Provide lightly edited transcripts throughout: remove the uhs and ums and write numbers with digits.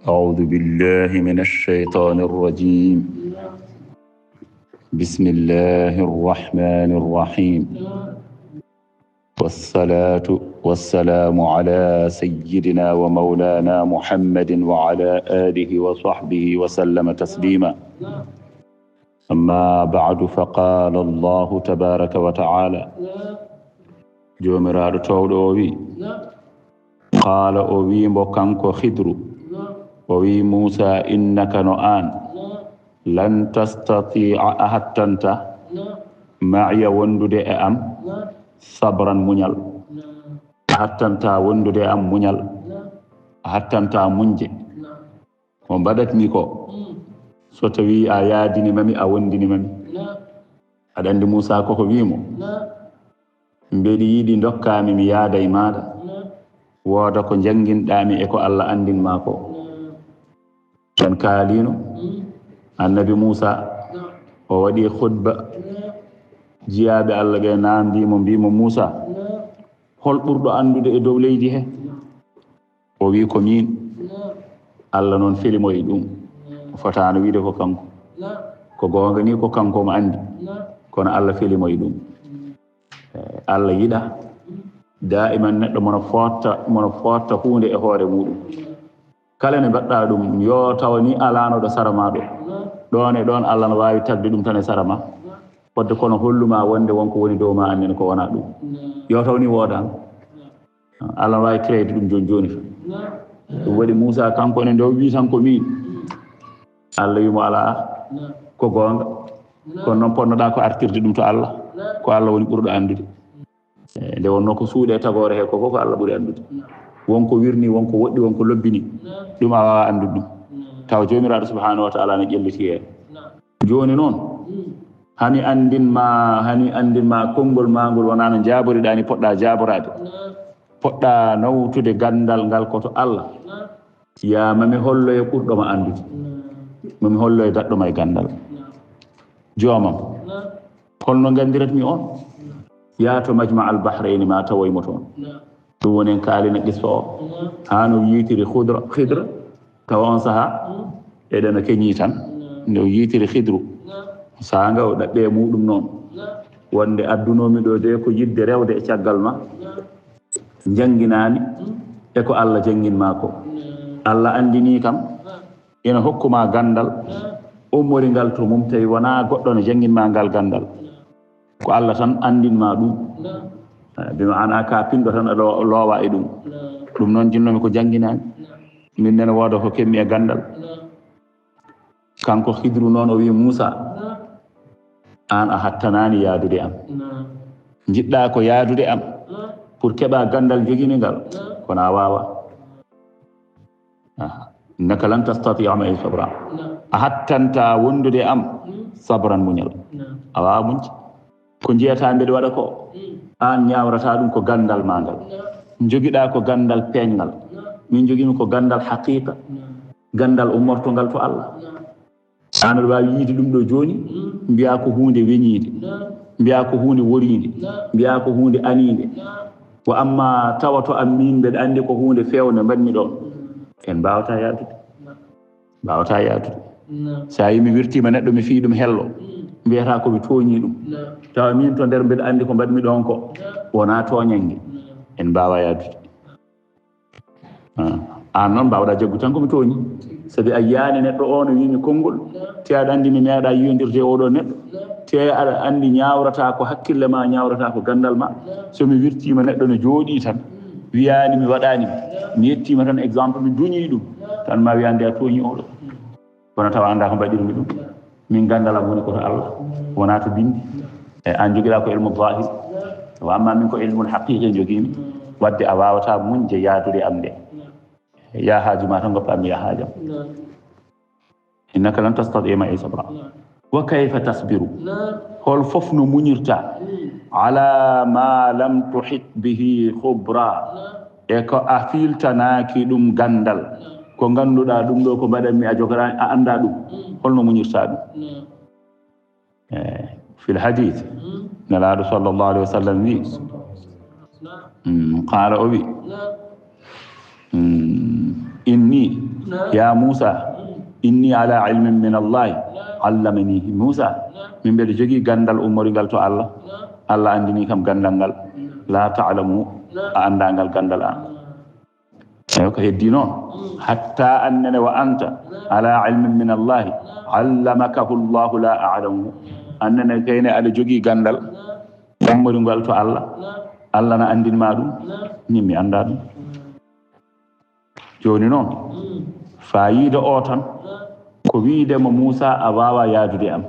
أعوذ بالله من الشيطان الرجيم. بسم الله الرحمن الرحيم. والصلاة والسلام على سيدنا ومولانا محمد وعلى آله وصحبه وسلم تسليما. أما بعد فقال الله تبارك وتعالى جومرار تودوي قال أوي مبكانكو خضر ووي موسى إنك نؤان لن تستطيع أحتنت معي وندد أم صبرا منيل أحتنت وندد أم منيل أحتنت منجي ومبدت نيكو سوتوي آيادني ممي أوندني ممي أدند موسى كوكو ويمو mbeɗi yiɗi dokkami mi yaada e maɗa wooda ko janginɗami e ko Allah andin ma ko en kaalino annabi Musa o waɗi khutba jiyaɓe Allah ɓe mbimo Musa hol ɓurɗo andude e dow leydi he o wi ko min Allah noon filimo e ɗum fotano wiide ko kanko ko gonga ni ko kanko mo andi kono Allah filimo e ɗum Allah yiɗa daiman neɗɗo mono fotta hunde e hoore muɗum kala ne mbaɗɗa ɗum yo taw ni alanoɗo sara ma ɗon e ɗon Allah no wawi tagde ɗum tan e sara ma fodde kono holluma wonde wonko woni dow ma annene ko wona ɗum yo taw ni wodama Allah no wawi créede ɗum joni joni ɗum waɗi Moussa kanko ne ndo wi tan ko min Allah wimo ala ko gonga kono noon ponnoɗa ko artirde ɗum to Allah ko Allah woni ɓurɗo andude nde wonno ko suuɗe tagore he ko fof ko Allah ɓuri andude wonko wirni wonko woɗɗi wonko lobbini ɗum a wawa andude ɗum taw jomiraɗo subhanahu wa ta'ala ne ƴelliti hen joni noon hani andinma konngol magol wona no jaboriɗani poɗɗa jaborade poɗɗa nawtude gandal ngal koto Allah ya mami holloye ɓurɗoma andude mami holloye daɗɗoma e gandal jomam holno gandiratmi on yaato majma al bahrayni ma tawoymo toon ɗum woni en kaalina qissa o hano yiitiri khidra tawa on saaha eɗeno keñi tan nde o yiitiri khidru sanga o ɗaɓɓe muɗum noon wonde addunomi ɗo de ko yidde rewde e caggal ma jangginani e ko Allah janginma ko Allah andini kam ina hokkuma gandal ummori ngal to mum tawi wona goɗɗo no janginma ngal gandal ko Allah tan andinma ɗum bima ana ka pinɗo tan aɗa loowa e ɗum noon jinnomi ko jangginani min nene wooda ko kemmi e gandal kanko Hidru noon o wi Moussa an a hattanani yaadude am jiɗɗa ko yaadude am pour keɓa gandal jogini ngal kono a wawa innaka lan tastati'a ma'i sabra a hattanta wondude am sabran muñal a wawa muñde ko jiyata mbeɗa waɗa ko an ñawrata ɗum ko gandal ma ngal joguiɗa ko gandal peñgal min jogimi ko gandal haqiqa gandal ummortogal to Allah an aɗa wawi yiide ɗum ɗo joni mbiya ko hunde weñide mbiya ko hunde woride mbiya ko hunde anide wa amma tawato am min mbeɗa andi ko hunde fewne mbanmi ɗon en mbawata yaadude sa yi mi wirtima neɗɗo mi fi ɗum hello mbiyata komi tooñi ɗum tawa min to nder mbeɗa andi ko mbaɗmi ɗon ko wona toñangue en mbawa yaadude an noon mbawɗa jaggu tan komi tooñi sabi a yiyani neɗɗo o no wimi konngol te aɗa andi mi meeɗa yiyodirde oɗo neɗɗo te aɗa andi ñawrata ko hakkille ma ñawrata ko gandal ma somi wirtima neɗɗo no jooɗi tan wiyani mi waɗani mi yettima tan exemple mi duñi ɗum tan ma wiyande a tooñi oɗo kono tawa anda ko mbaɗirmi ɗum min gandalam woni koto Allah wona to bindi e an joguiɗa ko ilmu zahir wa amma min ko ilmul haqiqi jogimi wadde a wawata muñde yaadude am nde ya haaju ma tan goppa mi ya haajam innaka lan tastati ma sabra wa kayfa tasbiru hol fof no muñirta ala ma lam tuhit bihi khubra e ko a filtanaki ɗum gandal ko ganduɗa ɗum ɗo ko mbaɗanmi a jogora a anda ɗum holno muñirta ɗum fi lhadith nelaɗo sallllahu alayhi wa sallam wi qala o wi inni ya Musa inni ala ilmin min allahi allamanihi Musa min mbeɗa jogii gandal ummoringal to Allah andini kam gandal ngal la ta'lamu a andangal gandal an eyi ko heddi noon hatta annene wa anta ala ilmin min allahi allamakahu llahu la a'lamu annene kayne aɗa jogii gandal ummoringal to Allah na andinma ɗum min mi anda ɗum joni noon fayida o tan ko wiidemo Musa a wawa yaadude am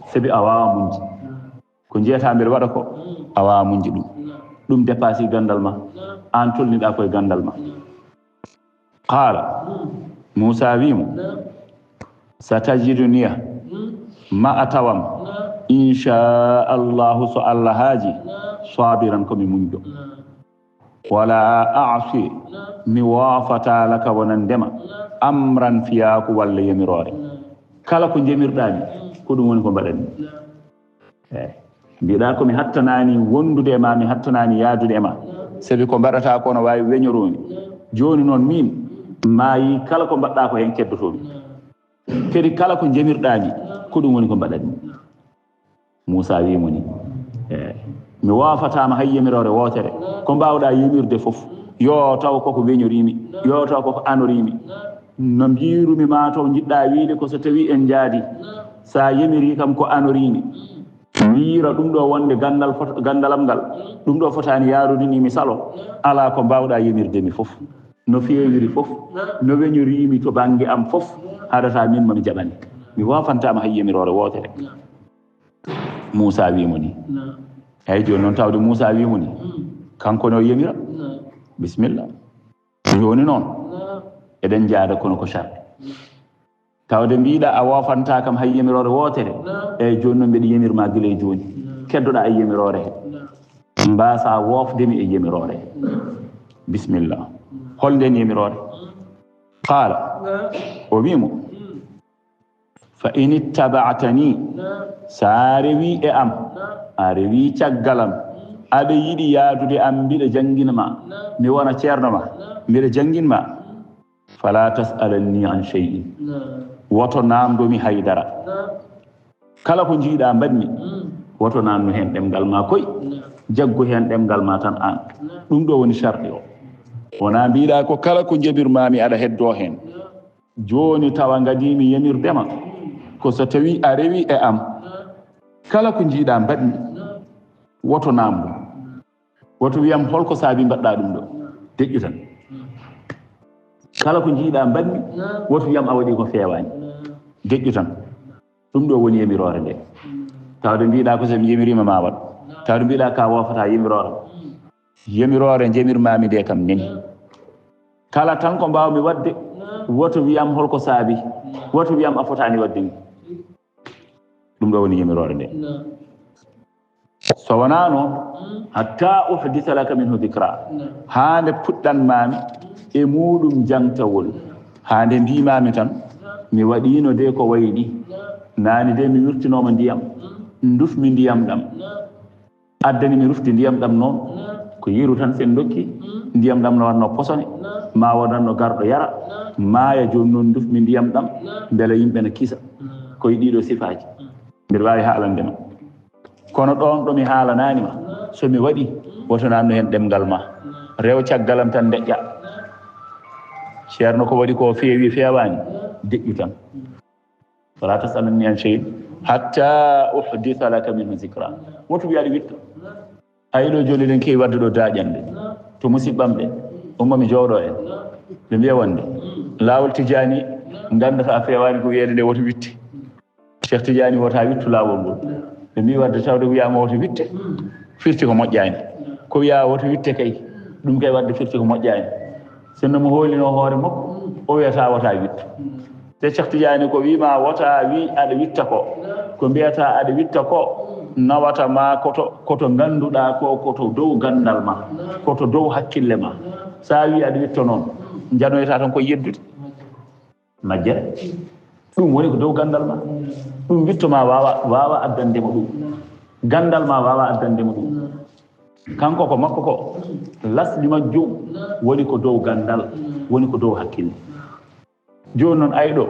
sabi a wawa munji ko jeyata mbeɗa waɗa ko a wawa munji ɗum dépasse gandal ma an tolniɗa koye gandal ma qala Musa wimo satajiduniya ma a tawam inchallahu so Allah haaji sabiran komi munjo wala a'si mi wafata laka wonandema amran fiyaku walla yamirore kala ko jemirɗami ko ɗum woni ko mbaɗanmi mbiɗa komi hattanani wondude e ma mi hattanani yaadude e ma sabi ko mbaɗata ko no wawi weñoromi joni noon min mayi kala ko mbaɗɗa ko hen keddotomi kadi kala ko jemirɗami ko ɗum woni ko mbaɗanmi Musa wimo ni mi wafatama hay yamirore wotere ko mbawɗa yamirde foof yo taw koko weñorimi yo taw koko anorimi no mbirumi ma taw jiɗɗa wiide ko so tawi en jaadi sa yamiri kam ko anorimi wiira ɗum ɗo wonde gandalam ngal ɗum ɗo fotani yarude ni mi salo ala ko mbawɗa yamirdemi foof no fewiri foof no weñorimi to banggue am foof haɗata min mami jaɓani mi wafantama hay yamirore wotere Musa wimo ni eyyi joni noon tawde Musa wimo ni kanko no yamira bisimilla joni noon eɗen jaada kono ko sharɗe tawde mbiɗa a wofanta kam hay yamirore wotere eyyi joni noon mbiɗa yamirma guila e joni keddoɗa e yamirore he mbasa wofdemi e yamirore he bisimilla holnden yamirore qala o wimo fa in ittaba'tani sa rewi e am a rewi caggalam aɗa yiɗi yaadude am mbiɗa jangguinma mi wona ceerno ma mbiɗa jangguinma fala tas'alanni an shay'in woto namdomi haydara kala ko jiiɗa mbaɗmi woto namdo hen ɗemgal ma koy jaggu hen ɗemgal ma tan an ɗum ɗo woni sharɗi o wona mbiɗa ko kala ko jabirmami aɗa heddo hen joni tawa gadimi yamirdema ko so tawi a rewi e am kala ko jiiɗa mbaɗmi woto namdo woto wiyam holko saabi mbaɗɗa ɗum ɗo deƴƴu tan kala ko jiiɗa mbaɗmi woto wiyam a waɗi ko fewani deƴƴu tan ɗum ɗo woni yamirore nde tawde mbiɗa ko somi yamirima ma waɗ tawde mbiɗa ka wofata yamirore jamirmami nde kam neni kala tan ko mbawmi wadde woto wiyam holko saabi woto wiyam a fotani wadde mi ɗum ɗo woni yamirore nde so wona noon hatta uhdisa laka minhu dicra hande puɗɗanmami e muɗum jangtawol hande mbimami tan mi waɗino de ko wayni nani de mi wirtinoma ndiyam dufmi ndiyam ɗam addani mi rufti ndiyam ɗam noon ko yiru tan sen dokki ndiyam ɗam no wanno posone ma waɗanno garɗo yara maya joni noon dufmi ndiyam ɗam beele yimɓe ne kisa koye ɗiɗo sifaji mbiɗa wawi haalandema kono ɗon ɗomi haalananima somi waɗi woto namno hen ɗemgal ma rew caggalam tan deƴƴa ceerno ko waɗi ko feewi fewani deƴƴu tan fala tasaluni an shay'in hatta uhditha laka minhu zicra woto wiyaɗi witta hayɗo joni ɗen kewi wadde ɗo daƴande to musiɓɓam ɗe ummomi jooɗo en ɓe mbiya wonde lawol Tijani gandata fewani ko wiyede nde woto witte Cheikh Tidiane wota wittu lawol ngol ɓe mbi wadde tawde wiyama woto witte firti ko moƴƴani ko wiya woto witte kay ɗum kay wadde firti ko moƴƴani sinno mo holino hoore makko o wiyata wata wittu te Cheikh Tidiane ko wima wata wi aɗa witta ko mbiyata aɗa witta ko nawata ma koto ganduɗa ko koto dow gandal ma koto dow hakkille ma sa wi aɗa witta noon janoyta tan ko yeddude majjere ɗum woni ko dow gandal ma ɗum wittoma wawa addandema ɗum gandal ma wawa addandema ɗum kanko ko makko ko lasɗi majjum woni ko dow gandal woni ko dow hakkille joni noon ayɗo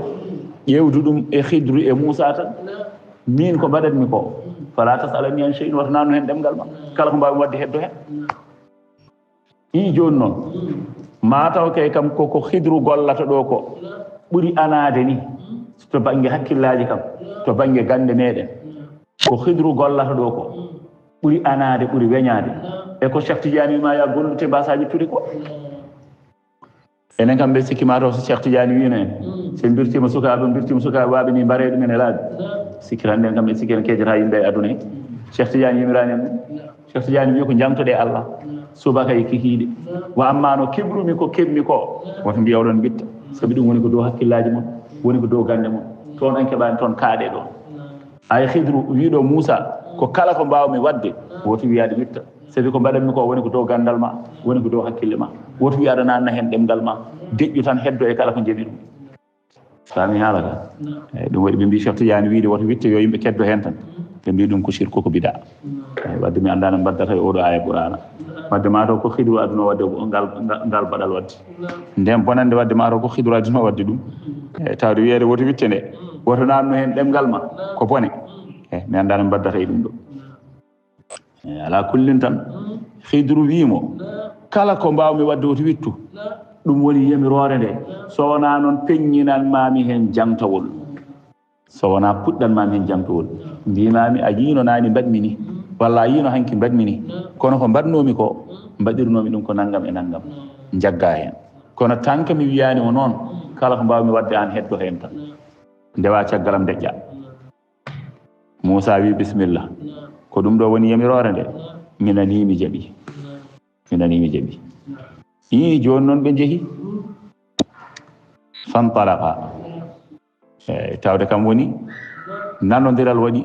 ƴewdu ɗum e Khidru e Moussa tan min ko mbaɗatmi ko fala tasalani an shay'in wata nanno hen ɗemgal ma kala ko mbawi wadde heddo hen i joni noon mataw kay kam koko Khidru gollata ɗo ko ɓuuri anade ni to banggue hakkillaji kam to banggue gande meɗen ko Khidru gollata ɗo ko ɓuuri anade ɓuuri weñade e ko Cheikh Tidiane wima ya gollute basaji turi ko enen kam ɓe sikki mataw so Cheikh Tidiane wino en so birtima sukaɓe waɓe ni mbare ɗumen e laabi sikkiran ɗen kam ɓe sikki en kejata yimɓe e aduna he Cheikh Tidiane yimirani en ɗum Cheikh Tidiane wi ko jangtoɗe Allah subaka e kikiɗe wa amma no kebrumi ko keɓmi ko woto mbiyawɗon bitta saabi ɗum woni ko dow hakkillaji mon woni ko dow gande mon toon en keɓani toon kaaɗe ɗon ay Khidru wiɗo Moussa ko kala ko mbawmi wadde woto wiyade witta sabi ko mbaɗanmi ko woni ko dow gandal ma woni ko dow hakkille ma woto wi aɗa nanna hen ɗemgal ma deƴƴu tan heddo e kala ko jeeɓi ɗum fami haala ka eyyi ɗum waɗi ɓe mbi Cheikh Tidiane wiide woto witte yo yimɓe keddo hen tan ɓe mbi ɗum ko sirku ko bida eyyi wadde mi anda no mbaddata e oɗo aya Qur'ana wadde mataw ko Khidru adduno wadde ngal baɗal wadde nden bonande wadde mataw ko Khidru adduno wadde ɗum eyyi tawde wiyede woto witte nde woto nanno hen ɗemgal ma ko bone eyyi mi anda no mbaddata e ɗum ɗo ala kullin tan Khidru wimo kala ko mbawmi wadde woto wittu ɗum woni yamirore nde so wona noon peññinanmami hen jangtawol so wona puɗɗanmami hen jangtawol mbimami a yiino nani mbaɗmi ni walla a yiino hanki mbaɗmi ni kono ko mbaɗnomi ko mbaɗirnomi ɗum ko naggam e naggam jagga hen kono tan ka mi wiyani o noon kala ko mbawmi wadde an heddo hen tan ndewa caggalam deƴƴa Moussa wi bisimilla ko ɗum ɗo woni yamirore nde mi nanimi jaaɓi i joni noon ɓe jeehi fantalaqa eyyi tawde kam woni nanodiral waɗi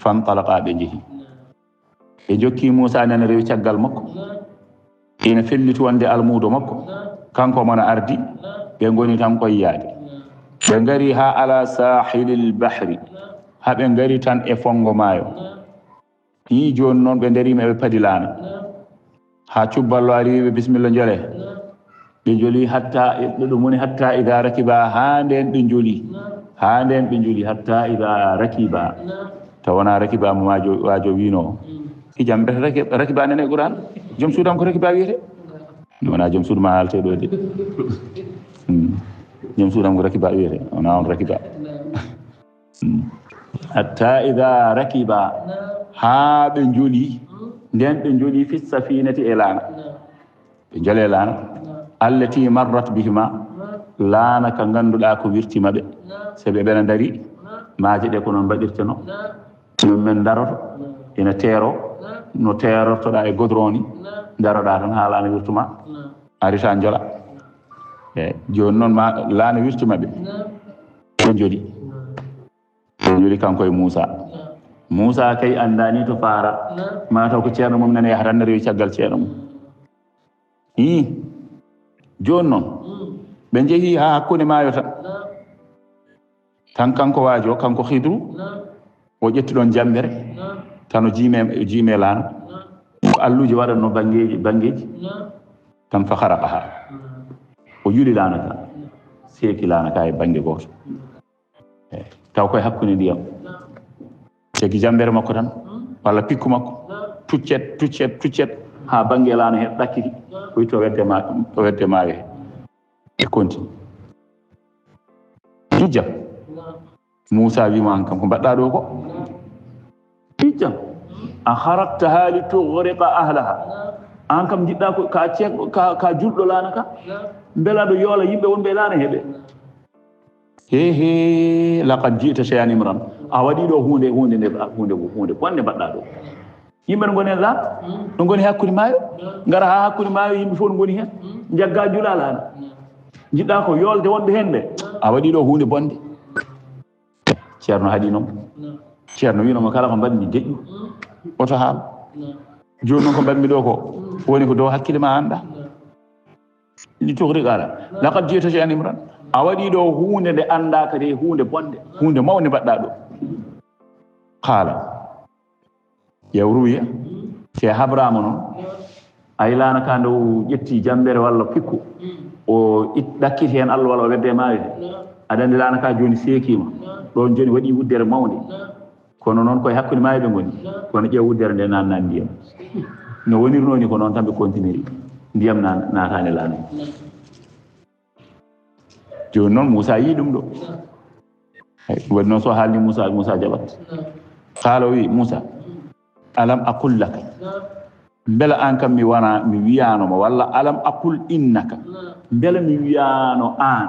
fantalaqa ɓe jeehi ɓe jokki Moussa nana rewi caggal makko ina fellitu wonde almudo makko kanko mona ardi ɓe goni tan koye yaade ɓe gari ha ala sahilil bahri haɓe gari tan e fongo maayo i joni noon ɓe darima ɓe paadi laana ha cubballo ari wiɓe bisimilla jole ɓe joli hatta ɗum woni hatta ida rakiba ha nden ɓe joli hatta ida rakiba tawana rakiba mo wajo wino hijam mbiyata rakiba nene Qur'an joom suudam ko rakiba wiyete wona joom suudu ma halte ɗo de joom suudam ko rakiba wiyete wona on rakiba hatta ida rakiba ha ɓe joli nden ɓe joli fi safinati e laana ɓe jole laana allati marrat bihima laana ka ganduɗa ko wirtima ɓe saabi ɓena dari maaje ɗe ko noon mbaɗirte no men daroto ina teero no teerortoɗa e godron ni daroɗa tan ha laana wirtuma arita jola eyyi joni noon ma laana wirtuma ɓe ɓe joli kanko e Moussa kay andani to faara mataw ko ceerno mum nane yahata rewi caggal ceerno mum joni noon ɓe jeehi ha hakkude maayo tan kanko waajo kanko Khidru o ƴetti ɗon jambere tan o jiime laana ko alluji waɗatno bangeji tan fa haraqaha o yuli laana ka seeki laana ka e bange goto taw koye hakkude ndiyam segi jambere makko tan walla pikku makko tuccet ha bangue laana he ɗakkiti koy to wedde maayo he e continue hijjam Moussa wima an kam ko mbaɗɗa ɗo ko hijjam a haraktaha li tughriqa ahlaha an kam jiɗɗa ko ka julɗo laana ka beelaɗo yoola yimɓe wonɓe laana heɓe he laqad ji'ta shay'an imran a waɗi ɗo hunde bonde mbaɗɗa ɗo yimɓe no ngoni hen la no ngoni hakkude maayo ngara ha hakkude maayo yimɓe fof no ngoni hen jagga julalaano jiɗɗa ko yolde wonɓe hen ɓe a waɗi ɗo hunde bonde ceerno haaɗi noon ceerno winoma kala ko mbaɗmi deƴƴu oto haal joni noon ko mbaɗmi ɗo ko woni ko dow hakkille ma anda ɗi tohri qala laqad jiita shay'an imran a waɗi ɗo hunde nde anda kadi hunde bonde hunde mawde mbaɗɗa ɗo qala yawruya te habrama noon a yilana ka ndew ƴetti jambere walla pikku o ɗakkiti hen Allah walla o wedde maayo he aɗa andi lana ka joni seekima ɗon joni waɗi wuddere mawde kono noon koye hakkude maayo ɓe goni kono ƴeew wuddere nde nanna ndiyam no wonirno ni ko noon tan ɓe continue ndiyam natani laana joni noon Moussa yi ɗum ɗo waɗi noon so haalni Moussa jaɓat haala wi Moussa alam aqul laka beela an kam mi wiyanoma walla alam aqul innaka beela mi wiyano an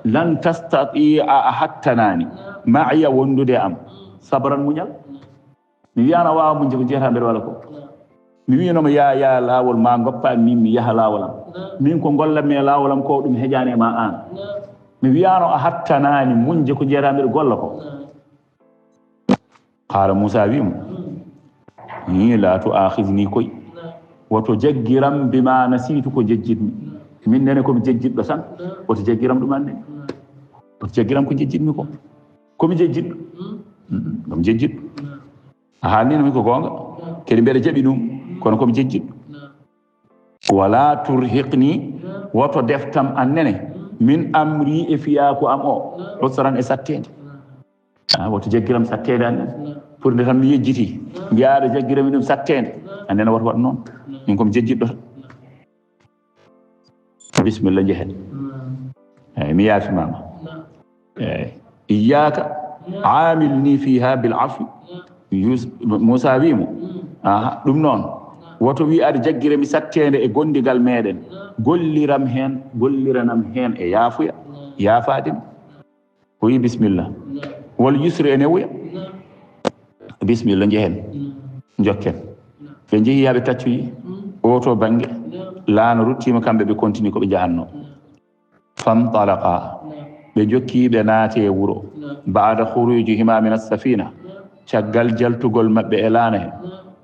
lan tastati'a hattanani ma'iya wondude am sabran muñal mi wiyano wawa muñde ko jeeta mbeɗa wala ko mi wiyanoma ya lawol ma goppa min mi yaha lawol am min ko gollatmi e lawol am ko ɗum heƴani ma an mi wiyano a hattanani muñde ko jeeta mbeɗa golla ko qala Moussa wimo la tu'akhidni koy woto jaggiram bima nasitu ko jejjitmi min nene komi jejjitɗo tan woto jaggiram ɗum anne woto jaggiram ko jejjitmi ko komi jejjitɗo komi jejjitɗo a haalninomi ko gonga kadi mbeɗa jaɓi ɗum kono komi jejjitɗo wala turhiqni woto deftam annene min amri e fiyaku am o usran e sattede woto jaggiram sattede annene pour nde tan mi yejjiti mbiyaɗo jaggirami ɗum sattede annene woto waɗ noon min komi jejjitɗo tan bisimilla jehen eyyi mi yaatimama eyyi iyaka amilni fiha bil afwi Moussa wimo ɗum noon woto wi aɗa jaggirami sattede e gondigal meɗen golliranam hen e yaafuya yaafademi o wi bisimilla wol yusri ene wuya bisimilla jehen jokken ɓe jeehi haɓe taccoyi oto banggue laana ruttima kamɓe ɓe continue koɓe jahanno fantalaqa ɓe jokki ɓe naate wuro bada khurujihima min as-safina caggal jaltugol mabɓe e laana he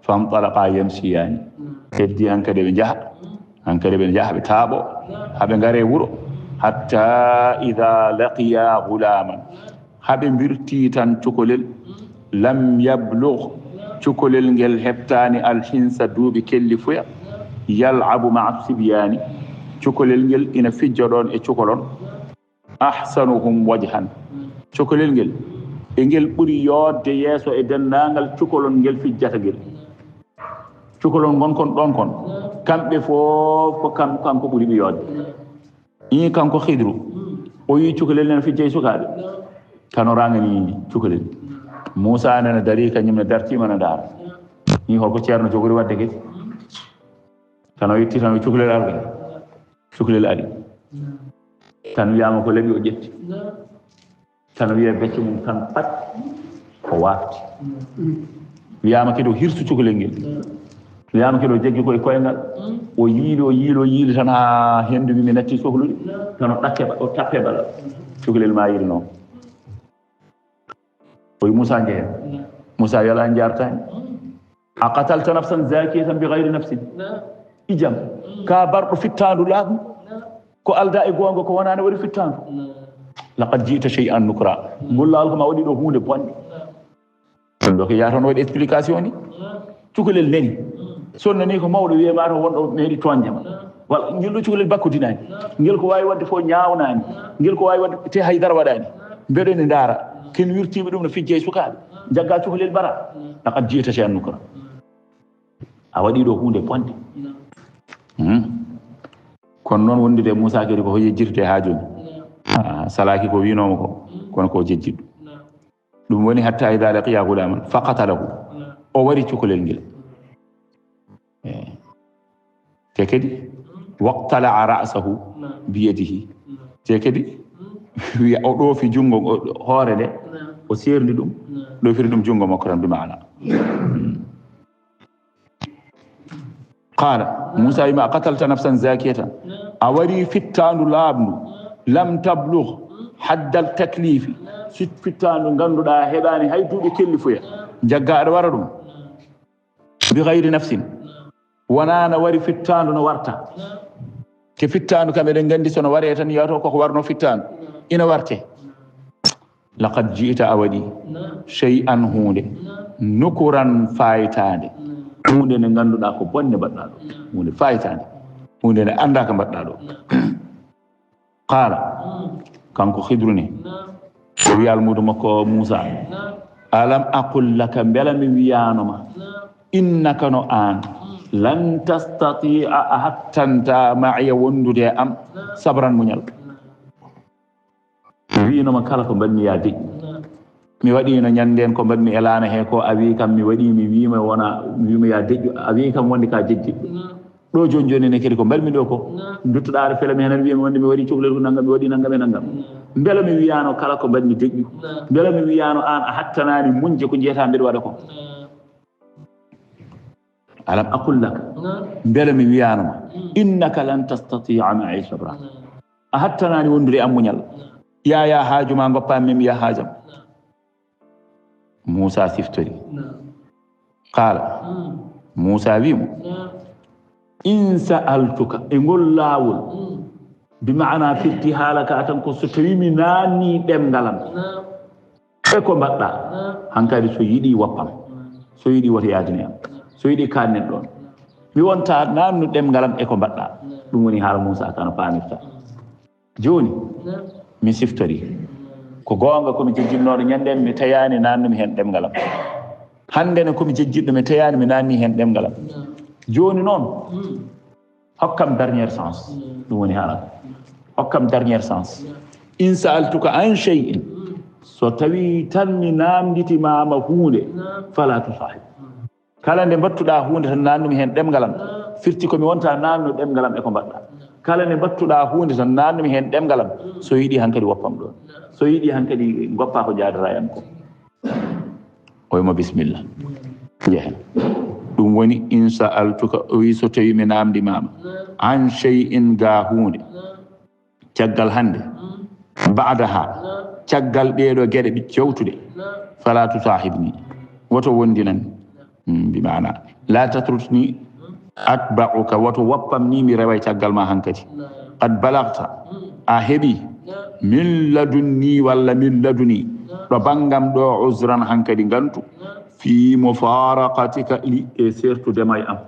fantalaqa yamsiyani heddi hankadi ɓe jaaha ɓe taaɓo haɓe gaare wuro hatta ida laqiya gulaman haɓe mbirti tan cukolel lam yablugh cukolel ngel heɓtani alhinsa duuɓi kelli fuya yal'abu ma'a sibyani cukolel ngel ina fijja ɗon e cukolon ahsanuhum wajhan cukolel ngel e ngel ɓuri yodde yeeso e dendagal cukolon ngel fijjata ngel cukolon gonkon ɗon kon kamɓe fof ko kanko ɓuri ɓe yodde i kanko Khidru o yi cukolel nena fijja e sukaɓe kano rangani cukolel Moussa nana dari kañum ne dartima na daara ni holko ceerno jogori wadde kedi tan o yetti tan o cukalel arga cukalel ari tan wiyama ko laaɓi o ƴetti tan wiya becce mum tan pat o wafti wiyama kadi o hirsu cukalel ngel wiyama kadi o jaggi koye koyngal o yiili tan ha hendu mi natti sohlude tan o tappe bala cukalel ma yiri noon oy Moussa njehen Moussa yala jartani a qatalta nafsan zakiyatan bi ghayri nafsin ijam ka barɗo fittandu laaɓu ko alda e gonga ko wonani waɗi fittandu laqad jiita shay'an nukra gollal ko ma waɗi ɗo hunde bonde ɗum ɗo ko yaha toon waɗi explication ni cukalel nani sonnani ko mawɗo wiyema to wonɗo meeɗi tonjama walla ngel ɗo cukalel bakkudinani ngel ko wawi wadde fof ñawnani ngel ko wawi wadde te haydara waɗani mbeɗone ndaara ken wirtiɓe ɗum no fijje e sukaɓe jagga cukalel bara laqad jiita shay'an nukra a waɗi ɗo hunde bonde kono noon wondude Moussa kadi ko yejjirte ha joni salaki ko winoma ko kono ko jejjiɗo ɗum woni hatta ida laqiya gulaman faqatalahu o wari cukalel ngel te kadi waqtala'a ra'sahu biyadihi te kadi wiya o ɗoofi jungo hoore nde o serdi ɗum ɗofiri ɗum jungo makko tan bi maana qala Musa ma qatalta nafsan zakiyatan awari fittandu labnu lam tablugh hadda al taklif fittandu ganduda hebani hay duubi kellifuya jaggaado wara dum bi ghayri nafsin wanana wari fittandu no warta ke fittandu kam eden gandi sono ware tan yato ko warno fittandu ina warte laqad ji'ta awadi shay'an hunde nukuran faytande hunde ne ganduda ko bonne badda do hunde faytande hunde ne anda ka badda do qala kanko khidruni wi almudu makko Musa alam aqul laka belami wiyanoma innaka no an lan tastati'a hattanta ma'iya wondude am sabran munyal wiinoma kala ko mbanmi yaade mi waɗino ñanden ko mbanmi elana he ko awi kam mi waɗi mi wiima wona wiima ya deƴƴo awi kam wonde ka jejjiɗo ɗo joni joni ne kadi ko mbalmi ɗo ko duttoɗaare fele mi hen wiima wonde mi waɗi cukalel ko naggam mi waɗi naggam e naggam beela mi wiyano kala ko mbanmi deƴƴu beela mi wiyano an a hattanani munje ko jeeta mbeɗa waɗa ko alam aqul laka beela mi wiyanoma innaka lan tastati'a ma'i sabra a hattanani wondude am muñal ya haajuma goppa mim ya haajam Musa siftori qala Musa wimo in sa'altuka e ngol lawol bi maana firti halaka tan ko so tawi mi nani demgalam e ko mbadda hankadi so yidi woppam so yidi wota yaadini am so yidi kannen don mi wonta nanu demgalam e ko mbadda dum woni haala Musa kana pamirta joni mi siftori ko gonga komi jejjinnoɗo ñanden mi tayani nannumi hen ɗemgalam hande ne komi jejjiɗɗo mi tayani mi nanni hen ɗemgalam joni noon hokkam dernière chance ɗum woni haala hokkam dernière chance in sa'altuka an shay'in so tawi tan mi namditimama hunde fala tusahib kala nde mbattuɗa hunde tan nannumi hen ɗemgalam firti komi wonta nanno ɗemgalam e ko mbaɗɗa kala nde mbattuɗa hunde tan nannumi hen ɗemgalam so yiɗi hankkadi woppam ɗon so yiɗi hankkadi goppa ko jadata en ko oymo bisimilla jehen ɗum woni in sa'altuka o wi so tawi mi namdimama an shay'in ga hunde caggal hande ba'daha caggal ɗeɗo gueɗe ɗi cewtuɗe fala tusahibni woto wondinan bi maana la tatrutni atba'uka woto woppam ni mi rewa caggal ma hankadi qad balagta a heɓi min ladunni walla min laduni ɗo bangam ɗo uzran hankadi gantu fi mufaraqatika li e sertudema e am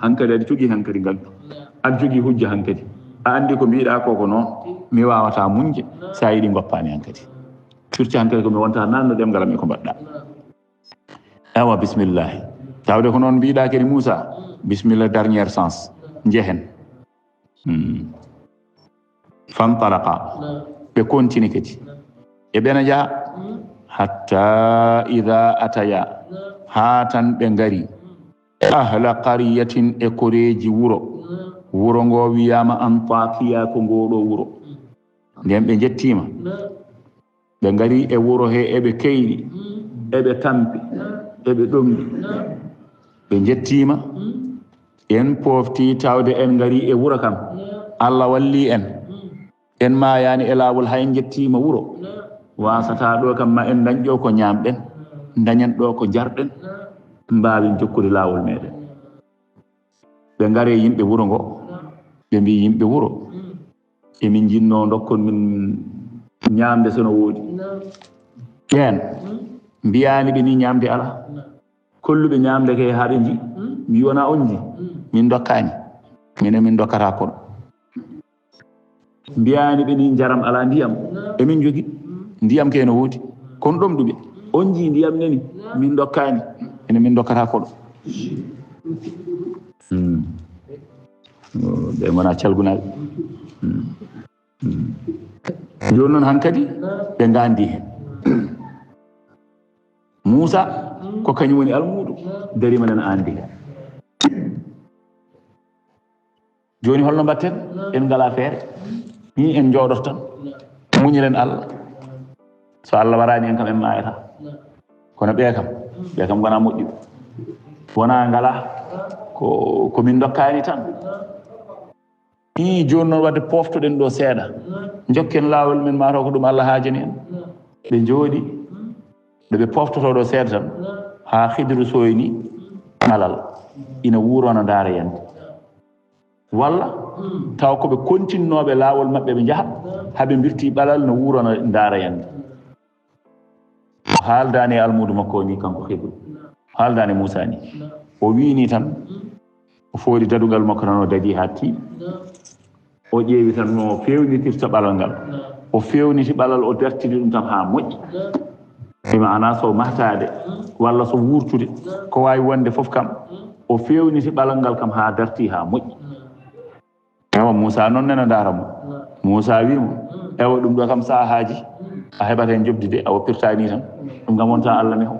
hankadi aɗa jogui hankadi gantu aɗa jogui hujja hankadi a andi ko mbiɗa koko noon mi wawata munje sa yiɗi goppami hankadi firti hankadi komi wonta nanno ɗemgalam e ko mbaɗɗa awa bisimillahi tawde ko noon mbiɗa kadi Moussa bismillah dernière chance jehen fantalaqa ɓe continue kadi e ɓena jaa hatta ida ataya ha tan ɓe ngari ahla qaryatin e koreji wuro ngo wiyama Antakiya ko ngoɗo wuro nden ɓe jettima ɓe ngari e wuro he eɓe keyɗi eɓe tampi eɓe ɗomɗi ɓe jettima en pofti tawde en ngari e wuro kam Allah walli en mayani e lawol hay jettima wuro wasata ɗo kam ma en dañƴo ko ñamɗen dañen ɗo ko jarɗen mbawi jokkude lawol meɗen ɓe ngare yimɓe wuro ngo ɓe mbi yimɓe wuro emin jinno dokkon min ñamde sono woodi ɓen mbiyani ɓe ni ñamde ala kolluɓe ñamde ke haɓe ji mi wona on ji min dokkani minen min dokkata kono mbiyani ɓe ni jaram ala ndiyam emin jogi ndiyam ke no woodi kono ɗom ɗuɓe on ji ndiyam nani min dokkani ene min dokkata koɗo ɓe gona calgunaɓe joni noon hankkadi ɓe gandi hen Moussa ko kañum woni almuɗo darima nana andi hen joni holno mbatten en ngala feere ni en jooɗot tan muñiren Allah so Allah warani en kam en mayata kono ɓe kam gona moƴƴuɓe wona ngala ko min dokkani tan joni noon wadde poftoɗen ɗo seeɗa jokken laawol men mataw ko ɗum Allah haajani en ɓe jooɗi ɗo ɓe poftoto ɗo seeɗa tan ha Hidru soyni ɓalal ina wuurona ndaara yande walla taw koɓe continnoɓe laawol maɓɓe ɓe jaaha haɓe birti ɓalal no wuurona ndaara yande haaldani e almudu makko ni kanko Hidru haaldani Moussa ni o wiini tan o foodi dadugal makko tan o dadi ha tiiɗi o ƴeewi tan no fewnitirta ɓalal ngal o fewniti ɓalal o dartini ɗum tan ha moƴƴi ima ana so mahtade walla so wurtude ko wawi wonde foof kam o fewniti ɓalal ngal kam ha darti ha moƴƴi ewa Moussa noon nena ndaara mo Moussa wimo ewa ɗum ɗo kam sahaji a heɓata hen jobdi de a woppirtani tan ɗum kam wonta Allah meho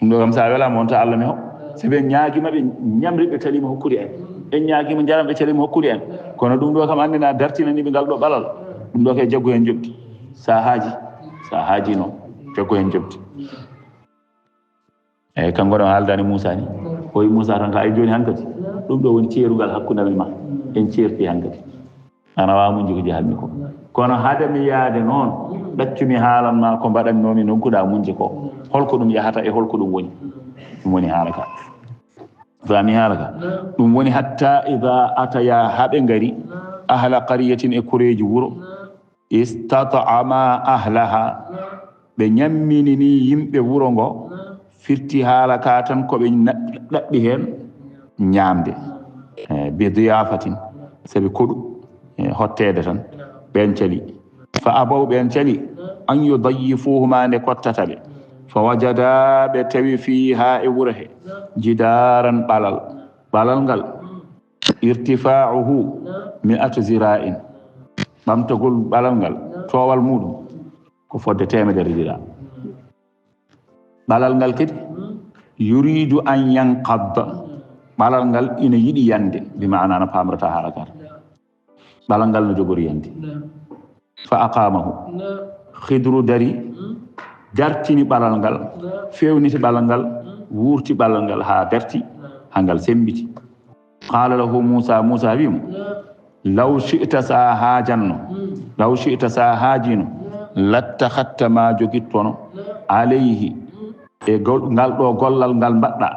ɗum ɗo kam sa welama wonta Allah meho so ɓe ñaaguima ɓe ñamri ɓe talima hokkude en ɓe ñaaguima jaram ɓe calima hokkude en kono ɗum ɗo kam andina dartinaniɓe ngal ɗo ɓalal ɗum ɗo kay jaggu hen jobdi sa haaji noon jaggu hen jobdi eyyi kanko ɗon haaldani Moussa ni o wi Moussa tan ka ay joni hankkadi ɗum ɗo woni ceerugal hakkude amen ma en ceerti hankkadi ana wawa muñde ko jahatmi ko kono hade mi yaade noon ɗaccumi haalanma ko mbaɗannomi nonkuɗa muñde ko holko ɗum yahata e holko ɗum woni haala ka fami haala ka ɗum woni hatta ida ataya haɓe ngari ahla qariyatin e kureji wuro istatama ahlaha ɓe ñamminini yimɓe wuro ngo firti haala ka tan koɓe ɗaɓɓi hen ñamde bi diyafatin sabi koɗu hottede tan ɓen cali fa abaw ɓen cali an yudayifuhuma nde kottata ɓe fa wajada ɓe tawi fiha e wuro he jidaran ɓalal ngal irtifa'uhu 100 zira'in ɓamtagol ɓalal ngal towal muɗum ko fodde 100 zira ɓalal ngal kadi yuridu an yanqadda ɓalal ngal ina yiɗi yande bi maana no pamrata haala kata ɓalal ngal no jogori yande fa aqamahu Hidru dari dartini ɓalal ngal fewniti ɓalal ngal wurti ɓalal ngal ha darti ha ngal sembiti qala lahu Moussa wimo law shi'ta sa haajanno law shi'ta sa haajino lattahatta ma jogittono alayhi e ngal ɗo gollal ngal mbaɗɗa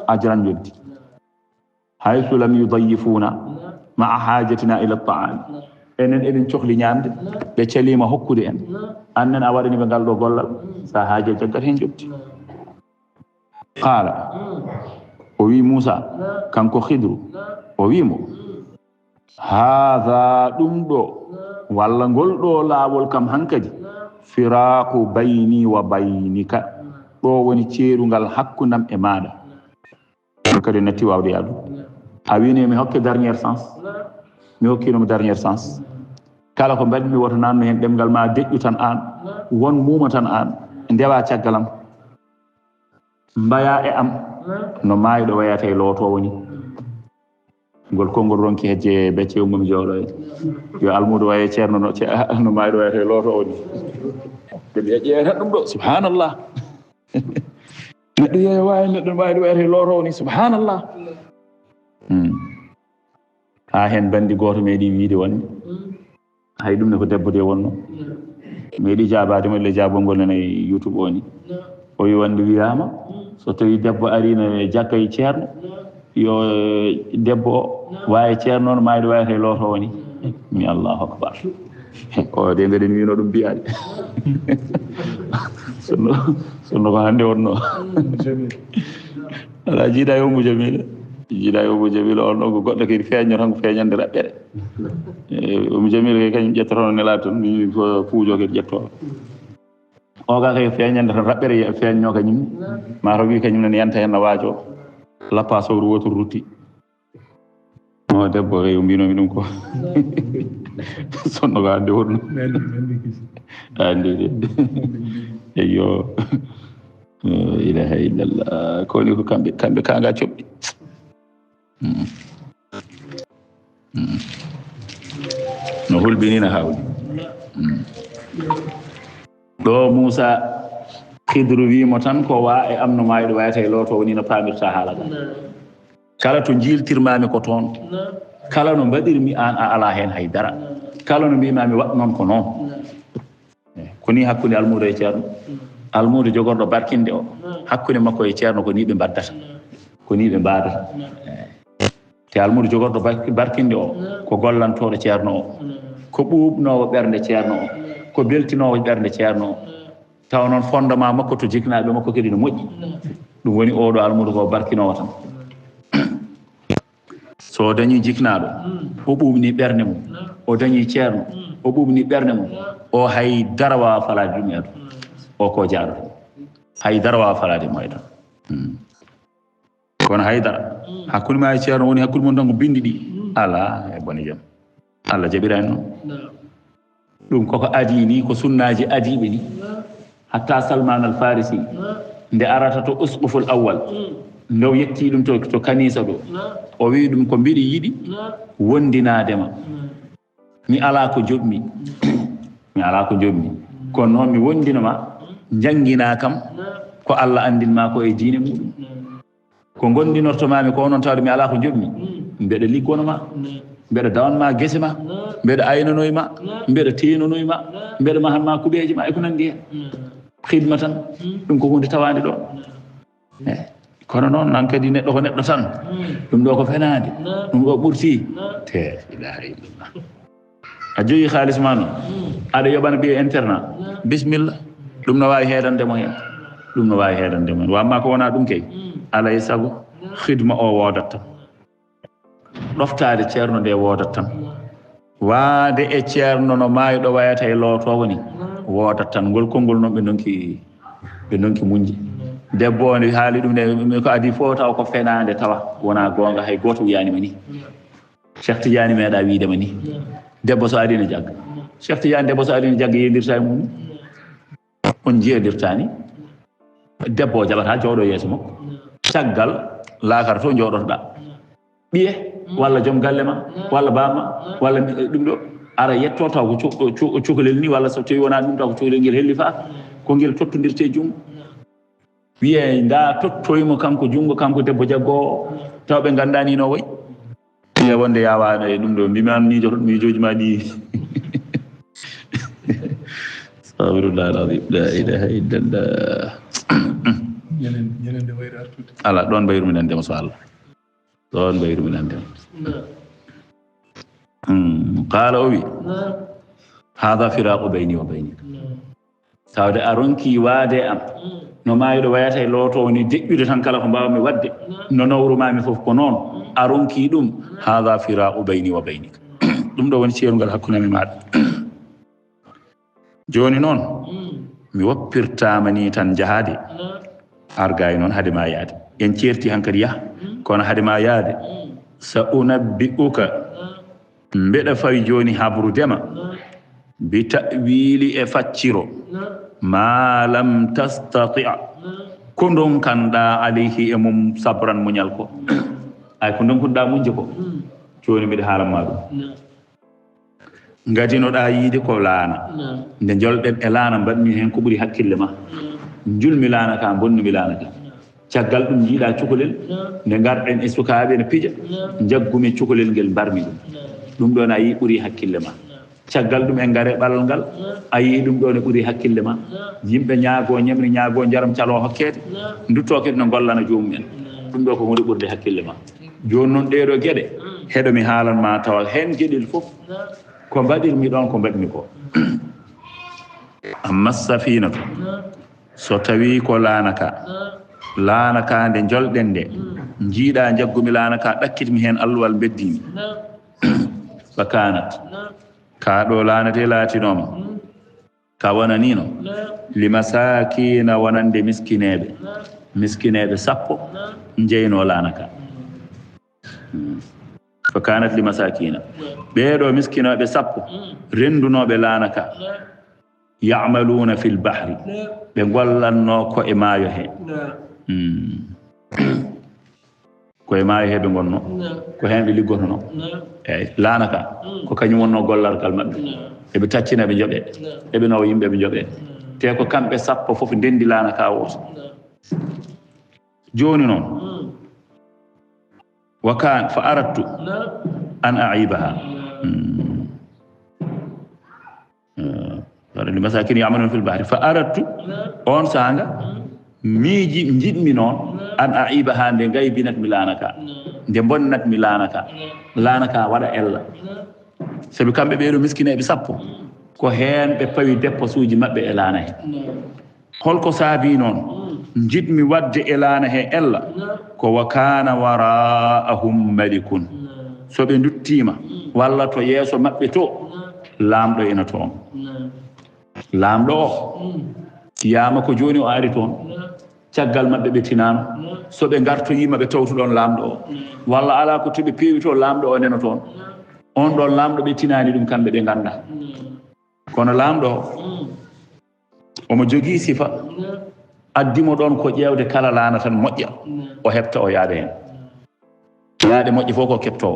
ajran joddi haysu lam yudayifuna ma'a hajatina ila ta'am enen eɗen cohli ñamde ɓe calima hokkude en annen a waɗani ɓe ngal ɗo gollal sa haaje jaggat hen jobdi qala o wi Moussa kanko Hidru o wimo haha ɗum ɗo walla ngol ɗo laawol kam hankadi firaqu bayni wa baynika ɗo woni ceerungal hakkundam e maɗa kadi natti wawde yaadu a wini mi hokke dernière chance mi hokkinomo dernière chance kala ko mbaɗmi woto nanno hen ɗemgal ma deƴƴu tan an won muuma tan an ndewa caggalam mbaya e am no maayi ɗo wayata e lootowo ni ngol konngol ronki hejje becce ummomi jawɗo en yo almudo waye ceerno no maayi ɗo wayata e lootowo ni ɓe ƴeewa tan ɗum ɗo subhanallah neɗɗo yeeya wawi neɗɗo maayi ɗo wayata e lootowo ni subhanallah ha hen bandi goto meeɗi wiide wonde hay ɗum ne ko debbo de wonno meeɗi jabade mo le jabol ngol nana e YouTube o ni o wi wonde wiyama so tawi debbo arino jakka e ceerno yo debbo o wawi ceerno noon mayde wayata e lootowo ni mi Allahu akbar o de mbeɗen wino ɗum mbiyaɗe sonno ko hande wonno ala jiiɗa yo Umu Jamila on ɗo ko goɗɗo kadi feeñno tan ko feeñande raɓɓere Umu Jamila kay kañum ƴettotono nelaade toon mi ko puujo kadi ƴettowo o ga kay feeñande tan raɓɓere feeñno kañum mataw wi kañum nene yanta hen no waajo lappa sowru wotoru rutti o debbo kay mbinomi ɗum ko sonno ko hande wonno andi eyyo ilaha illallah ko ni ko kamɓe kanga coɓɗi no hulɓinina hawli ɗo Moussa Hidru wimo tan ko wa e am no maayiɗo wayata e looto woni no pamirta haala ka kala to jiltirmami ko toon kala no mbaɗirmi an a ala hen haydara kala no mbimami waɗ noon ko noon koni hakkude almudo e ceerno almudo jogorɗo barkinde o hakkude makko e ceerno ko ni ɓe mbaddata ko ni ɓe mbadata te almudo jogorɗo barkinde o ko gollantoɗo ceerno o ko ɓuɓnowo ɓernde ceerno o ko beltinowo ɓernde ceerno o taw noon fondement makko to jiknaɓe makko kadi no moƴƴi ɗum woni oɗo almudo ko barkinowo tan so dañi jiknaɗo o ɓuɓni ɓernde mum o dañi ceerno o ɓuɓni ɓernde mum o hay dara wawa falade ɗum eɗo o ko jaaɗo hay dara wawa falade moyɗo kono haydara hakkude ma e ceerno woni hakkude mon tan ko bindi ɗi ala e bone jaam Allah jaɓirani noon ɗum koko adi ni ko sunnaji adiɓe ni hatta Salman al Farisi nde arata to usquful awwal nde yetti ɗum to kanisa ɗo o wi ɗum ko mbiɗi yiɗi wondinadema mi ala ko joɓmi mi ala ko joɓmi kono noon mi wondinoma jangina kam ko Allah andinma ko e diine muɗum ko gondinortomami ko onon tawde mi ala ko joɓmi mbeɗa liggonoma mbeɗa dawanma gese ma mbeɗa aynanoyma mbeɗa tenonoyma mbeɗa mahanma kuɓeji ma e ko nandi hen xidma tan ɗum ko hunde tawade ɗo kono noon nan kadi neɗɗo ko neɗɗo tan ɗum ɗo ko fenade ɗum ɗo ɓurti te ilaha illallah a jogi halis ma noon aɗa yoɓana ɓiye internat bisimilla ɗum no wawi heedandemo hen ɗum no wawi heedandemo hen wamma ko wona ɗum kay alay saago xidma o wodat tan ɗoftade ceerno nde wodat tan waade e ceerno no maayiɗo wayata e lootowo ni wodat tan ngol konngol noon ɓe donki muñji debbo o ne haali ɗum ne ko adi fof taw ko fenade tawa wona gonga hay goto wiyanima ni Cheikh Tidiane meeɗa wiidema ni debbo so ari ne jagga Cheikh Tidiane debbo so ari ne jagga yedirta e mum on jiyadirtani debbo o jaɓata jooɗo yeeso makko caggal laakara to jooɗotoɗa ɓiye walla joom galle ma walla bamma walla ɗum ɗo ara yetto taw ko cukalel ni walla so tawi wona ɗum taw ko cukalel ngel helli fa ko ngel tottodirte jungo wiye nda tottoymo kanko jungo kanko debbo jaggowo taw ɓe gandani no wayi wiye wonde yawaɗo e ɗum ɗo mbimami miijoji ma ɗi astahfirullah alazim la ilaha illallah ala ɗon mbayruminandema so Allah ɗon mbayruminandema qala o wi hada firaqu bayni wa baynik tawde a ronki waade am no maayiɗo wayata e lootowo ni deƴƴude tan kala ko mbawmi wadde no nawrumami fof ko noon a ronki ɗum hada firaqu bayni wa baynik ɗum ɗo woni ceerugal hakkunami maɗa joni noon mi woppirtama ni tan jahade argayi noon haade ma yaade en ceerti hankadi yaha kono haade ma yaade sa unabbi'uka mbeɗa fawi joni habrudema bi ta'wili e facciro ma lam tastati' ko donkanɗa alayhi e mum sabran muñal ko ay ko donkuɗa munje ko joni mbiɗa haalanma ɗum gadinoɗa yiide ko laana nde jolɗen e laana mbaɗmi hen ko ɓuuri hakkille ma julmi laana ka bonnumi laana ka caggal ɗum jiiɗa cukalel nde garɗen e sukaɓe ne pija jaggumi cukalel ngel mbarmi ɗum ɗon a yi ɓuuri hakkille ma caggal ɗum e ngare ɓalal ngal a yi ɗum ɗo ne ɓuuri hakkille ma yimɓe ñaago ñamri ñaago jaram calo hokkede dutto kadi no gollana jomumen ɗum ɗo ko hunde ɓurde hakkille ma joni noon ɗeɗo gueɗe heɗomi haalanma tawa hen gueɗel fof ko mbaɗirmi ɗon ko mbaɗmi ko amma safinatu so tawi ko laanaka nde jolɗen nde jiiɗa jaggumi laanaka ɗakkitimi hen alluwal beddimi fa kanat ka ɗo laanate laatinoma ka wonanino li masakina wonande miskineɓe 10 jeyno laanaka fa kanat li masakina ɓeɗo miskinoɓe 10 rendunoɓe laanaka ya'maluna fil bahri ɓe gollanno ko e maayo he ko e maayo he ɓe gonno ko hen ɓe liggotono eyyi laanaka ko kañum wonno gollargal maɓɓe eɓe taccina ɓe jooɓe eɓe nawa yimɓe ɓe jooɓe te ko kamɓe 10 fof ndendi laanaka woto joni noon وكان فأردت أن أعيبها لمساكين يعملون في البحر فأردت أن سانغا ميجي نجد منون أن أعيبها ندعي بنت ملانكا دبنت ملانكا لانكا ولا إلا سبكام بيرو مسكين بسابو ko hen be pawi dépensuji mabbe elana he holko saabi non jidmi wadde elana he ella ko wakana waraahum malikun so be duttima walla to yeso mabbe to lamdo ina ton lamdo tiyama ko joni o ari ton caggal mabbe be tinano so be garto yima be tawtu don lamdo walla ala ko tibe pewi to lamdo o neno ton on don lamdo be tinani dum kambe be ganda kono lamdo omo jogi sifa addimo don ko jewde kala lana tan mojja o hebta o yaade hen yaade mojji foko kepto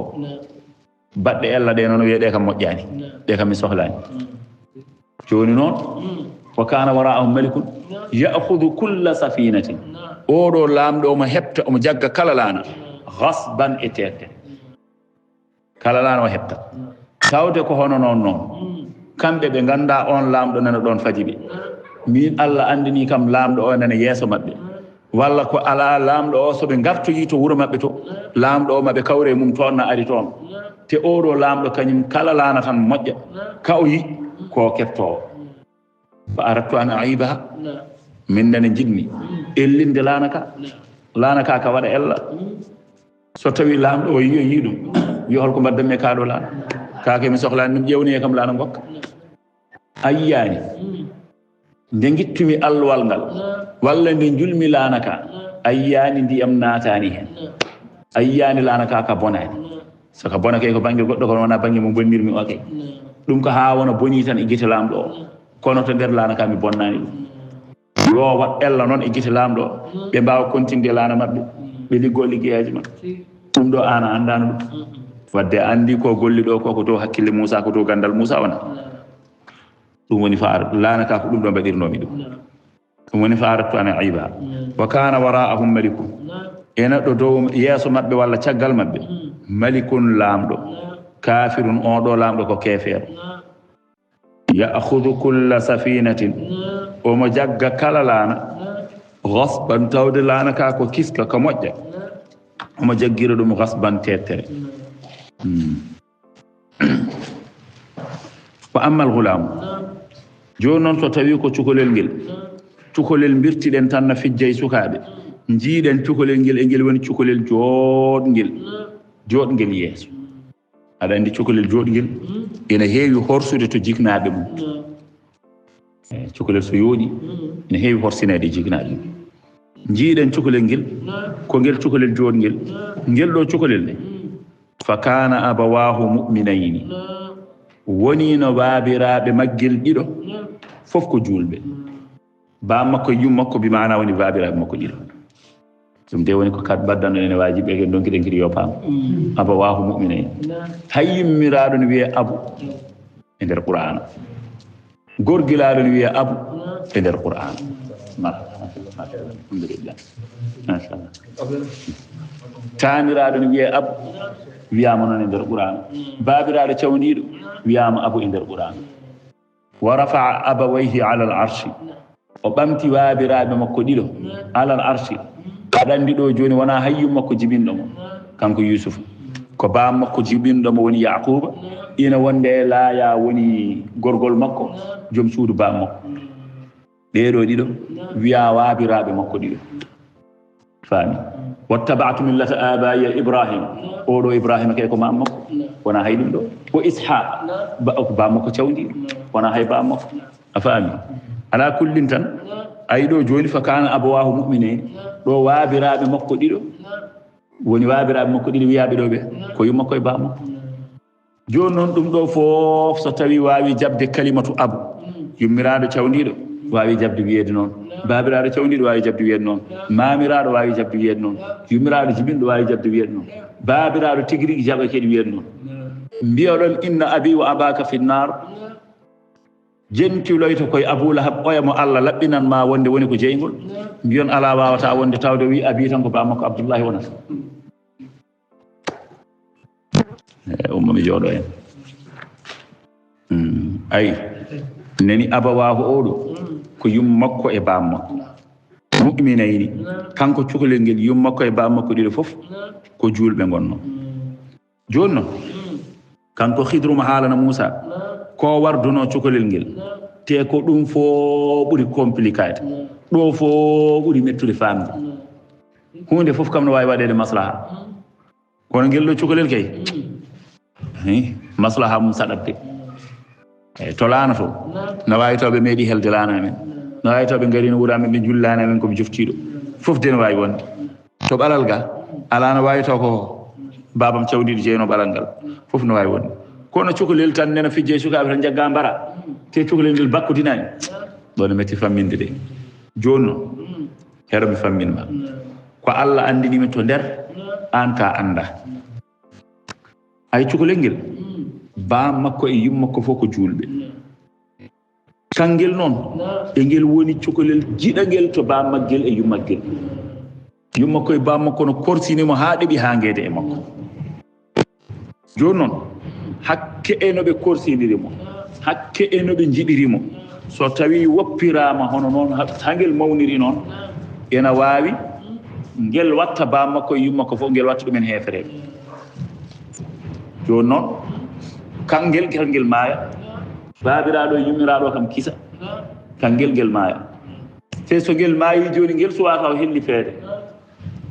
badde ella de non wiede kam mojjani de kam mi sohlani joni non wa kana wara'ahum malikun ya'khudhu kull safinatin odo lamdo mo hebta omo jagga kala lana ghasban etete kala lana o hebta tawde ko hono non kambe be ganda on lamdo nana don fajibe min Allah andini kam lamdo o nana yeso mabbe walla ko ala lamdo o so be garto yito wuro mabbe to lamdo o mabbe kawre mum ton na ari ton te odo lamdo kanyum kala lana tan mojja kawyi ko kepto fa aratu an aibaha min nana jidni ellinde lanaka ka wada ella so tawi lamdo o yidum yo holko baddame kaado lana kaake mi sohlani dum jewni kam lana gokka ayyani nde gittumi alwal ngal walla nde julmi lanaka ayyani ndiyam natani hen ayyani lanaka ka bonani saka bonake ko bangel goddo ko wona bangi mo bonnirmi o kay dum ko ha wona boni tan e gite lamdo kono to der lanaka mi bonnani yo wat ella non e gite lamdo be baaw kontinde lana mabbe be liggo liggeyaaji mabbe dum do ana andano wadde andi ko golli do ko to hakkille Musa ko to gandal Musa wana dum woni faar lana ka ko dum do badirnomi dum woni faar to ana aiba wa kana wara'ahum malikun ena do yeso mabbe walla caggal mabbe malikun lamdo kafirun on do lamdo ko kefer ya'khudhu kull safinatin o mo jagga kala lana ghasban tawde lana ka ko kiska ko mojja o mo jaggira dum ghasban tetere fa amma al-ghulam jonon to tawi ko cukolel ngel cukolel birtiden tan na fijjay sukaabe jiiden cukolel ngel e ngel woni cukolel jodngel yeso ada andi cukolel jodngel ina heewi horsude to jiknaabe mum cukolel so yoodi ina heewi horsinede jiknaabe jiiden cukolel ngel ko ngel cukolel jodngel ngel do cukolel ne fakana abawahu mu'minayni woni no babirabe maggel dido fof ko julbe ba makko yum makko bi maana woni babirabe makko dido dum de woni ko kat baddano ene wajibe gen donki den kiri yo pam abawahu mu'minayni hayyim mirado ni wiye abu e der qur'an gorgilado ni wiye abu e der qur'an alhamdulillah mashallah tanirado ni wiye abu wiyama non e der qur'an babiraado cawnido wiyama abu e der qur'an wa rafa'a abawayhi 'ala al-'arshi o bamti babiraabe makko dido 'ala al-'arshi adandi do joni wana hayyum makko jibindo mo kanko Yusuf ko baam makko jibindo mo woni Yaquba ina wonde laaya woni gorgol makko jom suudu baam makko deedo dido wiya wabiraabe makko dido fami wattaba'tu millata abaya Ibrahim odo Ibrahim kay ko maam makko wana haydum do ko Ishaq baam makko cawndi wana hay baam makko afami ala kullin tan aydo joni fa kana abawahu mu'minin do wabiraabe makko dido woni wabiraabe makko dido wiyabe do be ko yum makko e baam makko joni non dum do fof so tawi wawi jabde kalimatu abu yummiraado cawndido wawi jabde wiyeede non babiraado cawndido wawi jabde wiyeede non mamiraado wawi jabde wiyeede non yummiraado jibindo wawi jabde wiyeede non babiraado tigri jaba kedi wiyeede non mbiyodon inna abi wa abaka fi nar jentiloyto koy Abu Lahab oyamo Allah labbinan ma wonde woni ko jeygol biyon ala wawata wonde tawde wi abi tan ko ba makko Abdullah wonata umma mi jooɗo en ayi nani abawahu oɗo ko yum makko e bam makko mu'minayni kanko cukalel ngel yum makko e bam makko ɗiɗo fof ko julɓe gonno joni noon kanko Khidruma haalana Moussa ko warduno cukalel ngel te ko ɗum fo ɓuri complicade ɗo fo ɓuri mettude famde hunde fof kam no wawi waɗede maslaha kono ngel ɗo cukalel kay maslaha mum saɗatde to laana to no wawi taw ɓe meeɗi helde laana men no wawi taw ɓe ngari no wuura men ɓe jullana men koɓe joftiɗo fof de no wawi wonde to ɓalal ga ala no wawi taw ko babam cawdiɗo jeeyno ɓalal ngal fof no wawi wonde kono cukalel tan nena fijje sukaɓe tan jagga mbara te cukalel ngel bakkudinani ɗo no metti famminde de joni noon hero mi famminma ko Allah andinimi to nder an ka anda ay cukalel ngel bam makko e yum makko fof ko julɓe kangel noon e ngel woni cukalel jiɗagel to bam maggel e yum maggel yum makko e bam makko no korsinimo ha ɗeɓi hangede e makko joni noon hakke e no ɓe korsinirimo hakke e no ɓe jiɗirimo so tawi woppirama hono noon ha ngel mawniri noon ena wawi ngel watta bam makko e yum makko fof ngel watta ɗumen hefereɓe joni noon kangel ngel maaya babiraɗo e yummiraɗo kam kisa kangel ngel maaya te so ngel maayi joni ngel suwa taw helli feede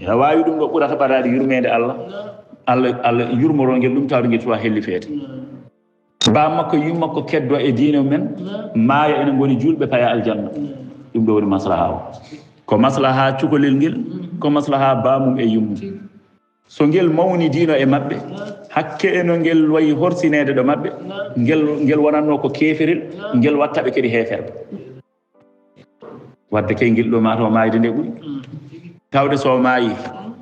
ena wawi ɗum ɗo ɓurata ɓadade yurmede Allah yurmoro ngel ɗum tawde ngel suwa helli feede bam makko yum makko keddo e diine men maaya ene goni julɓe paya aljanna ɗum ɗo woni maslaha o ko maslaha cukalel ngel ko maslaha bamum e yummum so ngel mawni diino e maɓɓe hakke eno ngel wayi horsinede ɗo maɓɓe ngel wonanno ko keferel ngel wattaɓe kadi heferɓe wadde kay ngel ɗo mataw maayde nde ɓuuri tawde so maayi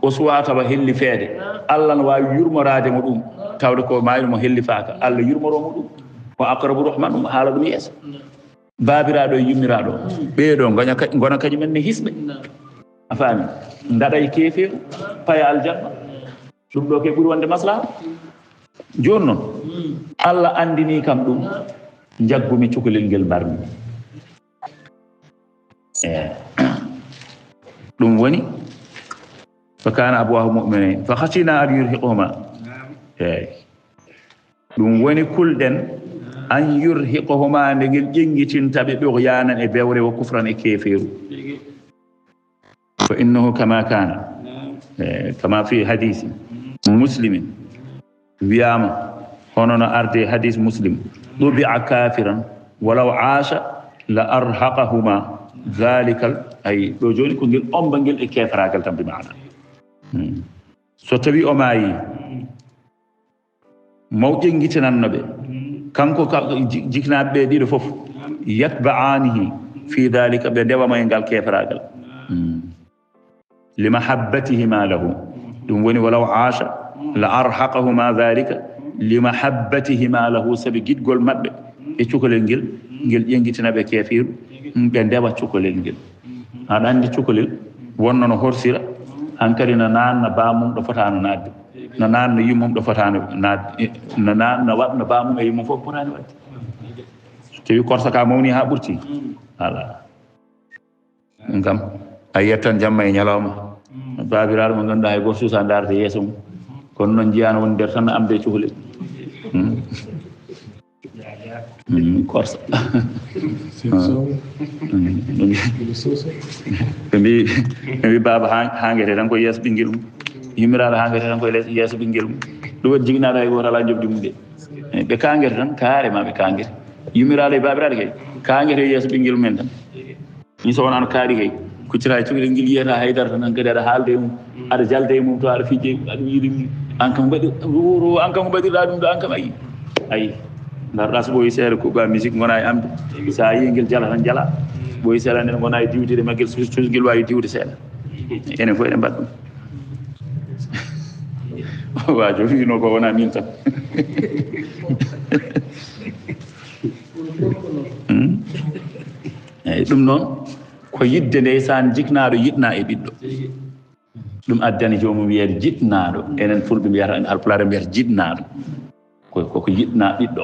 o suwa tawa helli feede Allah no wawi yurmorade mo ɗum tawde ko maayi mo helli faaka Allah yurmoromo ɗum ko aqrabu rahman ɗum haala ɗum yeesa babiraɗo e yummiraɗo ɓeeɗo gona kañumen ne hisɓe a faami ndaɗa e keferu paya aljanna ɗum ɗo ke ɓuri wonde maslaha joni noon Allah andini kam ɗum jaggumi cukalel ngel mbarmi ɗum woni fa kana abwahu mu'minin fa khashina an yurhiqahuma eyi ɗum woni kulɗen an yurhiqahuma nde ngel ƴengitintaɓe ɓoyanan e bewre wo kufran e keferu fa innahu kama kana kama fi hadisi muslimin wiyama hono no arde hadis muslim ɗubi'a kafiran walaw aasha la arhaqahuma zalikal ay ɗo joni ko ngel omba ngel e kefaragal tan bi maana so tawi o maayi maw ƴengitinannoɓe kanko jiknaɓe ɓe ɗiɗo fof yatba'anihi fi dhalika ɓe ndewama e ngal kefaragal limahabbatihima lahu ɗum woni walaw aasha la arhaqahuma dhalika limahabbatihima lahu sabi giɗgol maɓɓe e cukalel ngel ngel ƴengitinaɓe kefiru ɓe ndewa cukalel ngel aɗa andi cukalel wonno no horsira hankkadi no nanna bamum ɗo fotano nadde no nanna yummum ɗo fotano nadde no waɗno bamum e yummum fof potani wadde tawi korsaka mawni ha ɓurti ala ɗum kam a yiyat tan jamma e ñalawma babiraɗo mo ganduɗa hay goto suusa darde yeeso mum kono noon jiyano woni nder tan amde cukalel korsa ɓe mbi baba hangete tan ko yeeso ɓinguel mum yummiraɗo hangete tan koye yeeso ɓinguel mum ɗum waɗi jignaɗo hay goto ala jobdi mum de ɓe kangete tan carrément ɓe kangete yummiraɗo e babiraɗo kay kangete e yeeso ɓinguel mumen tan ni so wonano kaari kay kuccita e cukalel ngel yiyata haydara tan kadi aɗa haalde e mum aɗa jalde e mum to aɗa fijje aɗa yiiɗi mum an kam mbaɗi an kam ko mbaɗirɗa ɗum ɗo an kam ayi darɗa so ɓooyi seeɗa kuɓɓa musique gona e amde sa yi ngel jala tan jala ɓooyi seeɗa nden gona e diwtide maggel susguel wawi diwde seeɗa enen fof eɗen mbaɗ ɗum wajo wino ko wona min tan eyyi ɗum noon ko yidde ndeysan jiknaɗo yiɗna e ɓiɗɗo ɗum addani jomum wiyeede jiɗnaɗo enen fulɓe mbiyata Haalpulaar mbiyata jiɗnaɗo ko yiɗna ɓiɗɗo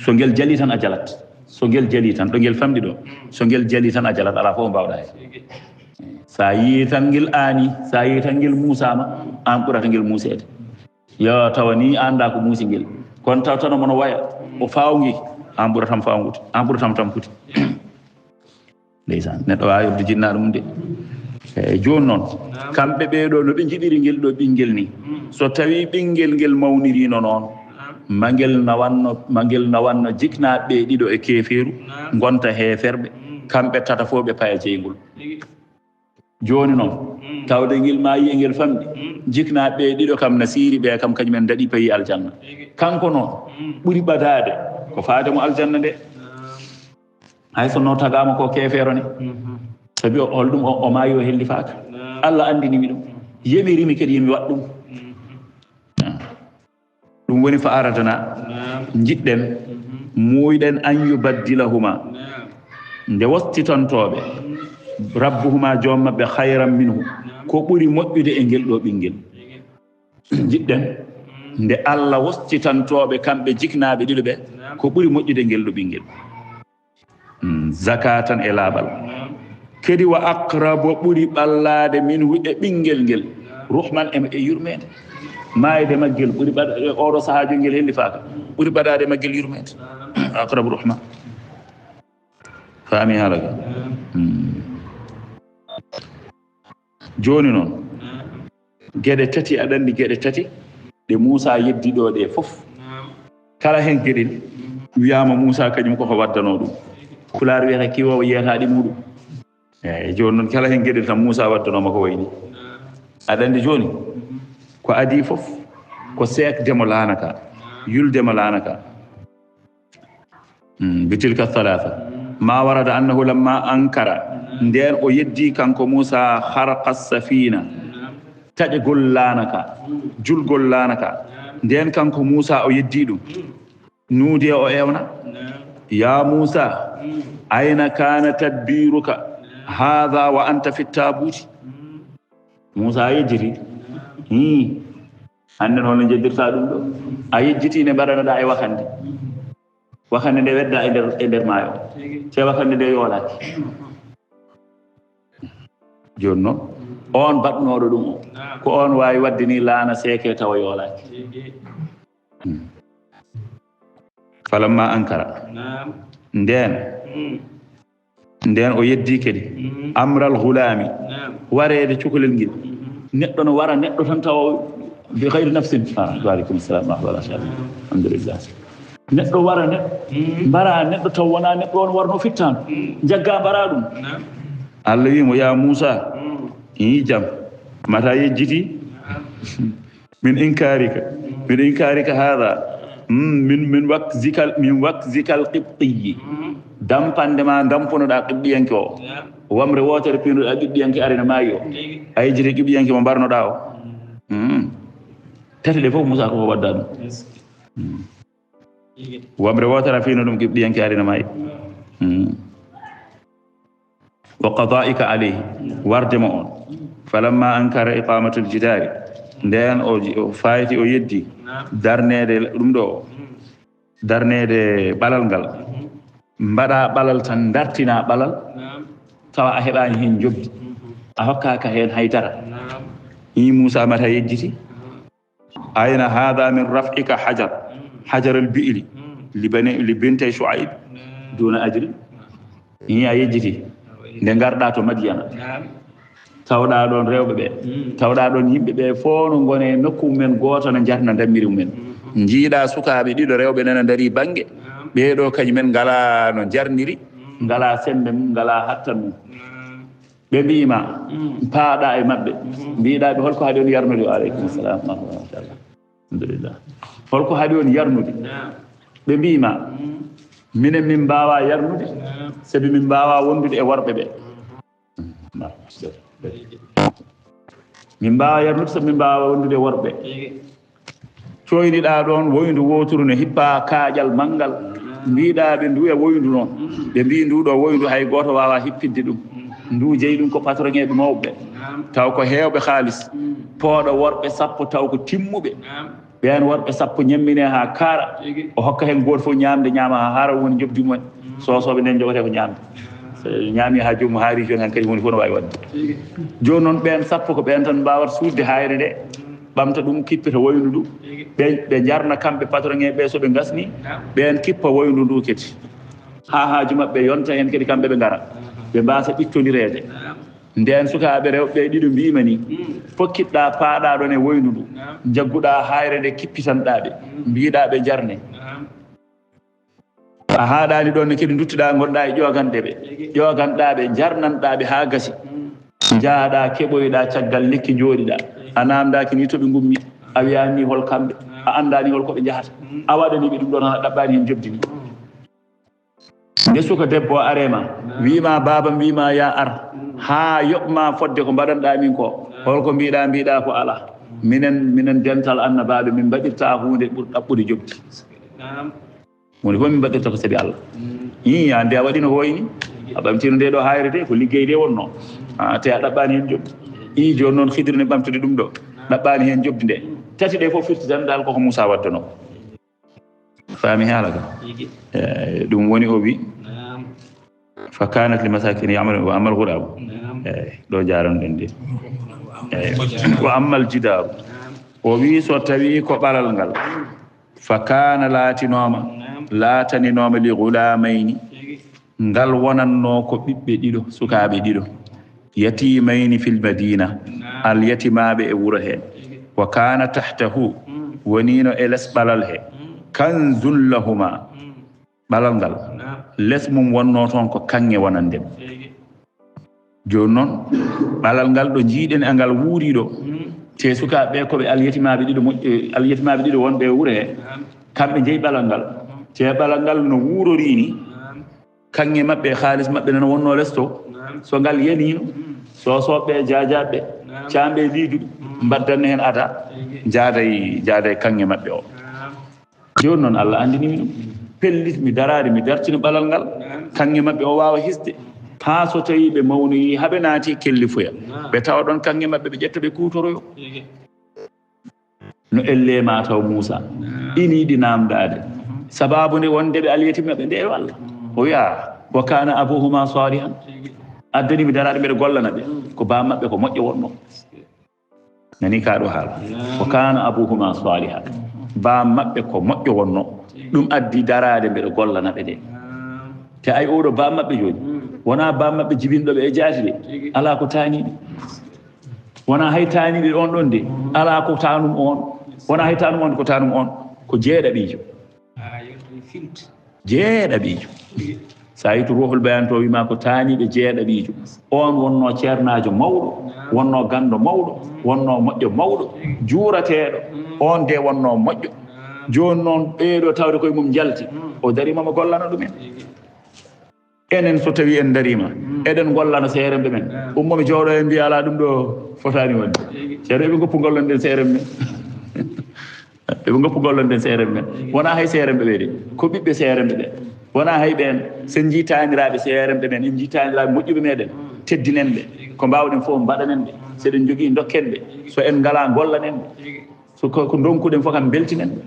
so ngel jali tan a jalat so ngel jali tan ɗo ngel famɗi ɗo so ngel jali tan a jalat ala fof mbawɗa hen sa yi tan ngel aani sa yi tan ngel muusama an ɓurata ngel muusede yo tawa ni anda ko muusi ngel kono taw tan mono waya o fawgi an ɓuratam fawgude an ɓuratam tampude ndeysan neɗɗo wawi yobde jinnaɗo mum de eyyi joni noon kamɓe ɓeeɗo no ɓe jiɗiri ngel ɗo ɓinguel ni so tawi ɓinguel ngel mawnirino noon magel nawanno jiknaɓe ɓe ɗiɗo e keeferu gonta heeferɓe kamɓe tata fof ɓe paya jeygol joni noon tawde ngel ma yi e ngel famɗi jiknaɓe ɓe ɗiɗo kam nasiri ɓe kam kañumen daɗi payi aljanna kanko noon ɓuuri ɓadade ko faade mo aljanna nde hay sonno tagama ko keefero ne sabi holɗum o maayi o helli faaka Allah andinimi ɗum yemirimi kadi yimi waɗ ɗum ɗum woni fa aradana jiɗɗen muyɗen an yubaddilahuma nde wostitantoɓe rabbuhuma joom maɓɓe hayran minhu ko ɓuri moƴƴude e ngel ɗo ɓinguel jiɗɗen nde Allah wostitantoɓe kamɓe jiknaɓe ɗiɗo ɓe ko ɓuri moƴƴude ngel ɗo ɓinguel zakatan e laaɓal kadi wa aqrabo ɓuri ɓallade minhu e ɓinguel ngel ruhman e yurmede maayde maggel ɓuri ɓaɗade oɗo sahajo ngel helli faaka ɓuri ɓaɗade maggel yurmede aqrabu ruhman faami haalaga joni noon gueɗe tati aɗa andi gueɗe tati ɗe Moussa yeddi ɗo ɗe fof kala hen gueɗel wiyama Moussa kañum koko waddano ɗum pulaar wiyata kiwowo yeyataɗi muɗum eyyi joni noon kala hen gueɗel tan Moussa waddanoma ko wayni aɗa andi joni ko adi fof ko seekdemo laanaka yuldemo laanaka bitilka thalatha ma warada annahu lamma ankara nden o yeddi kanko Moussa harqa safina taƴegol laanaka julgol laanaka nden kanko Moussa o yeddi ɗum nuudi o ewna ya Moussa ayna kana tadbiruka hadha wa anta fi tabuti Moussa yejjiti annen holno jeddirta ɗum ɗo a yejjiti ne mbaɗanoɗa e wakande nde wedda e nder maayo te wakande nde yoolaki joni noon on baɗnoɗo ɗum o ko on wawi wadde ni laana seeke tawa yoolaki falamma ankara nden o yeddi kadi amral hulami warede cukalel ngel neɗɗo no wara neɗɗo tan tawa bi hayri nafsin waaleykum salam wa rahmatullah alhamdulillah neɗɗo wara mbara neɗɗo taw wona neɗɗo on warno fittano jagga mbara ɗum Allah wimo ya Moussa jam mata yejjiti min inkarika hada min wakzikal qibtiyi dampande ma dampunoɗa qibɗiyanke o wamre wotere pinuɗa qibɗiyanke arina maayi o a yejjiti qibɗiyanke mo mbarnoɗa o tati ɗe fof Moussa koko wadda ɗum wamre wotere a fino ɗum qibɗiyanke arina maayi wa qada'ika alayhi wardema on falamma ankara iqamatul jidari nden o fayti o yeddi darnede ɗum ɗo darnede ɓalal ngal mbaɗa ɓalal tan dartina ɓalal tawa a heɓani hen jobdi a hokkaka hen haydara Moussa mata yejjiti ayna hada min raf'ika hajar al bi'li li bintay Shu'aib duna ajri a yejjiti nde garɗa to Madiana tawɗa ɗon rewɓe ɓe tawɗa ɗon yimɓe ɓe fof no gone nokku mumen goto no jarna dammiri mumen jiiɗa sukaɓe ɗiɗo rewɓe nana daari banggue ɓeɗo kañumen ngala no jarniri ngala sembe mum ngala hattan mum ɓe mbima paaɗa e mabɓe mbiɗaɓe holko haɗi on yarnude aleykum salam wa rahmatullah alhamdulillah holko haɗi on yarnude ɓe mbima minen min mbawa yarnude sabi min mbawa wondude e worɓe ɓe min mbawa yarnude sabi min mbawa wondude e worɓe coyniɗa ɗon woyndu woturu ne hippa kaaƴal manggal mbiɗaɓe nduya woyndu noon ɓe mbi nduɗo woyndu hay goto wawa hippidde ɗum ndu jeeyi ɗum ko patron eɓe mawɓe taw ko hewɓe haalis pooɗo worɓe sappo taw ko timmuɓe ɓen worɓe sappo ñammine ha kaara o hokka hen goto fof ñamde ñama ha haara woni jobdi mumen sosoɓe nden jogate ko ñamde ñaami ha jomum haari joni han kadi woni fof no wawi wadde joni noon ɓen sappo ko ɓen tan mbawata sudde hayre nde ɓamta ɗum kippita woyndu ndu ɓe jarna kamɓe patron ɓe soɓe gasni ɓen kippa woyndu ndu kadi ha haaju mabɓe yonta hen kadi kamɓe ɓe ngara ɓe mbasa ɓittodirede nden sukaɓe rewɓe ɗiɗo mbima ni pokkiɗɗa paaɗa ɗon e woyndu ndu jagguɗa hayre nde kippitanɗaɓe mbiɗaɓe jarne a haɗani ɗon kadi duttuɗa gonɗa e ƴoganɗeɓe ƴoganɗaɓe jarnanɗaɓe ha gasi jaaɗa keɓoyɗa caggal lekki jooɗiɗa a namdaki ni toɓe gummi a wiyani hol kamɓe a andani hol koɓe jahata a waɗaniɓe ɗum ɗon a ɗaɓɓani hen jobdi ni nde suka debbo arema wima babam wima ya ar ha yoɓma fodde ko mbaɗanɗa min ko holko mbiɗa ko ala minen dental annabaɓe min mbaɗirta hunde ɓuuri ɗaɓɓude jobdi woni fof min mbaɗirta ko saabi Allah ande a waɗi no hoyni a ɓamtino nde ɗo hayre de ko liggey de wonno te a ɗaɓɓani hen jobdi joni noon Hidru ne ɓamtude ɗum ɗo ɗaɓɓani hen jobdi nde tati ɗe fof firtitanɗal koko Moussa waddano faami haala ka ɗum woni o wi fa kanat li masakin ya'malu wa amal ghurab ɗo jaranɗen de wa ammal jidaru o wi so tawi ko ɓalal ngal fa kana lataninoma li ghulamayni ngal wonanno ko ɓiɓɓe ɗiɗo sukaɓe ɗiɗo yatimayni fil madina al yatimaɓe e wuro hen wa kana tahtahu wonino e les ɓalal he kanzun lahuma ɓalal ngal les mum wonno toon ko kanŋe wonandem joni noon ɓalal ngal ɗo jiiɗen e ngal wuuriɗo te sukaɓe koɓe alyatimaɓe ɗiɗo wonɓe e wuuro he kamɓe jeeyi ɓalal ngal te ɓalal ngal no wuurorini kanŋe mabɓe haalis mabɓe nana wonno les to so ngal yanino sosoɓe jajaɓe camɓe liiduɓe mbaddanno hen ada jaaday kanŋe mabɓe o joni noon Allah andinimi ɗum pellit mi darade mi dartino ɓalal ngal kanŋe mabɓe o wawa hisde ha so tawi ɓe mawnoyi haaɓe naati kellifoya ɓe tawa ɗon kanŋe mabɓe ɓe ƴetta ɓe kutoroyo no elle ma taw Moussa iniɗi namdade sababu nde wondeɓe alyatimaɓe nde walla o wiya wa kana abuhuma salihan addani mi darade mbeɗa gollana ɓe ko ba mabɓe ko moƴƴo wonno nani kaɗo haala wa kana abuhuma salihan ba mabɓe ko moƴƴo wonno ɗum addi darade mbeɗa gollana ɓe ɗe te ay oɗo ba mabɓe joni wona ba mabɓe jibinɗoɓe e jaati ɗe ala ko taniɓe wona hay taniɓe on ɗon de ala ko tanum on wona hay tanum on ko tanum on ko jeeɗaɓijo sa yi to ruhul bayan to wima ko taniɓe jeeɗaɓijo on wonno ceernajo mawɗo wonno gando mawɗo wonno moƴƴo mawɗo juurateɗo on de wonno moƴƴo joni noon ɓeeɗo tawde koye mum jalti o darimama gollana ɗumen enen so tawi en darima eɗen gollana seeremɓe men ummomi jooɗo en mbiya ala ɗum ɗo fotani wonde ceeɗo eɓe goppu gollon ɗen seeremɓe men eɓe goppu gollon ɗen seeremɓe men wona hay seeremɓe ɓe de ko ɓiɓɓe seeremɓe ɓe wona hay ɓen sen jiitaniraɓe seeremɓe men en jiitaniraɓe moƴƴuɓe meɗen teddinen ɓe ko mbawɗen fof mbaɗanen ɓe seɗen jogui dokken ɓe so en ngala gollanen ɓe so ko donkuɗen fof kam beltinen ɓe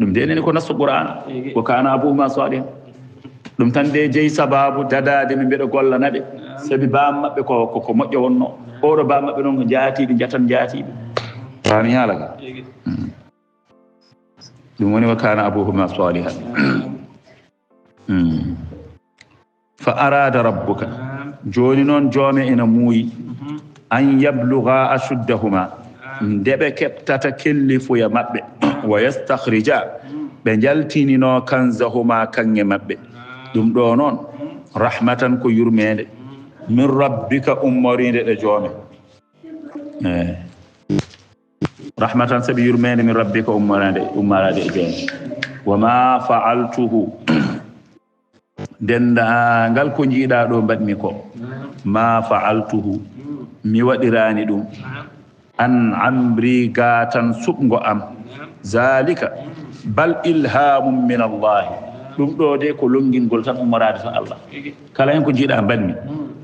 ɗum de nene ko nasso qur'ana ko kana abuhuma salihan ɗum tan de jeeyi sababu dadade mi mbeɗa gollana ɓe saabi bam mabɓe ko moƴƴo wonno oɗo bam mabɓe noon ko jaatiɓe jatan jaatiɓe fami haala ka ɗum woni wa kana abuhuma salihan fa arada rabbuka joni noon joome ina muuyi an yabluga ashuddahuma ndeɓe keɓtata kellifuya maɓɓe wa yastakhrija ɓe jaltinino kanzahuma kanŋe maɓɓe ɗum ɗo noon rahmatan ko yurmede min rabbika ummorinde ɗe joome rahmatan sabi yurmede min rabbika ummarade e joome wama fa'altuhu dendagal ko jiiɗa ɗo mbaɗmi ko ma fa'altuhu mi waɗirani ɗum an amri gatan suɓgo am zalika bal ilhamum min allahi ɗum ɗo de ko longingol tan ummorade to Allah kala hen ko jiiɗa mbaɗmi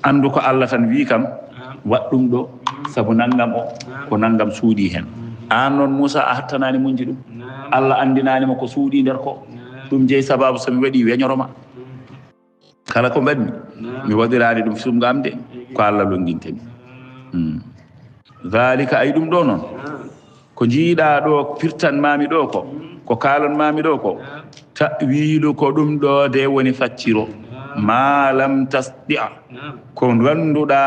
andu ko Allah tan wi kam waɗ ɗum ɗo saabu naggam o ko naggam suuɗi hen an noon Moussa a hattanani munji ɗum Allah andinanima ko suuɗi nder ko ɗum jeeyi sababu somi waɗi weñoroma kala ko mbaɗmi mi waɗirani ɗum sumgam de ko Allah longintemi dhalika ay ɗum ɗo noon ko jiiɗa ɗo firtanmami ɗo ko kalanmami ɗo ko ta'wilu ko ɗum ɗo de woni facciro ma lam tasdi'a ko ganduɗa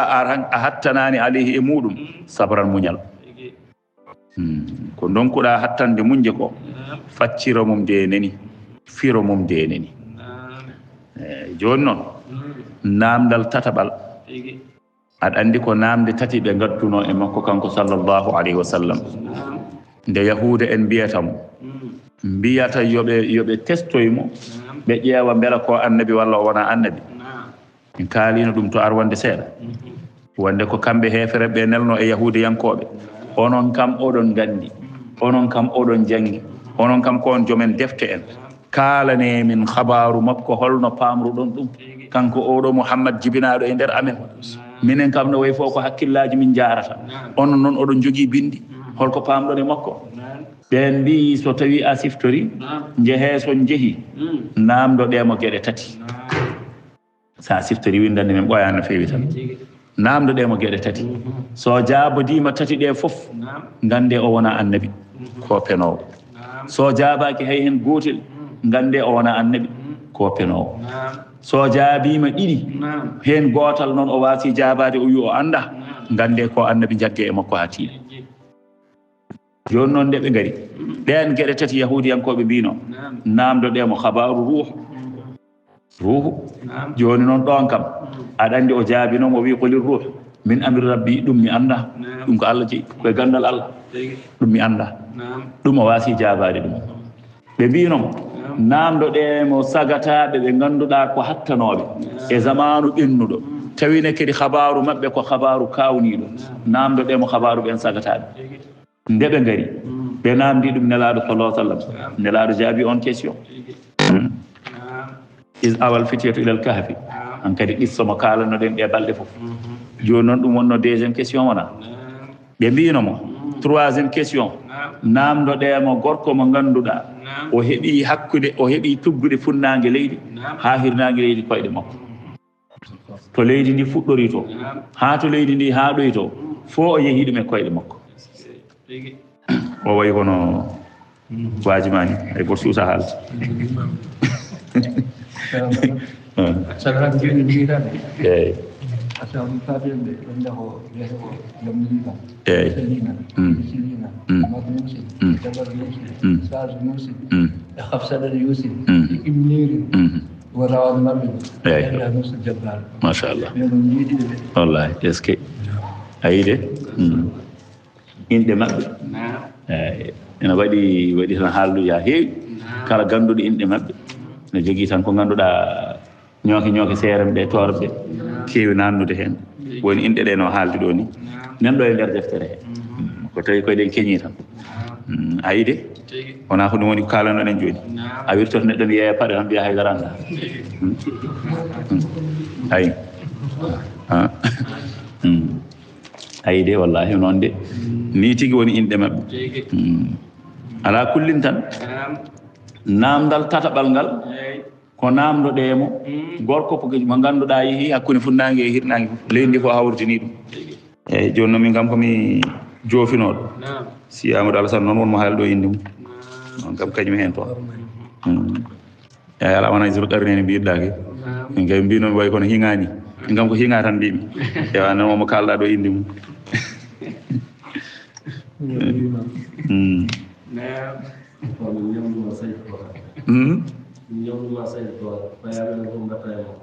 a hattanani alayhi e muɗum sabran muñal ko donkuɗa hattande munje ko facciro mum de neni firo mum de neni joni noon namdal tataɓal aɗa andi ko namde tati ɓe gadduno e makko kanko sallllahu alayhi wa sallam nde yahude en mbiyatamo mbiyata yoɓe testoymo ɓe ƴeewa beela ko annabi walla o wona annabi en kaalino ɗum to arwande seeɗa wonde ko kamɓe hefere ɓe nelno e yahude yankoɓe onon kam oɗon gandi onon kam oɗon jangi onon kam ko on jomen defte en kaalane min habaru makko holno pamruɗon ɗum kanko oɗo Muhammad jibinaɗo e nder amen minen kam no way fof ko hakkillaji min jarata onon noon oɗon jogui bindi holko pamɗon e makko ɓen mbi so tawi a siftori jeehe so jeehi namdoɗemo gueɗe tati sa siftori windande men ɓoya no fewi tan namdoɗemo gueɗe tati so jabodima tati ɗe foof gande o wona annabi ko penowo so jabaki hay hen gotel gande o wona annabi ko penowo so jaabima ɗiɗi hen gotal noon o wasi jabade o wi o anda gande ko annabi jagge e makko ha tiiɗi joni noon nde ɓe gari ɗen gueɗe tati yahudiyankoɓe mbino namdoɗemo habaru ruhu joni noon ɗon kam aɗa andi o jaabinomo o wi qolir ruh min amri rabbi ɗum mi anda ɗum ko Allah jeeyi koye gandal Allah ɗum mi anda ɗum o wasi jabade ɗum ɓe mbinomo namdoɗemo sagataɓe ɓe ganduɗa ko hattanoɓe e zamanu ɓennuɗo tawine kadi habaru mabɓe ko habaru kawniɗo namdoɗemo habaru ɓen sagataɓe nde ɓe gari ɓe namdi ɗum nelaɗo sallallahu alaihi wasallam nelaɗo jaabi on question is awal fitiyatu ilal kahfi an kadi qissamo kalannoɗen ɗe balɗe foof joni noon ɗum wonno deuxiéme question wona ɓe mbinomo troisiéme question namdoɗemo gorko mo ganduɗa o heeɓi hakkude o heeɓi tuggude funnague leydi ha hirnague leydi koyɗe makko to leydi ndi fuɗɗori to ha to leydi ndi haaɗoy to fo o yeehi ɗum e koyɗe makko o wayi kono wajimani ay goto suusa haalta sagaan joni mbiyatade eyyi asawni fabinde wonde ko wiyete ko yamliɗa eyyi selina sirina amadou mousi jabar mousi sage mousi e hafsaɗane yousi ibniri wo rawade mabɓe eyyi mousi jabbar machallah ɓe ɗum yiiɗiɓe ɓe wallahi est ce que ayi de inɗe maɓɓe eyyi ene waɗi tan haalduji ha heewi kala ganduɗo inɗe maɓɓe ne jogui tan ko ganduɗa ñooke seerem ɗe torɓe ɗe keewi nannude hen woni inɗe ɗe no haaldi ɗo ni nanɗo e nder deftere he ko tawi koyeɗen keñi tan ayi de wona ko ɗum woni ko kalannoɗen joni a wirtoto neɗɗo mi yeeya paɗe tan mbiya haydara anda ayi ayi de wallahi noon de ni tigui woni inɗe maɓɓe ala kullin tan namdal tataɓal ngal ko namdoɗemo gorko ko mo ganduɗa yeehi hakkude funnague e hirnague fof leydi ndi ko hawrtini ɗum eyyi joni noon min kam komi joofinoɗo si Amadou Alassane noon wonmo haali ɗo inde mum on kam kañum hen toon eyyi ala wona Zul Qarnayni mbiɗɗake min kay mbinomi way kono hiŋani min kam ko hiŋa tan mbimi ewa nan omo kalɗa ɗo inde mum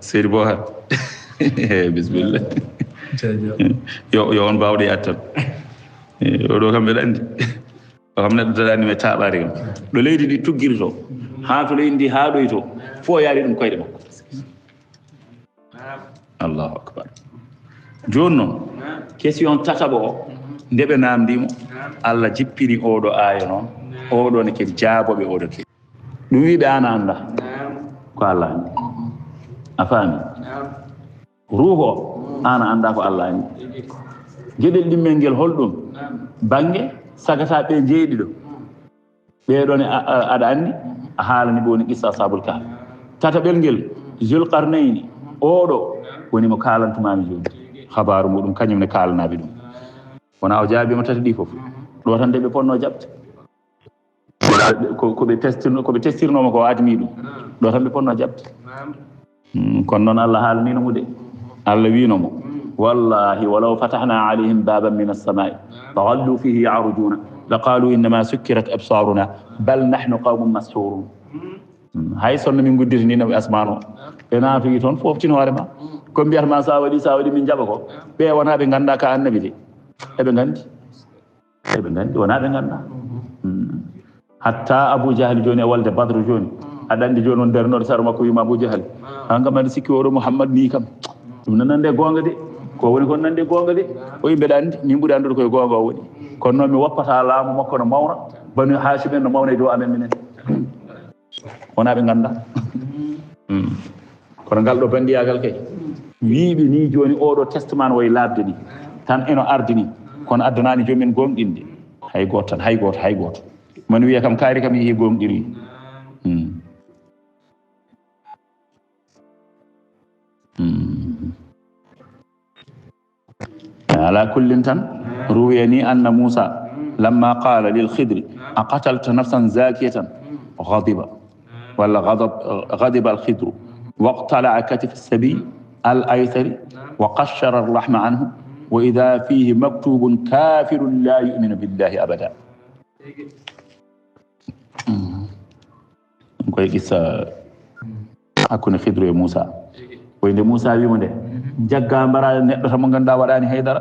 seydi Bohar bisimilla yo on mbawɗo yaat tan oɗo kam mbeɗa andi o kam neɗɗo daɗanimi e taɓare kam ɗo leydi ndi tuggiri to ha to leydi ndi haaɗoy to fo yaari ɗum koyɗe makko allahu akbar joni noon question tataɓo o nde ɓe namdimo Allah jippini oɗo aya noon oɗo ne kadi jaaboɓe oɗo kadi ɗum wiɓe an anda ko Allah andi a faami ruuhu o an anda ko Allah andi gueɗel ɗimmel ngel holɗum bange sagata ɓe jeeɗi ɗo ɓeɗon aɗa anndi a haalani ɓe woni qissa ashabul kahf tataɓel ngel zulqarnayni oɗo woni mo kalantumami joni habaru muɗum kañum ne kalanaɓe ɗum wona o jaabima tati ɗi fof ɗo tan de ɓe ponno jaɓde koɓe testirnoma ko admi ɗum ɗo tan ɓe ponno jaɓde kono noon Allah haalanino de Allah winomo wallahi walaw fatahna alayhim baban min as-samai faghallu fihi yarujuna laqalu innama sukkirat absaruna bal nahnu qawmun mashhurun hay sonno min gudditi ni no asmano ɓe naatoyi toon foftin hoorema ko mbiyatma sa waɗi min jaɓa ko ɓe wona ɓe ganda ka annabi de eɓe gandi wona ɓe ganda hatta Abou Jahal joni e walde Badre joni aɗa andi joni on darnoɗo saro makko wima Abou Jahal hangam aɗa sikki oɗo Mouhammad ni kam ɗum nanande gonga de ko woni kon nande gonga de o yimɓeɗa andi min ɓuuri andude koye gonga o woni kono noon mi woppata laamu makko no mawna banu Hashim en no mawna e dow amen minen wona ɓe ganda kono ngal ɗo bandiyagal kay wiiɓe ni joni oɗo testament woye labde ni tan eno ardi ni kono addanani jomumen gonɗinde hay goto tan hay goto man wiya kam kaari kam yeehi gonɗiri ala kullin tan ruwiyani anna Musa lamma qala lil khidri aqatalta nafsan zakiyatan ghadiba walla ghadiba al khidru waqtala'a katif as-sabi al aythari wa qashshara ar-rahma anhu wa idha fihi maktubun kafirun la yu'minu billahi abada koye qissa hakkunde khidru e Musa koyde Musa wimo nde jagga mbara neɗɗo tan mo ganduɗa waɗani haydara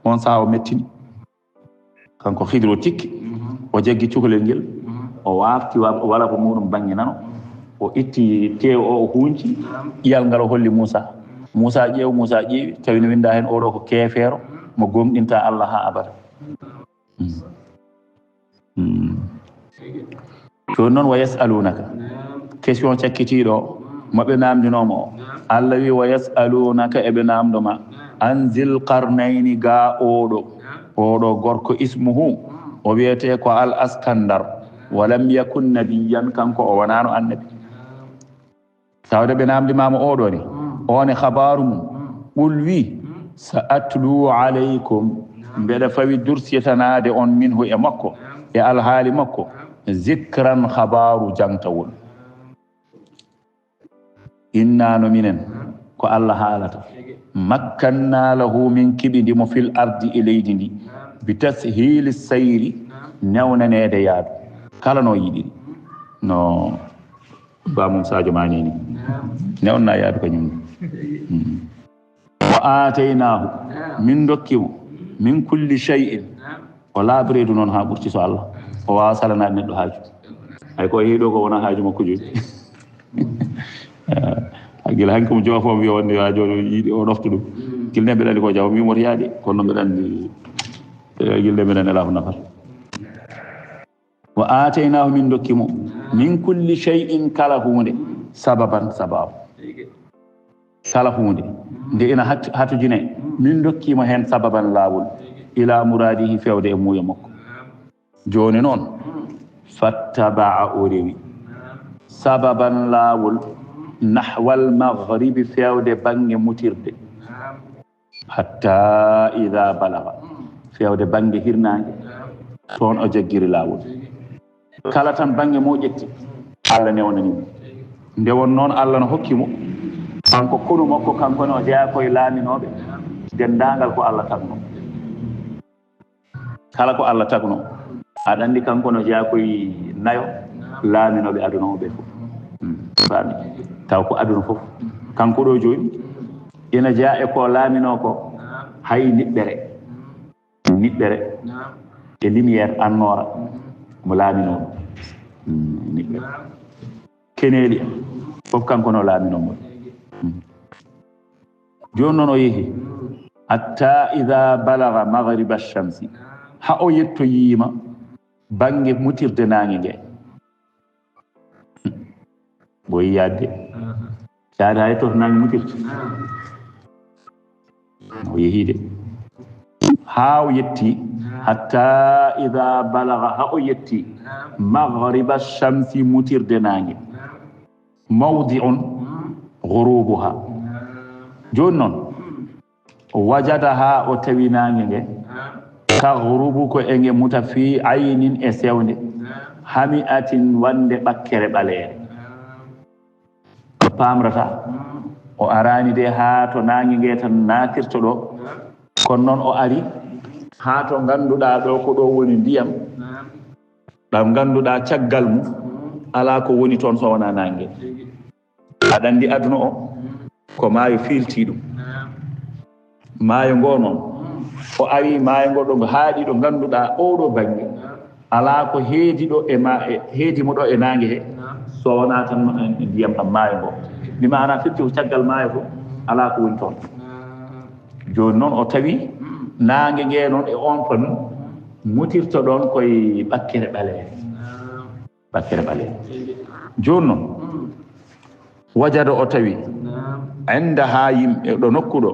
on saha o mettini kanko khidru o tikki o jaggi cukalel ngel o wafti wala ko muɗum banggue nano o itti tew o hunci iyal ngal o holli Musa ƴeewi tawi no winda hen oɗo ko keefeero mo gomɗinta Allah ha abada joni noon wa yasalunaka question cakkitiɗo moɓe namdinoma o Allah wi wa yasalunaka eɓe namdoma an zil qarnayni ga oɗo gorko ismuhu o wiyete ko al askandar walam yakun nabiyan kanko o wonano annabi tawde ɓe namdimama oɗo ni one habaru mum ɓul wi sa atlu alaykum mbeɗa fawi dursiyatanade on minhu e makko e alhaali makko zicran habaru jangtawol inna no minen ko Allah haalata makkanna lahu min kiɓidimo fil ardi e leydi ndi bi tashili sayri newnanede yaadu kala no yiɗiri no bamum Sadio Mané ni newna yaadu kañum wa ataynahu min dokkimo min kulli shay'in o laabireedu noon ha ɓurti so Allah o wawa salanade neɗɗo haaju hay ko heeɗo ko wona haaju makko joni haggila hanki mo joofomo wiya wonde ha joni yiiɗi o ɗofta ɗum gilne mbeɗa andi ko jaw mimoto yaade kono noon mbeɗa andi gilne mbeɗa andi ala ko nafata wa ataynahu min dokkimo min kulli shay'in kala hunde sababan sababu kala hunde nde ina hatujine min dokkimo hen sababan laawol ila muradihi fewde e muuya makko joni noon fattaba'a o rewi sababan laawol nahwal maghribi fewde bange mutirde hatta ida balaga fewde bange hirnange toon o jaggiri laawol kala tan bange mo ƴetti Allah newnanimo nde won noon Allah no hokkimo kanko konu makko kankone o jeeya koye laaminoɓe dendagal ko Allah tagno kala ko Allah tagno aɗa andi kanko no jeeya koye nayo laaminoɓe aduna o ɓe fof faami taw ko aduna fof kanko ɗo joni ina jeeya e ko laamino ko hay niɓɓere e lumiére annora mo laaminoɗo niɓɓere keneeli fof kanko no laaminomo joni noon o yeehi hatta ida balaga magriba shamsi ha o yettoyima bange mutirde nange nge boyi yadde saade hay toto nange mutirte o yeehi de ha o yetti hatta idha balagha ha o yetti maghriba shamsi mutirde nange mawdi'un ghurubuha joni noon wajadaha o tawi nange nge ka ghurubu ko enge muta fi aynin e sewnde hami'atin wande ɓakkere ɓaleere ko pamrata o arani de ha to nange nge tan natirto ɗo kono noon o ari ha to ganduɗa ɗo ko ɗo woni ndiyam ɗam ganduɗa caggal mum ala ko woni toon so wona nangue aɗa andi aduna o ko maayo filti ɗum maayo ngo noon o ari maayo ngo ɗo haaɗi ɗo ganduɗa oɗo banggue ala ko heedi ɗo heedi mo ɗo e nangue he so wona tan ndiyam ɗam maayo ngo mi mana firti ko caggal maayo ko ala ko woni toon joni noon o tawi nangue ngue noon e on ton mutirto ɗon koye ɓakkere ɓaleere joni noon wajada o tawi anda ha yimɓe ɗo nokkuɗo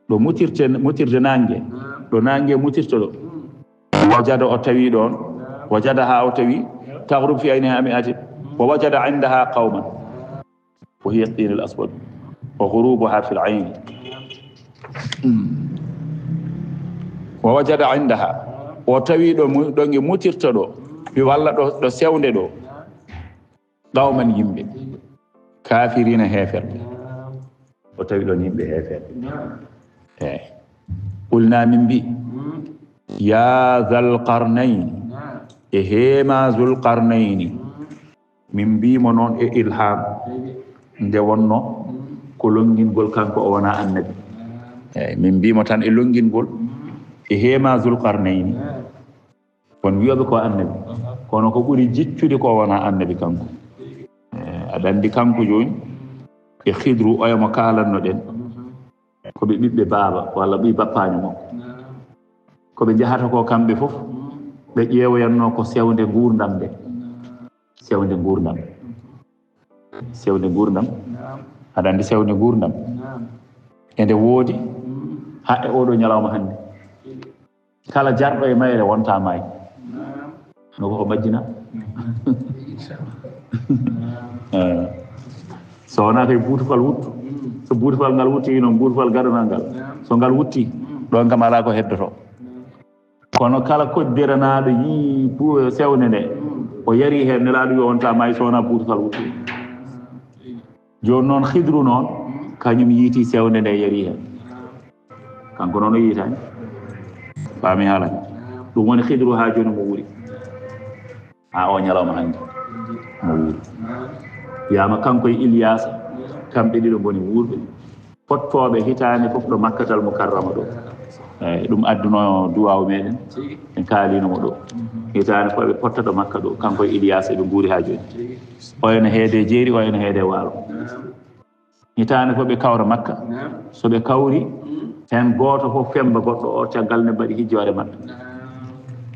ɗo mutirde nangue ɗo nangue mutirto ɗo wajada o tawi ɗon wajada ha o tawi tahrub fi ayniha mi'ati wa wajada indaha qawman wa hiya at-tin al-aswad wa ghurubuha fi al-ayn wa wajada indaha o tawi ɗo nge mutirta ɗo mi walla ɗo sewnde ɗo qawman yimɓe kafirina heferɓe o tawi ɗon yimɓe heferɓe eyi qulna min mbi ya zal qarnayni e heema zul qarnayni min mbimo noon e ilham nde wonno ko longingol kanko o wona annabi eyi min mbimo tan e longingol e heema zul qarnayni won wiyoɓe ko annabi kono ko ɓuri jiccude ko wona annabi kanko aɗa andi kanko joni e hidru oyamo kalanno ɗen koɓe ɓiɓɓe baaba walla ɓi bappaño makko koɓe jahata ko kamɓe fof ɓe ƴeewoyanno ko sewnde gurdam nde sewnde gurdam aɗa andi sewnde gurdam e nde woodi ha e oɗo ñalawma hannde kala jarɗo e mayre wonta maayi no ko majjina so wona koye buutufal wuttu so buutufal ngal wutti noon buutufal gaɗanal ngal so ngal wutti ɗon kam ala ko heddoto kono kala koddiranaɗo yii sewnde nde o yari hen nelaɗo yo wonta maayi so wona buutufal wutti joni noon hidru noon kañum yiiti sewnde nde yari hen kanko noon o yiitani faami haalani ɗum woni hidru ha joni mo wuuri ha o ñalawma hannde mo wuuri wiyama kanko e Ilyasa kamɓe ɗiɗo boni wuurɓe pottoɓe hitande fof ɗo Makkatal Mukarrama ɗo eyyi ɗum adduno duwawu meɗen en kaalinomo ɗo hitande fof ɓe potta ɗo Makka ɗo kanko e Ilyasa eɓe guuri ha joni oyno heede jeeri oyno heede waalo hitande fof ɓe kawra Makka soɓe kawri hen goto fof femba goɗɗo o caggal ne mbaɗi hijjore maɓɓe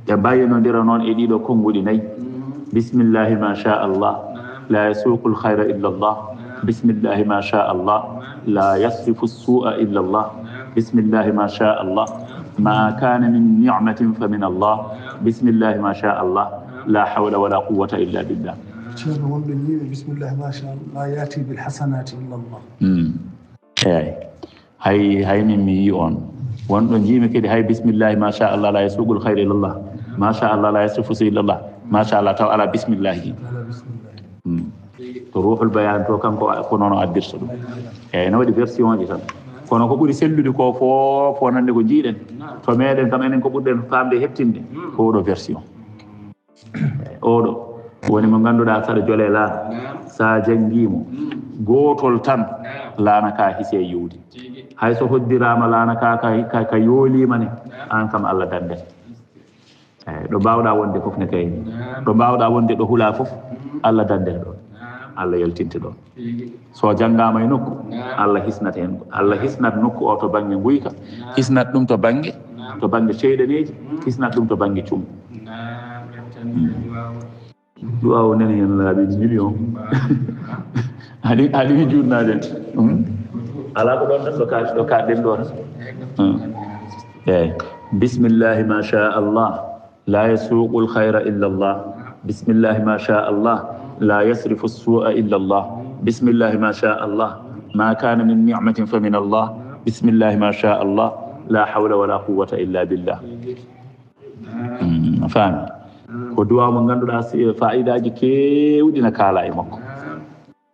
ɓe mbayinodira noon e ɗiɗo konnguɗi nayyi bismillahi ma sha Allah la yasuqu lhayra illa Allah bismillahi ma sha Allah la yasrifu su'a illa Allah bismillahi ma sha Allah ma kana min ni'matin fa min Allah bismillahi ma sha Allah la hawla wala quwwata illa billah ceerno wonɗo ñiiɓe bismillahi ma sha Allah yati bil hasanati illa Allah eyyi hay min mi yi on wonɗo jiimi kadi hay bismillahi ma sha Allah la yasuqu lhayra illa Allah ma sha Allah la yasrifu su'a illa Allah ma sha Allah taw ala bismillahi to ruhul bayan to kanko ko noon o addirta ɗum eyyi no waɗi version ji tan kono ko ɓuri sellude ko fof wonande ko jiiɗen to meɗen kam enen ko ɓurɗen famde heɓtinde ko oɗo version oɗo woni mo ganduɗa saɗa joole laana sa janguimo gotol tan laana ka hiise yewdi hay so hoddirama laana ka yoolima ne an kam Allah dandete eyyi ɗo mbawɗa wonde foof ne kayni ɗo mbawɗa wonde ɗo huula foof Allah dandete ɗon Allah yaltinte ɗon so janggama e nokku Allah hisnat hen Allah hisnat nokku o to banggue guyka hisnat ɗum to banggue ceyɗaneji hisnat ɗum to banggue cummu duwaw nene hen laaɓi million aɗa wi jurnaden ala ko ɗon tan ɗo kaɗɗen ɗo tan eyyi بسم الله ما شاء الله لا يسوق الخير إلا الله بسم الله ما شاء الله لا يصرف السوء إلا الله بسم الله ما شاء الله ما كان من نعمة فمن الله بسم الله ما شاء الله لا حول ولا قوة إلا بالله فاهم ودعاء من عند فائدة كي ودينا كالا يمك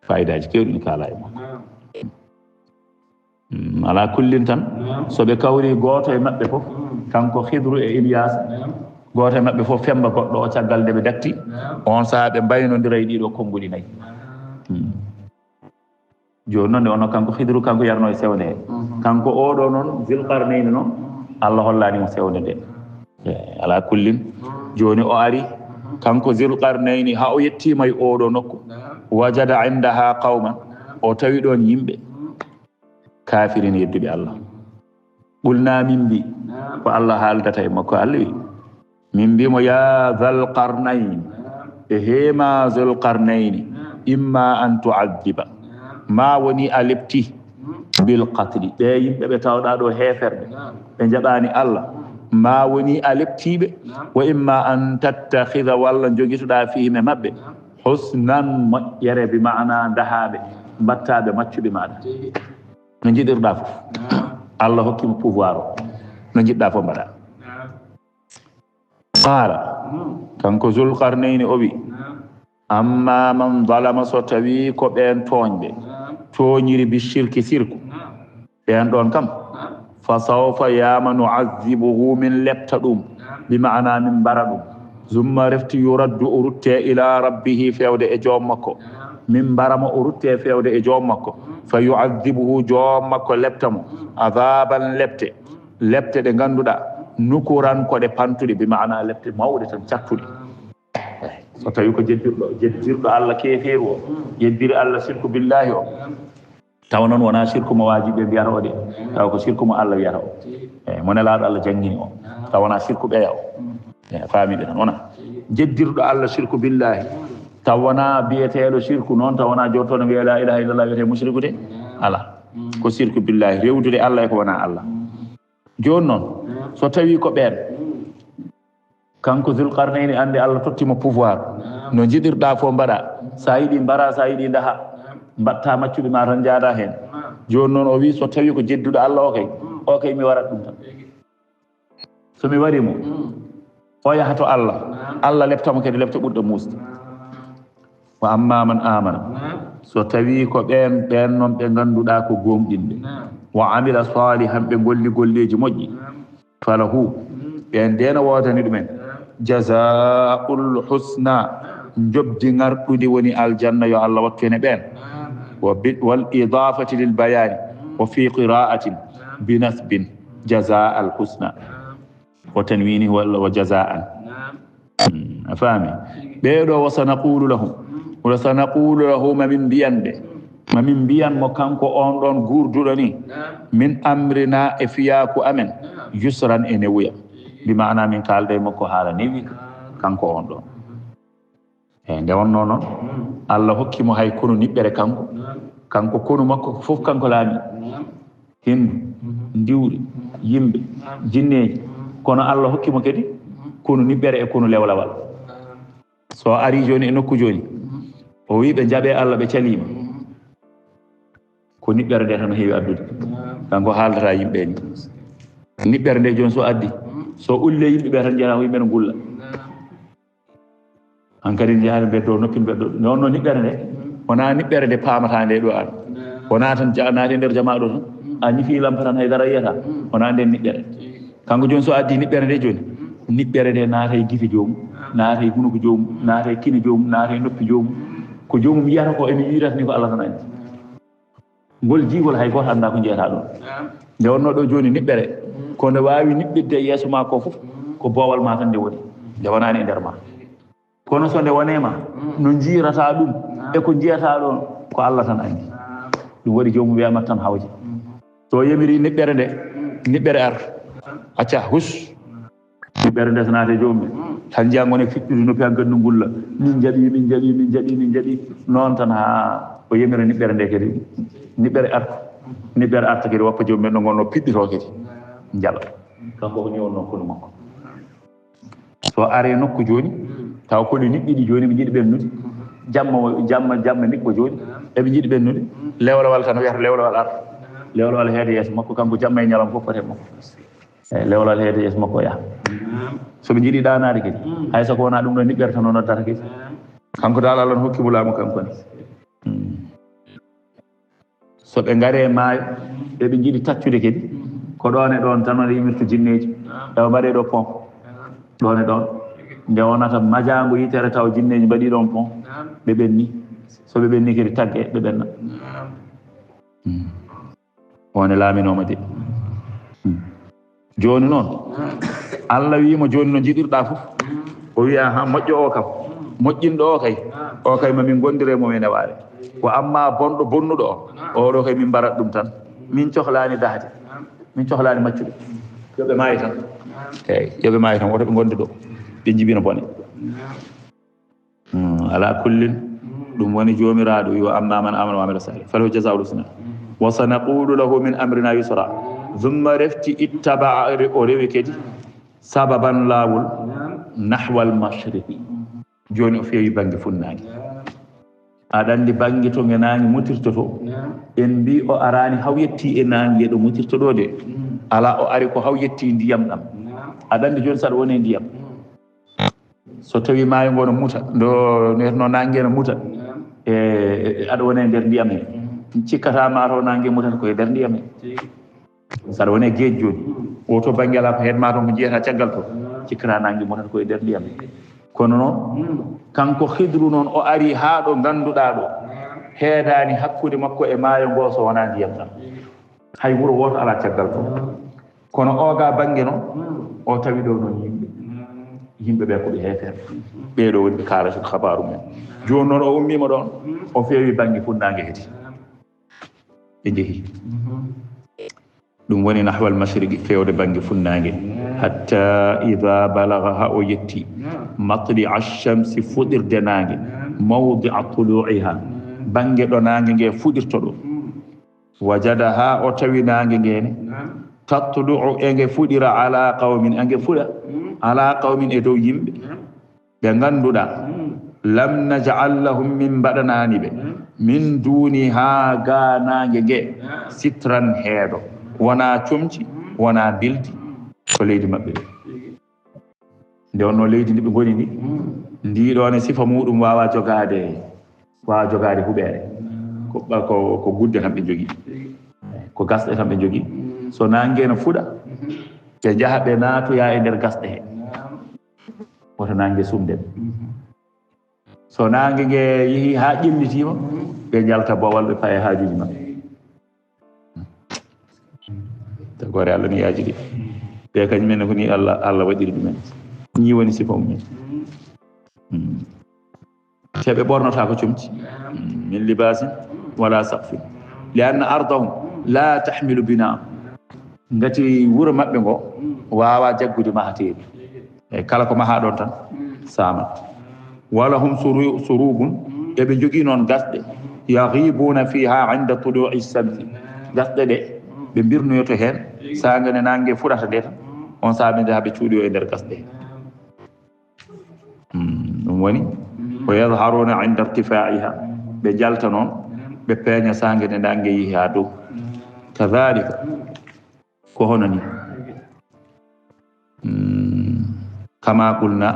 فائدة كي ودينا كالا يمك على كل تن سبب كوري غوتو مابbe fof kanko Khidru e Ilyas goto mabbe fof femba goddo o tagal de be datti on saabe baynondira e dido konguli nay joni non ono kanko Khidru kanko yarno e sewne kanko odo non Zulqarnain non Allah hollani mo sewne de ala kullin joni o ari kanko Zulqarnain ha o yettima e odo nokku wajada indaha qauman o tawi don yimbe kafirin yedduɓe Allah ɓulna min mbi ko Allah haaldata e makko Allah wi min mbimo ya Zulqarnain e heema Zulqarnain imma an tu'addiba ma woni a lepti bil qatli ɓe yimɓe ɓe tawɗa ɗo heeferde ɓe jaɓani Allah ma woni a leptiɓe wa imma an tattakhidha walla jogituɗa fihime mabɓe husnan moƴƴere bi ma'ana dahaɓe mbattaɓe maccuɓe maɗa no jiɗirɗa fof Allah hokkimo pouvoir o no jiɗɗa fof mbaɗa qala kanko Zulqarnain o wi amma man zalama so tawi ko ɓen toñɓe toñiri bi shirki sirku ɓen ɗon kam fa sawfa yama nu'azzibuhu min lepta ɗum bi ma'ana min mbara ɗum zumma refti yuraddu o rutte ila rabbihi fewde e joom makko min mbaramo o rutte fewde e joom makko fa yu'adhibuhu joom makko leptamo azaban lepte ɗe ganduɗa nukuran ko ɗe pantuɗe bi ma'ana lepte mawɗe tan cattuɗe so tawi ko jeddirɗo Allah keferu o yeddiri Allah shirku billahi o taw noon wona shirku mo wajiɓe mbiyata o de taw ko shirku mo Allah wiyata o mo nelaɗo Allah jangini o taw wona shirku ɓeya o faamiɗe tan wona jeddirɗo Allah shirku billahi taw wona biyeteɗo shirku noon taw wona jottono wiya la ilaha illallah wiyete mushriku de ala ko shirku billahi rewdude Allah e ko wona Allah joni noon so tawi ko ɓen kanko Zulqarnain ande Allah tottimo pouvoir no jiɗirɗa fo mbaɗa sa yiɗi mbara sa yiɗi daha mbatta maccuɓe ma tan jaada hen joni noon o wi so tawi ko jedduɗo Allah o kay mi warat ɗum tan somi warimo o yaha to Allah leptamo kadi lepta ɓurɗo musde wa amma man amana so tawi ko ɓen noon ɓe ganduɗa ko gomɗinɓe wa amila salihan ɓe golleji moƴƴi falahu ɓen ndena wodani ɗumen jazaa'ul husna jobdi ngarɗude woni aljanna yo Allah wattu hen e ɓen wal idafati lil bayani wa fi qira'atin bi nasbin jazaa'al husna wa tanwini wa jazaa'an a faami ɓeɗo wa sanaqulu lahum mamin mbiyan mo kanko on ɗon gurduɗo ni min amrina e fiyaku amen yusran e newuya bi ma'ana min kalde makko haala newi kanko on ɗon nde wonno noon Allah hokkimo hay kono niɓɓere kanko kono makko fof kanko laami hindu ndiwɗe yimɓe jinneji kono Allah hokkimo kadi kono niɓɓere e kono lewlawal so ari joni e nokku joni o wi ɓe jaɓe Allah ɓe calima ko niɓɓere nde tan heewi addude kanko haaldata yimɓe ni niɓɓere nde joni so addi so ulle yimɓe ɓe tan jeeya yimɓe no gulla hankadi jeeya ɓe dow noppin ɓe ɗo nonno niɓɓere nde wona niɓɓere nde paamata nde ɗo an wona tan naati nder jama ɗo tan a ñifi lampa tan haydara yiyata wona nden niɓɓere kanko joni so addi niɓɓere nde joni niɓɓere nde naata e gife jomum naata e hunuko jomum naata e kine jomum naata e noppi jomum ko jomum yiyata ko emi yirata ni ko Allah tan andi ngol jiigol hay goto anda ko jeeyata ɗon nde wonno ɗo joni niɓɓere ko nde wawi niɓɓidde yeeso ma ko fof ko boowal ma tan nde woni nde wonani e nder ma kono so nde wonema no jiirata ɗum e ko jiyata ɗon ko Allah tan andi ɗum waɗi jomum wiyama tan hawje so yemiri niɓɓere nde niɓɓere ar acca hus niɓɓere nde so naate jomum tan jiya gone fiɗɗude noppi hankadi no gulla min jaɓi noon tan ha o yemira niɓɓere nde kadi niɓɓere arta kadi woppa jomum ɓen no gonno piɗɗito kadi jaɓa kanko ko ni on non kono makko so are nokku joni taw ko ni ɗiɗi joni ɓe jiiɗi ɓennude jamma nikko joni eɓe jiiɗi ɓennude lewlawal tan wiyata lewlawal ar lewlawal heede yeeso makko kanko jamma e ñalam fof fotee makko eyi lewlawal heede yeeso makko yaha soɓe jiiɗi ɗanade kadi hay soko wona ɗum ɗo niɓɓere tan o noddata kadi kanko dal Allah no hokkimo laamu kanko ne so ɓe ngare maayo eɓe jiiɗi taccude kadi ko ɗon e ɗon tan wona yimirto jinneji ewa mbaɗe ɗo pont ɗon e ɗon nde wonata majango yitere taw jinneji mbaɗi ɗon pont ɓe ɓenni so ɓe ɓenni kadi tagge ɓe ɓenna wone laaminoma de joni noon Allah wiima joni no jiɗirɗa fof o wiya ha moƴƴo o kam moƴƴinɗo o kay mamin gondire momen e waare ko amma bonɗo bonnuɗo o oɗo kay min mbarat ɗum tan min cohlani dahde min cohlani maccude yoɓe maayi tan eyyi yoɓe maayi tan woto ɓe gonde ɗo ɓe jibina bone ala kullin ɗum woni jomiraɗo yo amma man amana wa amila salih falahu jazaa'ul husna wa sanaqulu lahu min amrina yusra thumma refti ittaba o rewi kadi sababan laawol nahwal mashriqi joni o feewi banggue funnangue aɗa andi banggue to nge nangue mutirtoto en mbi o arani haw yetti e nangue ɗo mutirtoɗo de ala o ari ko haw yetti ndiyam ɗam aɗa andi joni saɗa woni ndiyam so tawi maayo ngo no muta no nangue no muta e aɗa woni e nder ndiyam he cikkata mataw nangue mutata koye nder ndiyam he saɗa woni e gueji joni oto banggue ala ko hen mataw ko jiyata caggal to cikkata nangue mutata koye nder ndiyam he kono noon kanko hidru noon o ari ha ɗo ganduɗa ɗo heedani hakkude makko e maayo ngo so wona ndiyam ɗam hay wuuro woto ala caggal to kono oga banggue noon o tawi ɗo noon yimɓe ɓe koɓe heefere ɓeɗo woni ɓe kaalata habaru men joni noon o ummima ɗon o feewi banggue funnague heedi ɓe jeehi ɗum woni nahwal mashriqi fewde banggue funnague hatta ida balaga ha o yetti matli alchamsi fuɗirde nangue mawdia tuluiha banggue ɗo nangue ngue fuɗirto ɗo wajada ha o tawi nangue ngene tatluu enge fuɗira ala qawmin enge fuɗa ala qawmin e dow yimɓe ɓe ganduɗa lam najal lahum min mbaɗanani ɓe min duni ha ga nangue ngue sitran heeɗo wona comci wona bildi ko leydi maɓɓe ɓe nde wonno leydi ndi ɓe goni ndi ndiɗon e sifa muɗum wawa jogade huɓere ko gudde tan ɓe jogui ko gasɗe tan ɓe jogui so nangue no fuɗa ɓe jaaha ɓe natoya e nder gasɗe he woto nangue sumde so nangue ngue yeehi ha ƴemmitima ɓe jalta bowal ɓe paye hajuji maɓɓe tagore Allah ni yaji ɗi ɓe kañumen ko ni Allah waɗiri ɗumen ni woni sifa mumen te ɓe ɓornota ko comci min libasin wala saqfin li anna ardahum la tahmilu bina ngati wuuro maɓɓe ngo wawa jaggude mahateɓe e kala ko maha ɗon tan samat wala hum surubun eɓe jogui noon gasɗe yaghibuna fiha inda tulu'i shamsi gasɗe ɗe ɓe mbirnoyoto hen sagane nangue fuɗata nde tan on saabi nde haɓe cuuɗi o e nder gasɗe ɗum woni wa yadharuna inda irtifaiha ɓe jalta noon ɓe peeña sagane nangue yeehi ha dow kadhalika ko hono ni kama qulna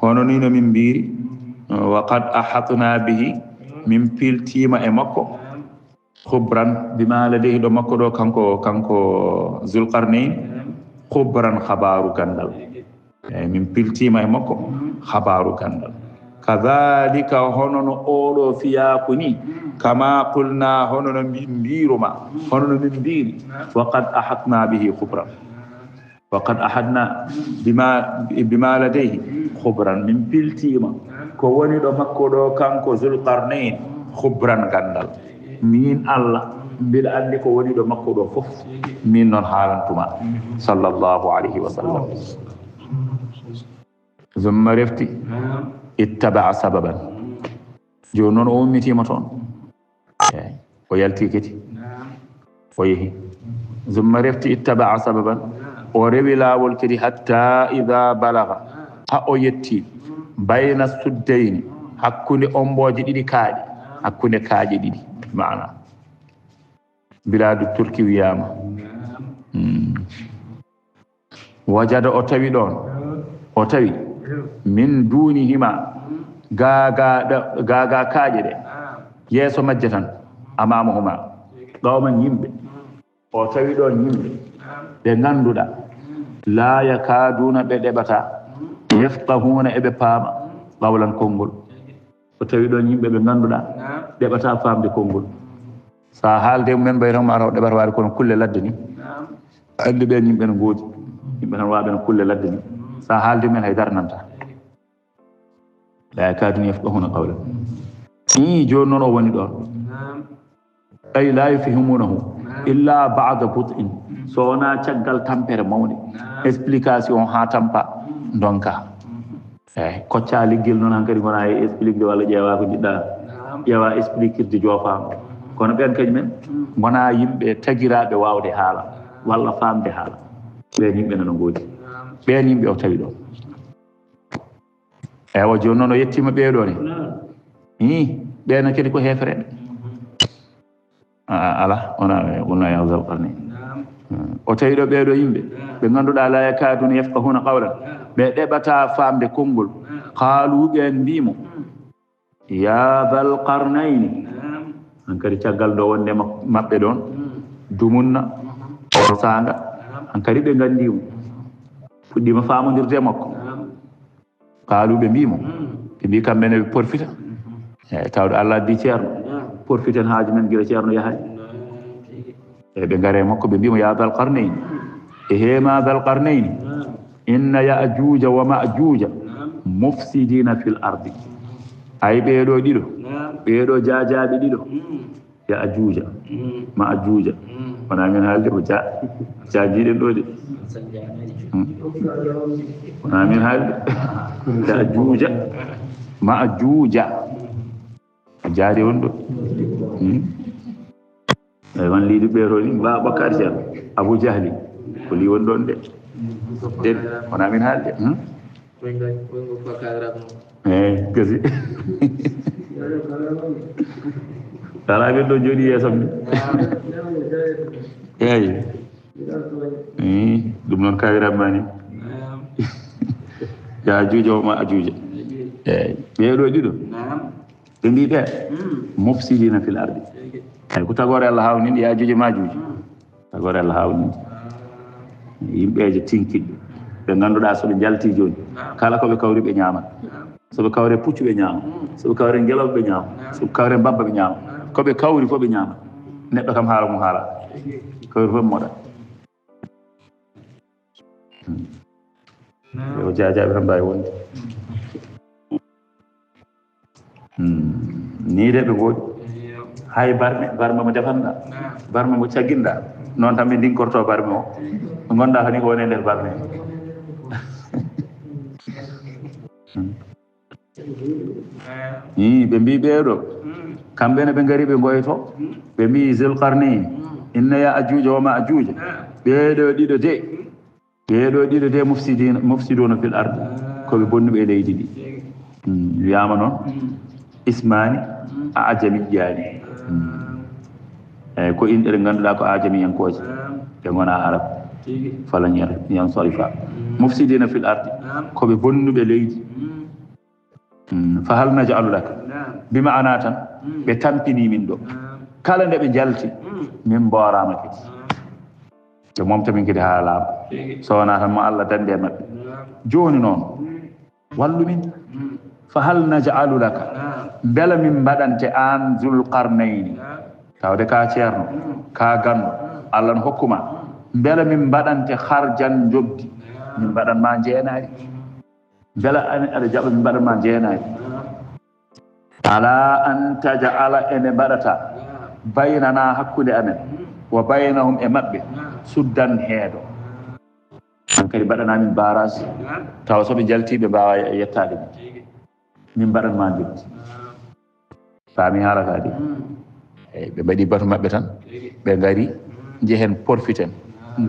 hono ni no min mbiri wa qad ahatna bihi min piltima e makko khubran bima ladayhi ɗo makko ɗo kanko zulqarnain khubran habaru gandal min piltima e makko habaru gandal kadhalika hono no oɗo fiyaku ni kama qulna hono no min mbiruma hono no min mbiri wa qad ahatna bihi khubran wa qad ahadna bima ladayhi khubran min piltima ko woni ɗo makko ɗo kanko zulqarnain khubran gandal min Allah mbiɗa andi ko woni ɗo makko ɗo fof min noon haalantuma sallallahu alayhi wa sallam zumma refti ittabaa sababan joni noon o ummitima toon o yalti keti o yeehi zumma refti ittabaa sababan o rewi laawol kadi hatta ida balaga ha o yetti bayna suddayni hakkunde omboje ɗiɗi kaaƴe hakkunde kaaƴe ɗiɗi mana biladu turki wiyama wajada o tawi ɗon o tawi min dunihima gaga kaaƴe ɗe yeeso majje tan amamahuma ɗoman yimɓe o tawi ɗon yimɓe ɓe ganduɗa la yakaduna ɓe ɗeɓata yafqahuna eɓe paama qawlan konngol o tawi ɗon yimɓe ɓe ganduɗa ɗeɓata famde konngol sa haalde mumen ɓay tan ma raw ɗeɓata waade kono kulle ladde ni andi ɓen yimɓe no goodi yimɓe tan waɓe no kulle ladde ni sa haalde mumen hay darnanta la yakaduna yafqahuna qawlan joni noon o woni ɗon ay la yufahimunahu illa ba'da but'in so wona caggal tampere mawde explication ha tampa donka eyi kocca liggel noon hankadi gona e expliquede walla ƴeewa ko jiɗɗa ƴeewa expliquirde joofago kono ɓen kañum men gona yimɓe tagiraɓe wawde haala walla famde haala ɓen yimɓe nano goodi ɓen yimɓe o tawi ɗon ewa joni noon o yettima ɓeeɗo ni ɓeeno kadi ko hefreɓe ala wona yahzal qarni o tawi ɗo ɓeeɗo yimɓe ɓe ganduɗa la yakaduna yafqahuna qawlan ɓe ɗeɓata famde konngol qaalu ɓen mbimo ya dal qarnayni hankadi caggal ɗo wonde maɓɓe ɗon dumunna o sanga hankadi ɓe gandimo fuɗɗima famodirde makko qaalu ɓe mbimo ɓe mbi kamɓene ɓe porfita eyyi tawde Allah addi ceerno porfiten haaju men gila ceerno yahay e ɓe gaare makko ɓe mbimo ya dal qarnayni e hema dal qarnayni inna ya'juja wa ma'juja mufsidina fil ardi ay ɓeeɗo ɗiɗo ɓeeɗo jaajaɓe ɗiɗo ya'juja ma'juja wona min haalde ko jaajiɗen ɗo de wona min haalde ya'juja ma'juja jaari won ɗo eyi wan liiɗi ɓeeɗo ni mbawa ɓakkade ceerno Abou Jahli ko li won ɗon de den wona min haalde eyi gasi ala ɓen ɗo jooɗi yeesam ni eyi ɗum noon kawiranma ni ya juuja o ma a juuja eyi ɓeeɗo ɗiɗo ɓe mbi ɓe mufsidina fil ardi eyi ko tagore Allah hawninde ya juuja ma juuja tagore Allah hawninde yimɓeje tinkiɗɓe ɓe ganduɗa soɓe jalti joni kala koɓe kawri ɓe ñaman soɓe kawre puccu ɓe ñaama soɓe kawre ngeloɓe ɓe ñaama soɓe kawre mbabba ɓe ñaama koɓe kawri fof ɓe ñaama neɗɗo kam haala mum haala kawri fof moɗa o jajaɓe tan mbawi wonde ni de ɓe gooɗi hay barme mo defanɗa barme mo cagginɗa noon tan ɓe ndinkorto barme o ɓe gonɗa kani ko woni e nder barme ɓe mbi ɓeeɗo kamɓene ɓe ngari ɓe goyto ɓe mbi Zulqarnayn inna ya'juja wa ma'juja ɓeeɗo ɗiɗo de mufsiduna fil ardi koɓe bonnuɓe e leydi ndi wiyama noon ismani a ajamiyani eyyi ko inɗe ɗe ganduɗa ko ajamiyankoje ɓe gona arab falan yan sorifa mufsidina fil ardi koɓe bonnuɓe leydi fa hal naj'alu laka bima ana tan ɓe tampini min ɗo kala nde ɓe jalti min mborama kadi ɓe momta min kadi ha laaɓa so wona tan mo Allah dande maɓɓe joni noon wallu min fa hal naj'alu laka beela min mbaɗante an Zulqarnayni tawde ka ceerno ka ganɗo Allah no hokkuma beela min mbaɗante harjan jobdi min mbaɗanma jeenaari beela aɗa jaɓa min mbaɗanma jeenaari ala an taj'ala ene mbaɗata baynana hakkude amen wa baynahum e maɓɓe suddan heeɗo an kadi mbaɗanamin barage tawa soɓe jaltiɓe mbawa yettade min mbaɗanma jobdi faami haala ka de eyyi ɓe mbaɗi batu maɓɓe tan ɓe ngari jehen porfiten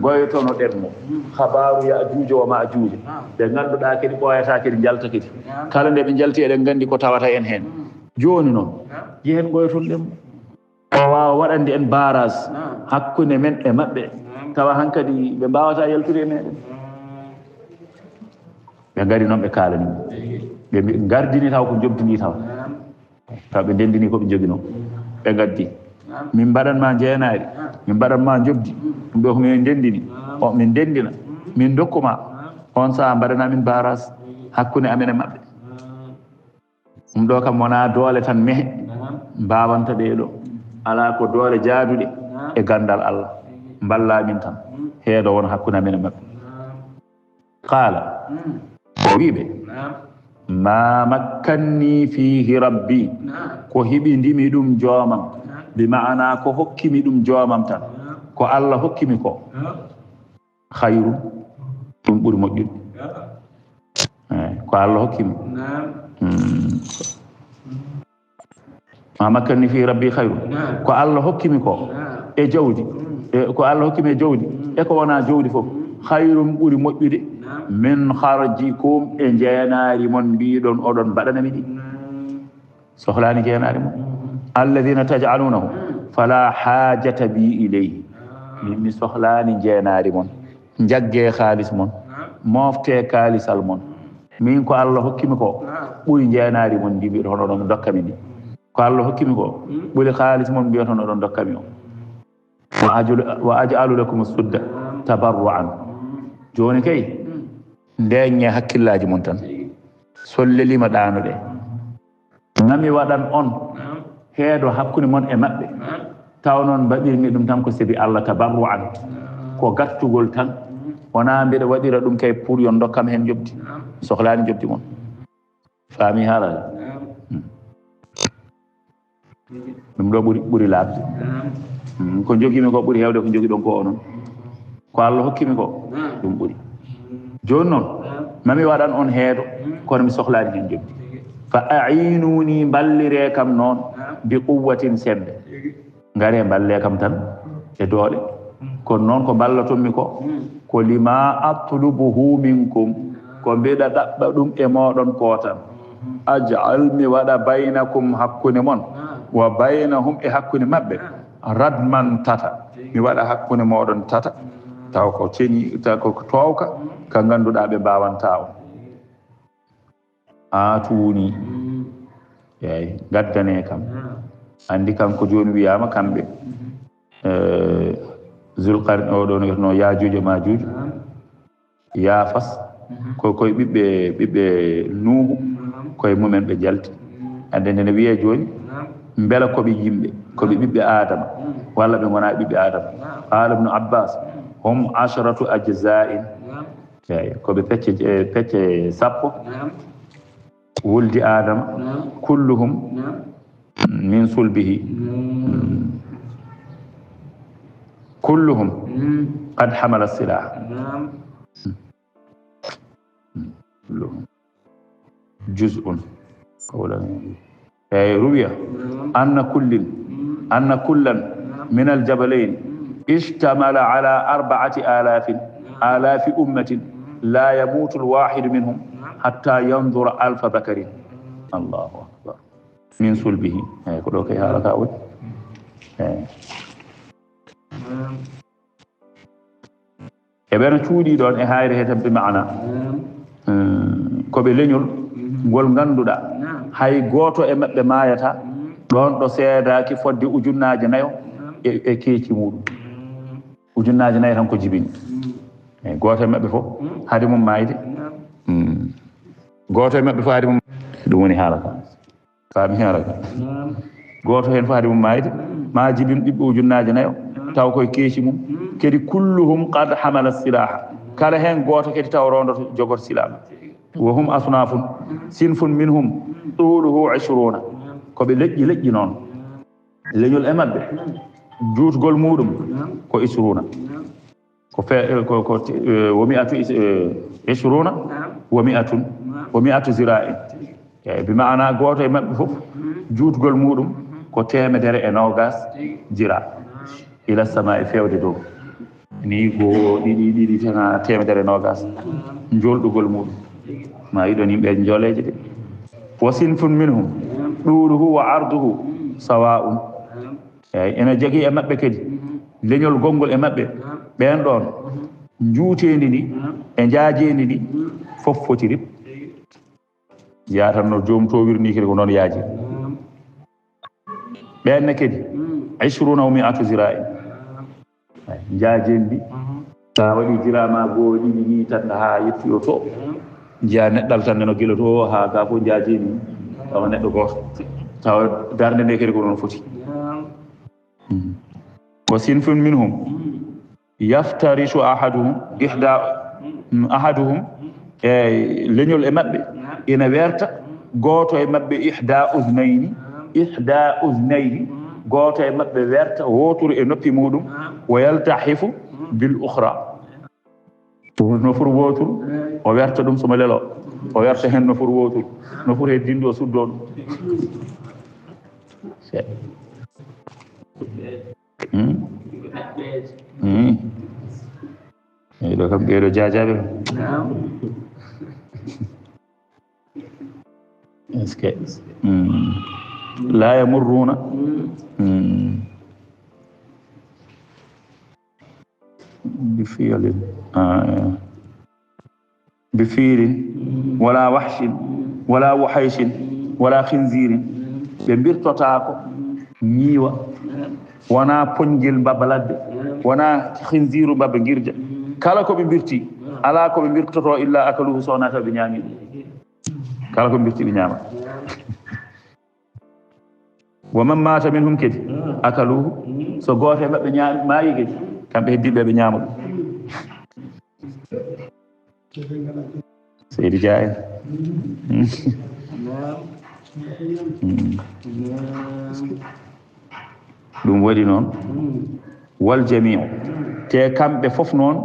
goytono ɗen mo habaru ya ajuujo wa ma ajuujo ɓe ngannduɗaa kadi ɓooyata kadi njalta kadi kala nde ɓe njalti eɗen nganndi ko tawata en heen jooni noon jehen goytol ɗen mo o waawa waɗande en barage hakkunde men e maɓɓe tawa han kadi ɓe mbawata yaltude e meɗen ɓe ngari noon ɓe kaalani ɓe gardini taw ko jobdini taw ɓe ndendini ko ɓe jogino ɓe gaddi min mbaɗanma jeenaari min mbaɗanma jobdi ɗum ɗo ko min ndendini o min ndendina min dokkuma on saha mbaɗana min barage hakkunde amen e maɓɓe ɗum ɗo kam wona doole tan mehe mbawanta ɓeeɗo ala ko doole jaaduɗe e gandal Allah mballa min tan heeɗo won hakkunde amen e maɓɓe qala o wiɓe ma makkanni fihi rabbi ko hiɓindimi ɗum joomam bi maana ko hokkimi ɗum joomam tan ko Allah hokkimi ko hayru ɗum ɓuri moƴƴude ko Allah hokkimi ma makkanni fihi rabbi hayru ko Allah hokkimi ko e jawdi ko Allah hokkimi e jawdi e ko wona jawdi fof hayrum ɓuri moƴƴude min harjikum e jeenaari mon mbiɗon oɗon mbaɗanami ɗi sohlani jeenaari mon alladina tajalunahu fala hajata bi ileyhi min mi sohlani jeenaari mon jagge haalis mon mofte kaalisal mon min ko Allah hokkimi ko ɓuri jeenaari mon ndi mbiɗon oɗon dokkami ndi ko Allah hokkimi ko ɓuri haalis mon mbiyoton oɗon dokkami o wa ajalu lakum sudda tabarruan joni kay ndeñe hakkillaji mon tan sollelima ɗanuɗe ngami waɗan on heedo hakkude mon e maɓɓe taw noon mbaɗirmi ɗum tan ko sabi Allah tabarruan ko gattugol tan wona mbiɗa waɗira ɗum kay pour yon dokkam hen jobdi sohlani jobdi mon faami haalade ɗum ɗo ɓuri laabde ko jogimi ko ɓuri hewde ko jogi ɗon ko onon ko Allah hokkimi ko ɗum ɓuri joni noon mami waɗan on heedo kono mi sohlani hen jobdi fa a'inuni ballire kam noon bi quwwatin sembe ngare balle kam tan e doole kono noon ko ballatonmi ko lima atlubuhu minkum ko mbiɗa ɗaɓɓa ɗum e moɗon ko tan aj'al mi waɗa baynakum hakkunde mon wa baynahum e hakkunde maɓɓe radman tata mi waɗa hakkunde moɗon tata taw ko ceni taw ko towka ka ngannduɗaa ɓe mbawanta on aatuni eyi gaddane kam andi kam ko joni wiyama kamɓe zulqarne oɗo no yajuujo majuujo yaafas koye ɓiɓɓe nuuhu koye mumen ɓe jalti ande nde ne wiye joni beela koɓe yimɓe koɓe ɓiɓɓe adama walla ɓe gona ɓiɓɓe adama qala ibnu abbas hum 10 ajza'in eyi koɓe pecce sappo wuldi adama kulluhum min sulbihi kulluhum qad hamala silah juz'un ruwiya anna kullan min aljabalayn اشتمل على 4,000 أمة لا يموت الواحد منهم حتى ينظر 1000 ذكر الله أكبر من صلبه كلو كي هذا كاول ابن تودي دون e hayre hetam be maana ko be leñol gol ganduda hay goto e mabbe mayata don do seedaki fodde ujunnaaje nayo e keeci mudum ujunnaaje nayo tan ko jibini e goto e mabbe fof hade mum mayde goto e mabbe fof hade mum dum woni halaka faami halaka goto hen fof hade mum mayde ma jibin dibbe ujunnaaje nayo taw koye keeci mum kedi kulluhum qad hamala silaha kala hen goto kedi taw rondoto jogoto silama wa hum asnafun sinfun minhum tuluhu 20 ko be leƴƴi noon leñol e mabbe juutgol muɗum ko 20 ko womi atu 20 womi atu zira'in bi maana goto e mabbe fof juutgol muɗum ko 120 zira ila sama e fewde dow ni go ɗiɗi tana temedere nogas jolɗugol muɗum ma yiɗon yimɓe joleje de wa sinfun minhum ɗuruhu wa arduhu sawa'un eyi ene jogui e maɓɓe kadi leñol gongol e maɓɓe ɓen ɗon juutendi ndi e jaajendi ndi fof fotiri yatanno joom towirni kadi ko noon yaaji ɓenne kadi 20 wa 100 zira'in jaajendi sa waɗi jirama goo ɗiɗi ni tan ha yetti o to jiya neɗɗal tan neno gila to ha ga fof jaajendi tawa neɗɗo goto tawa darde nde kadi ko noon foti wa sinfun minhum yaftarishu ahaduhum e leñol e maɓɓe ina werta goto e maɓɓe ihda uznayni goto e maɓɓe werta woturu e noppi muɗum wa yaltahifu bil ukhra nofuru woturu o werta ɗum somo lelo o werta hen nofuru woturu nofuru he dindi o suddo ɗum ɗo kam ɓeeɗo jajaɓe est-ce que la yamurruna bifiirin wala wahshin wala wahaysin wala khinzirin ɓe mbirtotako ñiiwa wona poñgel mbabba ladde wona khinziru mbabba guirja kala ko ɓe mbirti ala ko ɓe mbirtoto illa akaluhu sowna taw ɓe ñaami ɗum kala ko ɓe mbirti ɓe ñaama wa man mata minhum kadi akaluhu so gooto e maɓɓe maayi kadi kamɓe heddiɓe ɓe ñaama ɗum seydi Dia en ɗum waɗi noon wal jamiu te kamɓe fof noon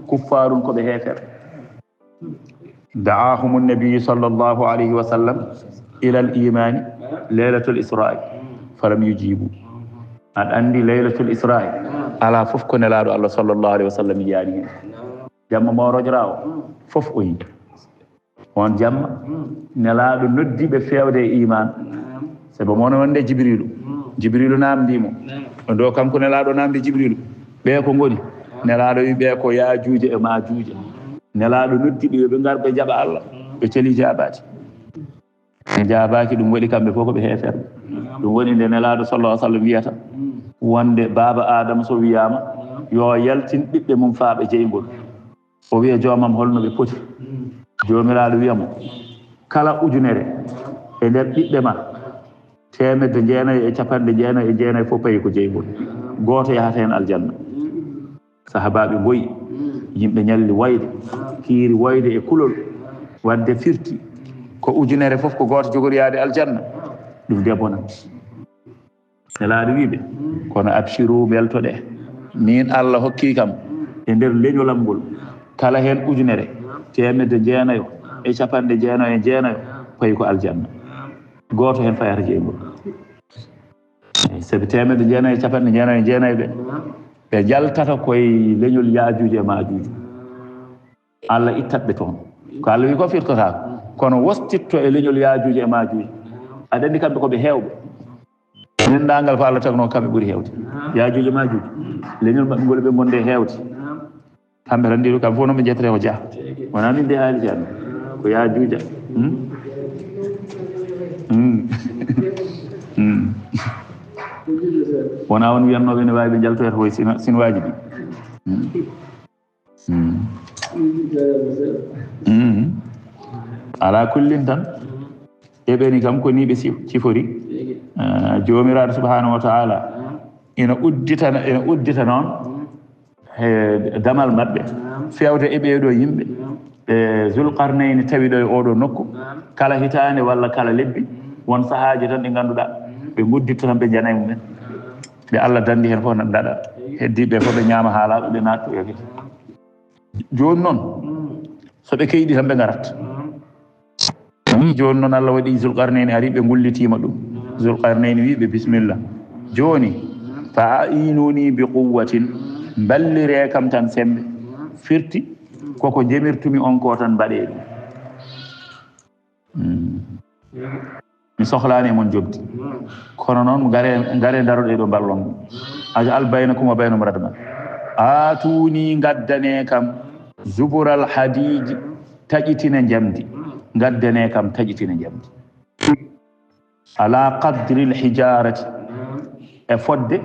kuffarun koɓe heefere da'ahum an-nabi sallallahu alayhi wa sallam ila al-imani laylatul isra'i falam yujibu aɗa andi laylatul isra'i ala fof ko nelaɗo Allah sallallahu alayhi wa sallam yaani hen jamma mawrojra o fof o yi on jamma nelaɗo noddiɓe fewde e iman sabu mono wonde jibrilu namdimo do kanko nelaɗo namdi jibrilu ɓe ko ngoni nelaɗo wi ɓe ko yaajuuje e maajuuje nelaɗo noddiɓe yoɓe ngar ɓe jaɓa Allah ɓe celi jabaki ɓe jabaki ɗum waɗi kamɓe fof ko ɓe heefere ɗum woni nde nelaɗo sallallahu alaihi wasallam wiyata wonde baba adama so wiyama yo yaltin ɓiɓɓe mum faaɓe jeygol o wiya joomam holno ɓe poti jomiraɗo wiyamo kala ujunere e nder ɓiɓɓe ma 999 fof payi ko jeygol goto yahata hen aljanna sahabaɓe boyi yimɓe ñalli wayde kiiri wayde e kulol wadde firti ko ujunere fof ko goto jogori yaade aljanna ɗum debona nelaɗo wiɓe kono abshiru beltoɗe min Allah hokki kam e nder leñolam ngol kala hen ujunere 999 payi ko aljanna goto hen fayata jeygol sabi 999 ɓe jaltata koye leñol yaajuuje e maajuuje Allah ittat ɓe toon ko Allah wi ko firtotako kono wostitto e leñol yaajuuje e maajuuje aɗa andi kamɓe koɓe heewɓe nendangal ko Allah tagno kamɓe ɓuuri heewde yaajuuje maajuuje leñol maɓɓe ngol ɓe gonde heewde kamɓe tan ndiɗo kamɓe fof noon ɓe jettere ko jaa wona min de haali ceerno ko yaajuuja wona on wiyannoɓe ne wawi ɓe jaltoyata koye sinwaji ɗi ala kullin tan eɓeni kam ko ni ɓe cifori jomiraɗo subhanahu wa ta'ala ina uddita noon damal maɓɓe fewde e ɓeeɗo yimɓe Zulqarnayni tawi ɗo e oɗo nokku kala hitande walla kala lebbi won sahaji tan ɗi ganduɗa ɓe gudditta tan ɓe janay mumen ɓe Allah dandi hen fof nan daɗa heddiɓe fof ɓe ñaama haalaɓe ɓe nattu e kadi joni noon soɓe keyɗi tan ɓe garat joni noon Allah waɗi Zulqarnayni ari ɓe gullitima ɗum Zulqarnayni wiɓe bisimilla joni fa ainuni bi quwwatin ballire kam tan sembe firti koko jemirtumi on ko tan mbaɗe ɗum mi sohlani mon jogdi kono noon gare daroɗe ɗo ballon aja albaynakum wa baynum radman atuni gaddane kam zubural hadiji taƴitine jamdi gaddane kam taƴitine jamdi ala qadri lhijarati e fodde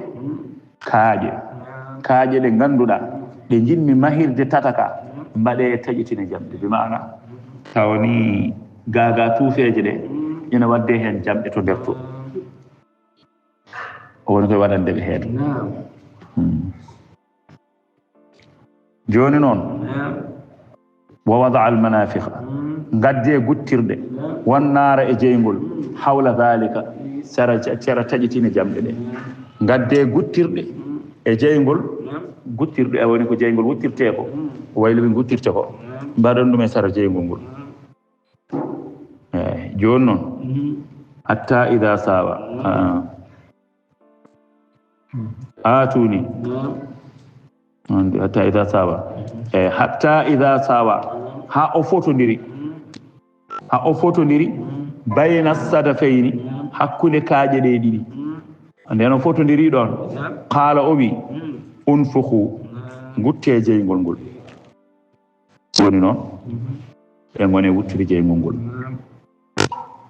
kaaƴe ɗe ganduɗa ɗe jinmi mahirde tataka mbaɗe taƴitine jamdi bi mana tawni gaga tuufeje ɗe ina wadde hen jamɗe to nder to o woni koye waɗande ɓe heen joni noon wa wada al manafiqa gadde guttirɗe wonnaara e jeygol hawla dhalika sera taƴitine jamɗe ɗe gadde guttirɗe e jeygol guttirɗe e woni ko jeygol wuttirte ko waylo ɓe guttirte ko mbaɗon ɗum e sara jeygol ngol eyi joni noon hatta ida sawa atuni hatta ida sawa eyi hatta ida sawa ha o fotodiri bayna sadafayni hakkude kaaƴe ɗe ɗiɗi nden o fotodiri ɗon qaala o wi unfuhu gutte jeygol ngol woni noon ɓe gone wuttude jeygol ngol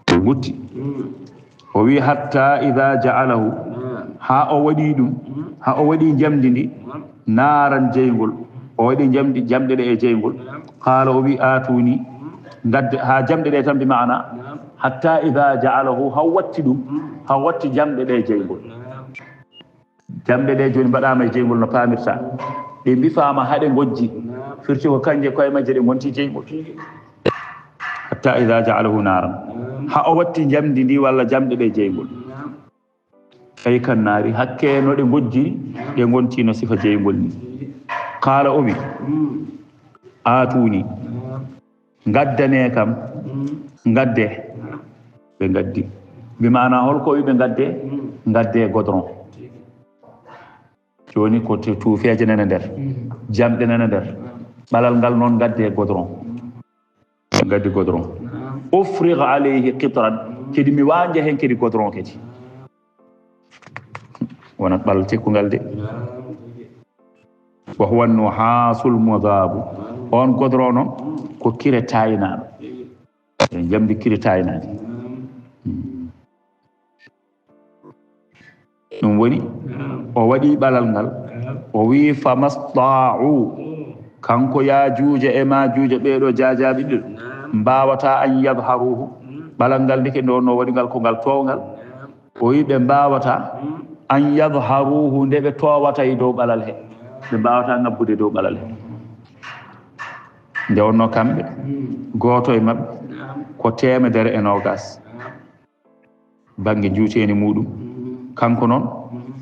ɓe gutti o wi hatta ida ja'alahu ha o waɗi ɗum ha o waɗi jamdi ndi naaran jeygol o waɗi jamɗe ɗe e jeygol qaala o wi atuni gadde ha jamɗe ɗe tan bi mana hatta ida ja'alahu ha watti ɗum ha watti jamɗe ɗe jeygol jamɗe ɗe joni mbaɗama e jeygol no pamirta ɗe mbifama haɗe gojji firti ko kanje koye majje ɗe gonti jeygol hatta ida ja'alahu naran ha o watti jamdi ndi walla jamɗe ɗe jeygol ay kan naari hakke no ɗe gojjiri ɗe gonti no sifa jeygol ni qaala o wi atuni gaddane kam gadde ɓe gaddi bi mana holko wi ɓe gadde godron joni ko tuufeje nana nder jamɗe nana nder ɓalal ngal noon gadde godron gaddi godron ufriga alayhi qitran kedi mi wanja hen kedi godron kedi wonat ɓalal tekkugal de wa huwa nuhasul mudabu on godron noon ko kire tayinaɗo en jamdi kire tayinade ɗum woni o waɗi ɓalal ngal o wi famasta'u kanko yajuuje e majuuje ɓeɗo jajaɓe ɗiɗo mbawata an yadharuhu ɓalal ngal ndeke ndo no waɗi ngal ko ngal towngal o wi ɓe mbawata an yadharuhu nde ɓe towata e dow ɓalal he ɓe mbawata ngabbude dow ɓalal he nde wonno kamɓe goto e mabɓe ko 120 banggue juuteni muɗum kanko noon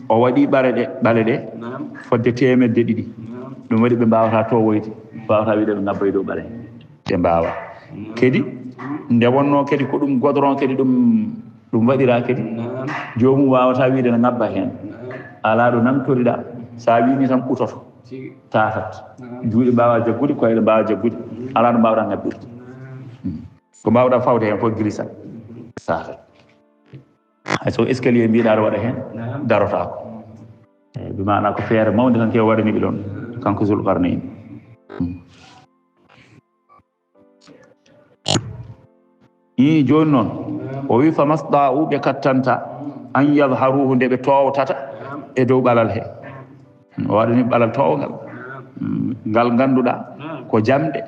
o waɗi ɓale ɗe fodde 200 ɗum waɗi ɓe mbawata towoyde mbawata wiide ɓe ngabba e dow ɓale ɓe mbawa kedi nde wonno kedi ko ɗum godron kedi ɗum waɗira kedi jomum wawata wiide ne ngabba hen ala ɗo namtoriɗa sa wini tan ɓutoto tatat juuɗe mbawa jaggude koyɗe mbawa jaggude ala no mbawɗa ngabbirde ko mbawɗa fawde hen fof grisa tatat hay so escalier mbiɗa aɗa waɗa hen darotako eyyi bi mana ko feere mawde tan kew waɗaniɓe ɗon kanko Zulqarnayn i joni noon o wi famasta'u ɓe kattanta an yadharuhu nde ɓe towtata e dow ɓalal he o waɗani ɓalal towngal ngal ganduɗa ko jamɗe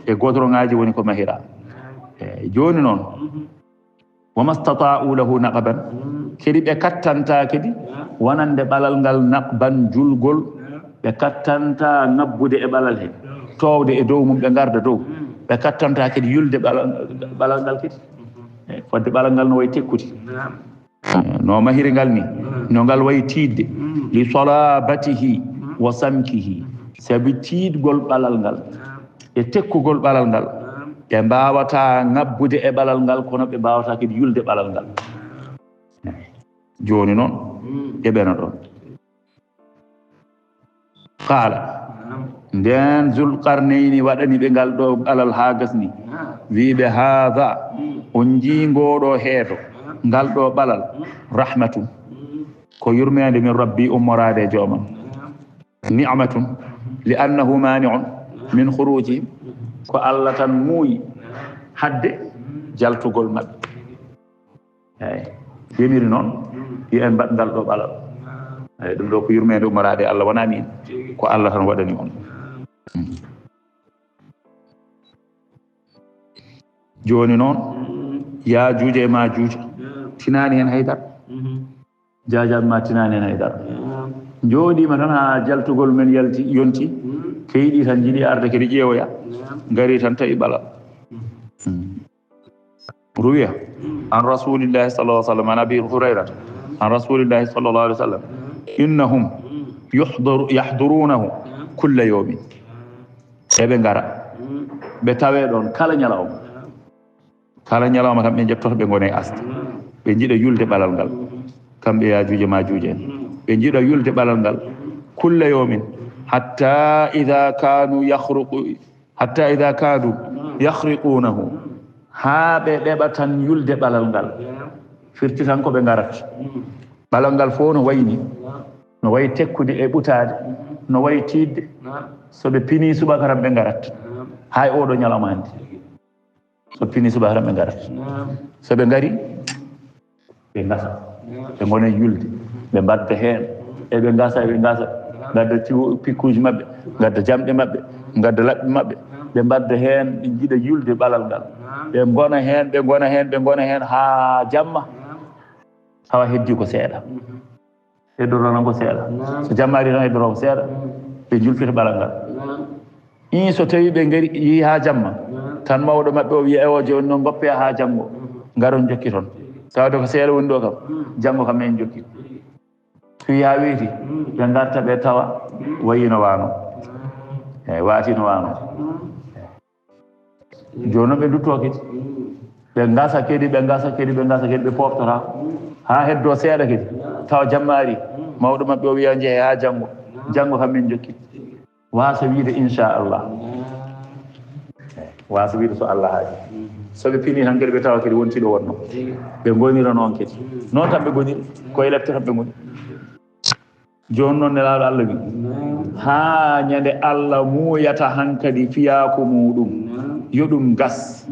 e godroŋaji woni ko mahira eyyi joni noon wamastata'u lahu naqban kedi ɓe kattanta kedi wonande ɓalal ngal naqban julgol ɓe kattanta ngabbude e ɓalal he towde e dow mum ɓe garda dow ɓe kattanta kedi yulde ɓalal ngal kedi fodde ɓalal ngal no wayi tekkude no mahiri ngal ni no ngal wayi tiidde li salabatihi wa samkihi sabi tiidgol ɓalal ngal e tekkugol ɓalal ngal ɓe mbawata ngabbude e ɓalal ngal kono ɓe mbawata kedi yulde ɓalal ngal joni noon eɓena ɗon qala nden zulqarnayni waɗani ɓe ngal ɗo alal ha gasni wiɓe haada on jingoɗo heeto ngal ɗo ɓalal rahmatun ko yurmede min rabbi ummorade e joomam ni'matun li annahu mani'un min khurujihim ko Allah tan muuyi hadde jaltugol maɓɓe eyi yemiri noon yo en mbaɗ ngal ɗo ɓalal eyi ɗum ɗo ko yurmede ummorade Allah wona min ko Allah tan waɗani on joni noon ya juuje e ma juuje tinani hen haydara jajaɓe ma tinani hen haydara jooɗima tan ha jaltugol men yonti keyɗi tan jiiɗi arde kadi ƴeewoya gari tan tawi ɓalal ruwiya an rasulillahi sallallahu alaihi wasallam an abi hurairata an rasulillahi sallallahu alaihi wasallam innahum yahdurunahu kulla yawmin eɓe ngara ɓe tawe ɗon kala ñalawma kam ɓe jettoto ɓe gone asde ɓe jiiɗa yulde ɓalal ngal kamɓe yajuuje majuuje en ɓe jiiɗa yulde ɓalal ngal kulla yawmin hatta ida kanu yahriqunahu ha ɓe ɗeɓa tan yulde ɓalal ngal firti tan ko ɓe garat ɓalal ngal fof no wayni no wayi tekkude e ɓutade no wayi tidde so ɓe pini subaka tan ɓe garat hay oɗo ñalawma hande so pini subaka tan ɓe garat so ɓe gari ɓe gasa ɓe gone yulde ɓe mbadda hen eɓe gasa gadda pikkuji mabɓe gadda jamɗe mabɓe gadda laɓɓe mabɓe ɓe mbadda hen ɓe jiiɗa yulde ɓalal ngal ɓe gona hen ha jamma tawa heddi ko seeɗa heddoronan ko seeɗa so jamma ari tan heddoro ko seeɗa ɓe julfita ɓalal ngal so tawi ɓe gari yi ha jamma tan mawɗo mabɓe o wiya ewo joni noon goppe ha janggo garon jokki toon tawde ko seeɗa woni ɗo kam janggo kam en jokki so wi ha weeti ɓe garta ɓe tawa wayino wano eyyi watino wano joni noon ɓe dutto kadi ɓe gasa kadi ɓe poftora ha heddo seeɗa kadi tawa jamma ari mawɗo mabɓe o wiya jeehe ha janggo kam min jokki wasa wiide inchallah wasa wiide so Allah haaji soɓe pini tan kadi ɓe tawa kadi wontiɗo wonno ɓe gonira noon kadi noon tan ɓe goniri koye lebte tan ɓe goni joni noon nelaɗo Allah wi ha ñande Allah muuyata hankadi fiyako muɗum yo ɗum gas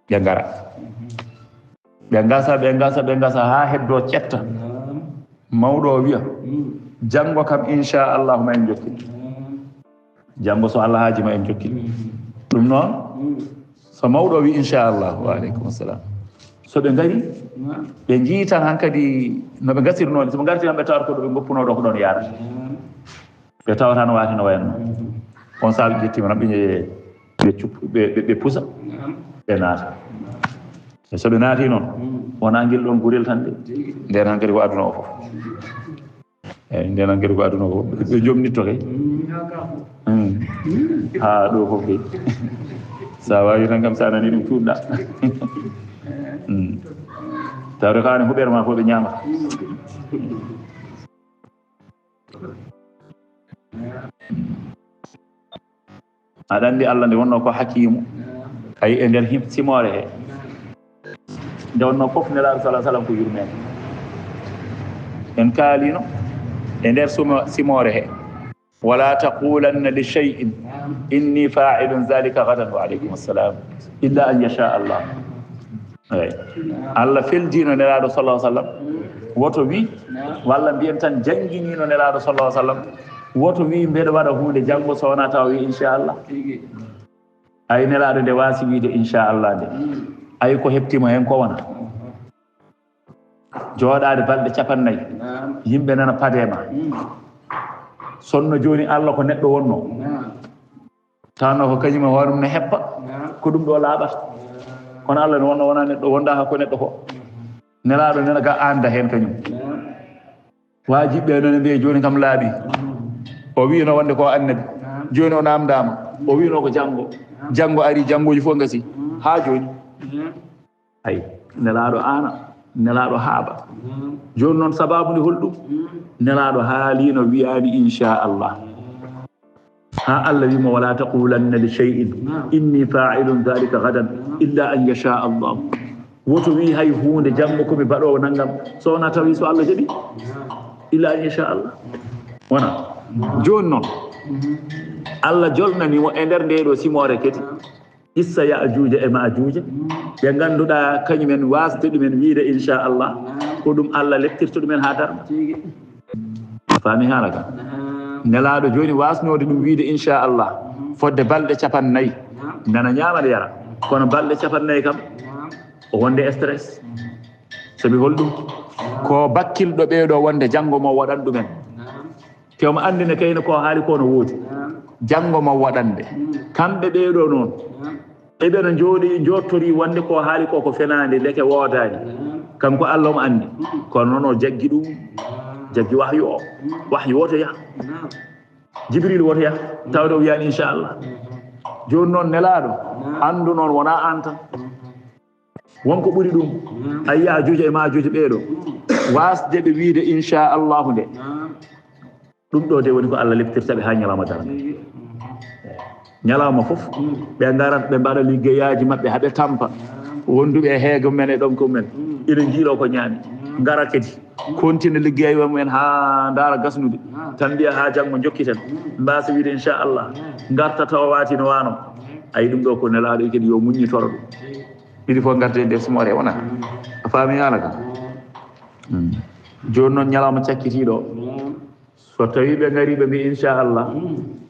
ɓe ngara ɓe gasa ha heddo cetta mawɗo o wiya janggo kam inchallahu ma en jokki janggo so Allah haaji ma en jokki ɗum noon so mawɗo o wi inchallahu waaleykum salam so ɓe gari ɓe jiitan hankadi no ɓe gasirnode soɓe garti tan ɓe tawata ko ɗo ɓe goppunoɗo ko ɗon yarata ɓe tawata no wati no wayanno on saabi ƴettima tan ɓe pusa ɓe naata e soɓe naati noon wona guel ɗon gurel tan de nden hankadi ko aduna o fof eyyi nden hankadi ko aduna o fof ɓe jomnitto kay ha ɗo fof kay sa wawi tan kam sa nani ɗum cuuɗɗa tawde kawne huɓere ma fof ɓe ñamata aɗa andi Allah nde wonno ko hakimu ayi e nder simore he nde wonno fof nelaɗo salah sallam ko yurmede en kaalino e nder simore he wala taqulanna li shay'in inni fa'ilun dhalika gadan wa alaykum assalam illa an yasha Allah eyyi Allah feldino nelaɗo sallah sallam woto wi walla mbiyen tan jangguinino nelaɗo sallah sallam woto wi mbeɗa waɗa hunde janggo so wona taw wi inchallah ay nelaɗo nde wasi wiide inchallah nde ay ko heptima hen ko wona jooɗade balɗe 40 yimɓe nana padema sonno joni Allah ko neɗɗo wonno tawno ko kañum e hoore mum ne heppa ko ɗum ɗo laaɓata kono Allah ne wonno wona neɗɗo wonda hakko neɗɗo ko nelaɗo nena ga anda hen kañum wajiɓe noon mbiye joni kam laaɓi o wino wonde ko annabi joni o namdama o wino ko janggo ari janggoji fof gasi ha joni ay nelaɗo ana nelaɗo haaɓa joni noon sababu nde holɗum nelaɗo haalino wiyani inchallah ha Allah wimo wala taqulanna li shay'in inni fa'ilun dhalika gadan illa an yasha Allah woto wi hay hunde jammo ko mi baɗowo nangam so na tawi so Allah jaɓi illa an yasha Allah wona joni noon Allah jolnanimo e nder nde ɗo simore kedi issa Ya'juuja e Ma'juuja ɓe ngannduɗa kañumen wasde ɗumen wiide inchallah ko ɗum Allah leptirta ɗumen ha darma faami haala ka nelaɗo joni wasnode ɗum wiide inchallah fodde balɗe 40 nana ñamana yara kono balɗe 40 kam o wonde stress sabi holɗum ko bakkilɗo ɓeeɗo wonde janngo mo waɗan ɗumen tewmo andine kayno ko haali ko no woodi janngo mo waɗande kamɓe ɓeeɗo noon eɓeno jooɗi jottori wonde ko haali ko fenande leke woodani kanko Allah mo andi kono noon o jaggi ɗum jaggi wahyu woto yaha Jibril woto yaha tawde o wiyani inchallah joni noon nelaɗo andu noon wona an tan wonko ɓuri ɗum a yiya Ya'juuja e Ma'juuja ɓeeɗo wasde ɓe wiide inchallahu nde ɗum ɗo de woni ko Allah leptirtaɓe ha ñalawma darga ñalawma fof ɓe garat ɓe mbaɗa liggeyaji mabɓe haɓe tampa wonduɓe e heege mumen e ɗon ko mumen ina jiilo ko ñaami gara kadi continue liggeey mumen ha ndaara gasnude tan mbiya ha janggo jokkiten mbasa wiide inchallah garta tawa waati no wano ayi ɗum ɗo ko nelaɗo kadi yo muññitoro ɗum ɗiɗi fof garta e nder simore wona a faami haala kam joni noon ñalawma cakkitiɗo so tawi ɓe ngari ɓe mbi inchallah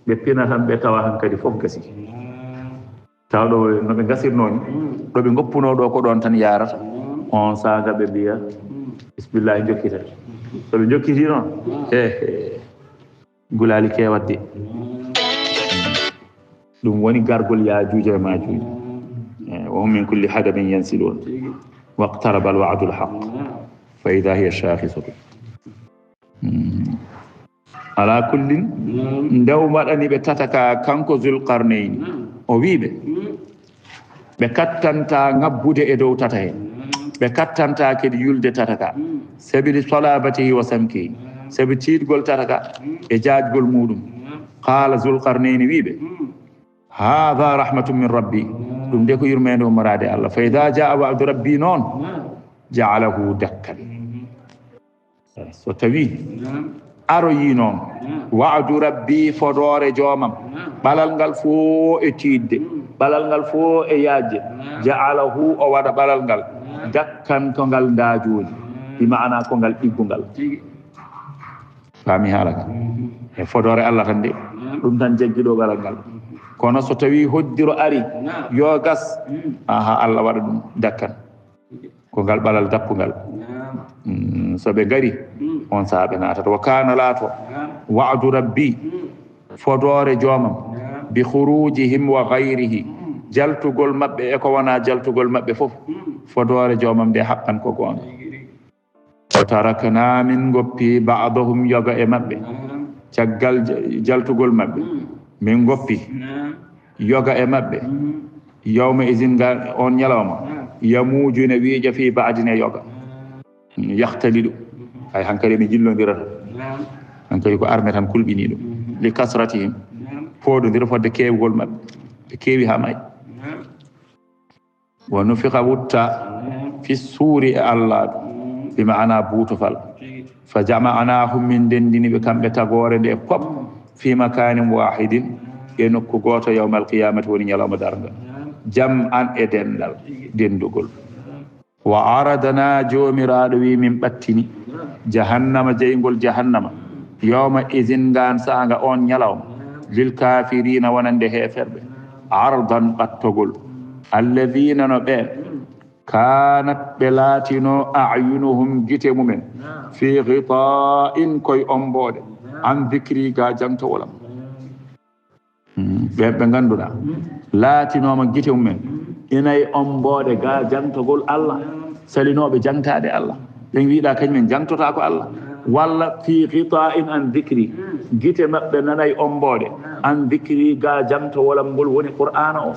ɓe pina tan ɓe tawa han kadi fof gasi tawɗo no ɓe gasirnoni ɗo ɓe goppuno ɗo ko ɗon tan yarata on saga ɓe mbiya bisimillahi jokkita so ɓe jokkiti noon gulali kewatde ɗum woni gargol Ya'juuja e Ma'juuja wa hum min kulli hadabin yansilun waqtaraba alwa'du alhaq fa idha hiya shakhisatu ala kullin ndew waɗani ɓe tataka kanko Zulqarnayni o wiɓe ɓe kattanta ngabbude e dow tata he ɓe kattanta kadi yulde tataka sabi li salabatihi wa samkihi sabi tiidgol tataka e jaajgol muɗum qala Zulqarnayni wiɓe hadha rahmatun min rabbi ɗum de ko yurmede ummorade Allah fa idha jaa wa'du rabbi noon ja'alahu dakkan so tawi aroyi noon wa'du rabbi fodore joomam ɓalal ngal fo e tiidde ɓalal ngal fo e yaajje ja'alahu o waɗa ɓalal ngal dakkan ko ngal ndaajoni bi ma'ana ko ngal ɗiggungal faami haala ka e fodore Allah tan de ɗum tan jaggiɗo ɓalal ngal kono so tawi hoddiro ari yo gas aha Allah waɗa ɗum dakkan ko ngal ɓalal dappungal so ɓe ngari on saha ɓe natata wa kana laato wa'du rabbi fodore joomam bi khurujihim wa ghayrihi jaltugol maɓɓe e ko wona jaltugol maɓɓe fof fodore joomam nde haqqan ko goonga o tarakna min goppi ba'dahum yoga e maɓɓe caggal jaltugol maɓɓe min goppi yoga e maɓɓe yawma isin ga on ñalawma yamuju ne wiija fi ba'dine yoga yahtaliɗu hay hankadi ɓe jillodirata hankadi ko arme tan kulɓini ɗum li kasratihim fooɗodira fodde keewgol maɓɓe ɓe keewi ha may wa nufiqa wutta fi suuri e Allah bi ma'ana buutofal fa jama'nahum min dendiniɓe kamɓe tagore nde pop fi makanin wahidin e nokku goto yawma alqiyamati woni ñalawma darga jam an e dendal dendugol wa aradana jomiraɗo wi min ɓattini jahannama jeygol jahannama yawma isin ngan saanga on ñalawma lil kafirina wonande heferɓe ardan ɓattogol alladina no ɓen kanat ɓe laatino ayunuhum gite mumen fi ghita'in koye omboɗe an dicri ga jangtowolam ɓe ganduɗa laatinoma gite mumen inayi omboɗe ga jangtogol Allah salinoɓe jangtade Allah ɓe wiiɗa kañumen jangtota ko Allah walla fi ghita'in an dicri gite maɓɓe nanayi omboɗe an dicri ga jangtowolam ngol woni qur'ana o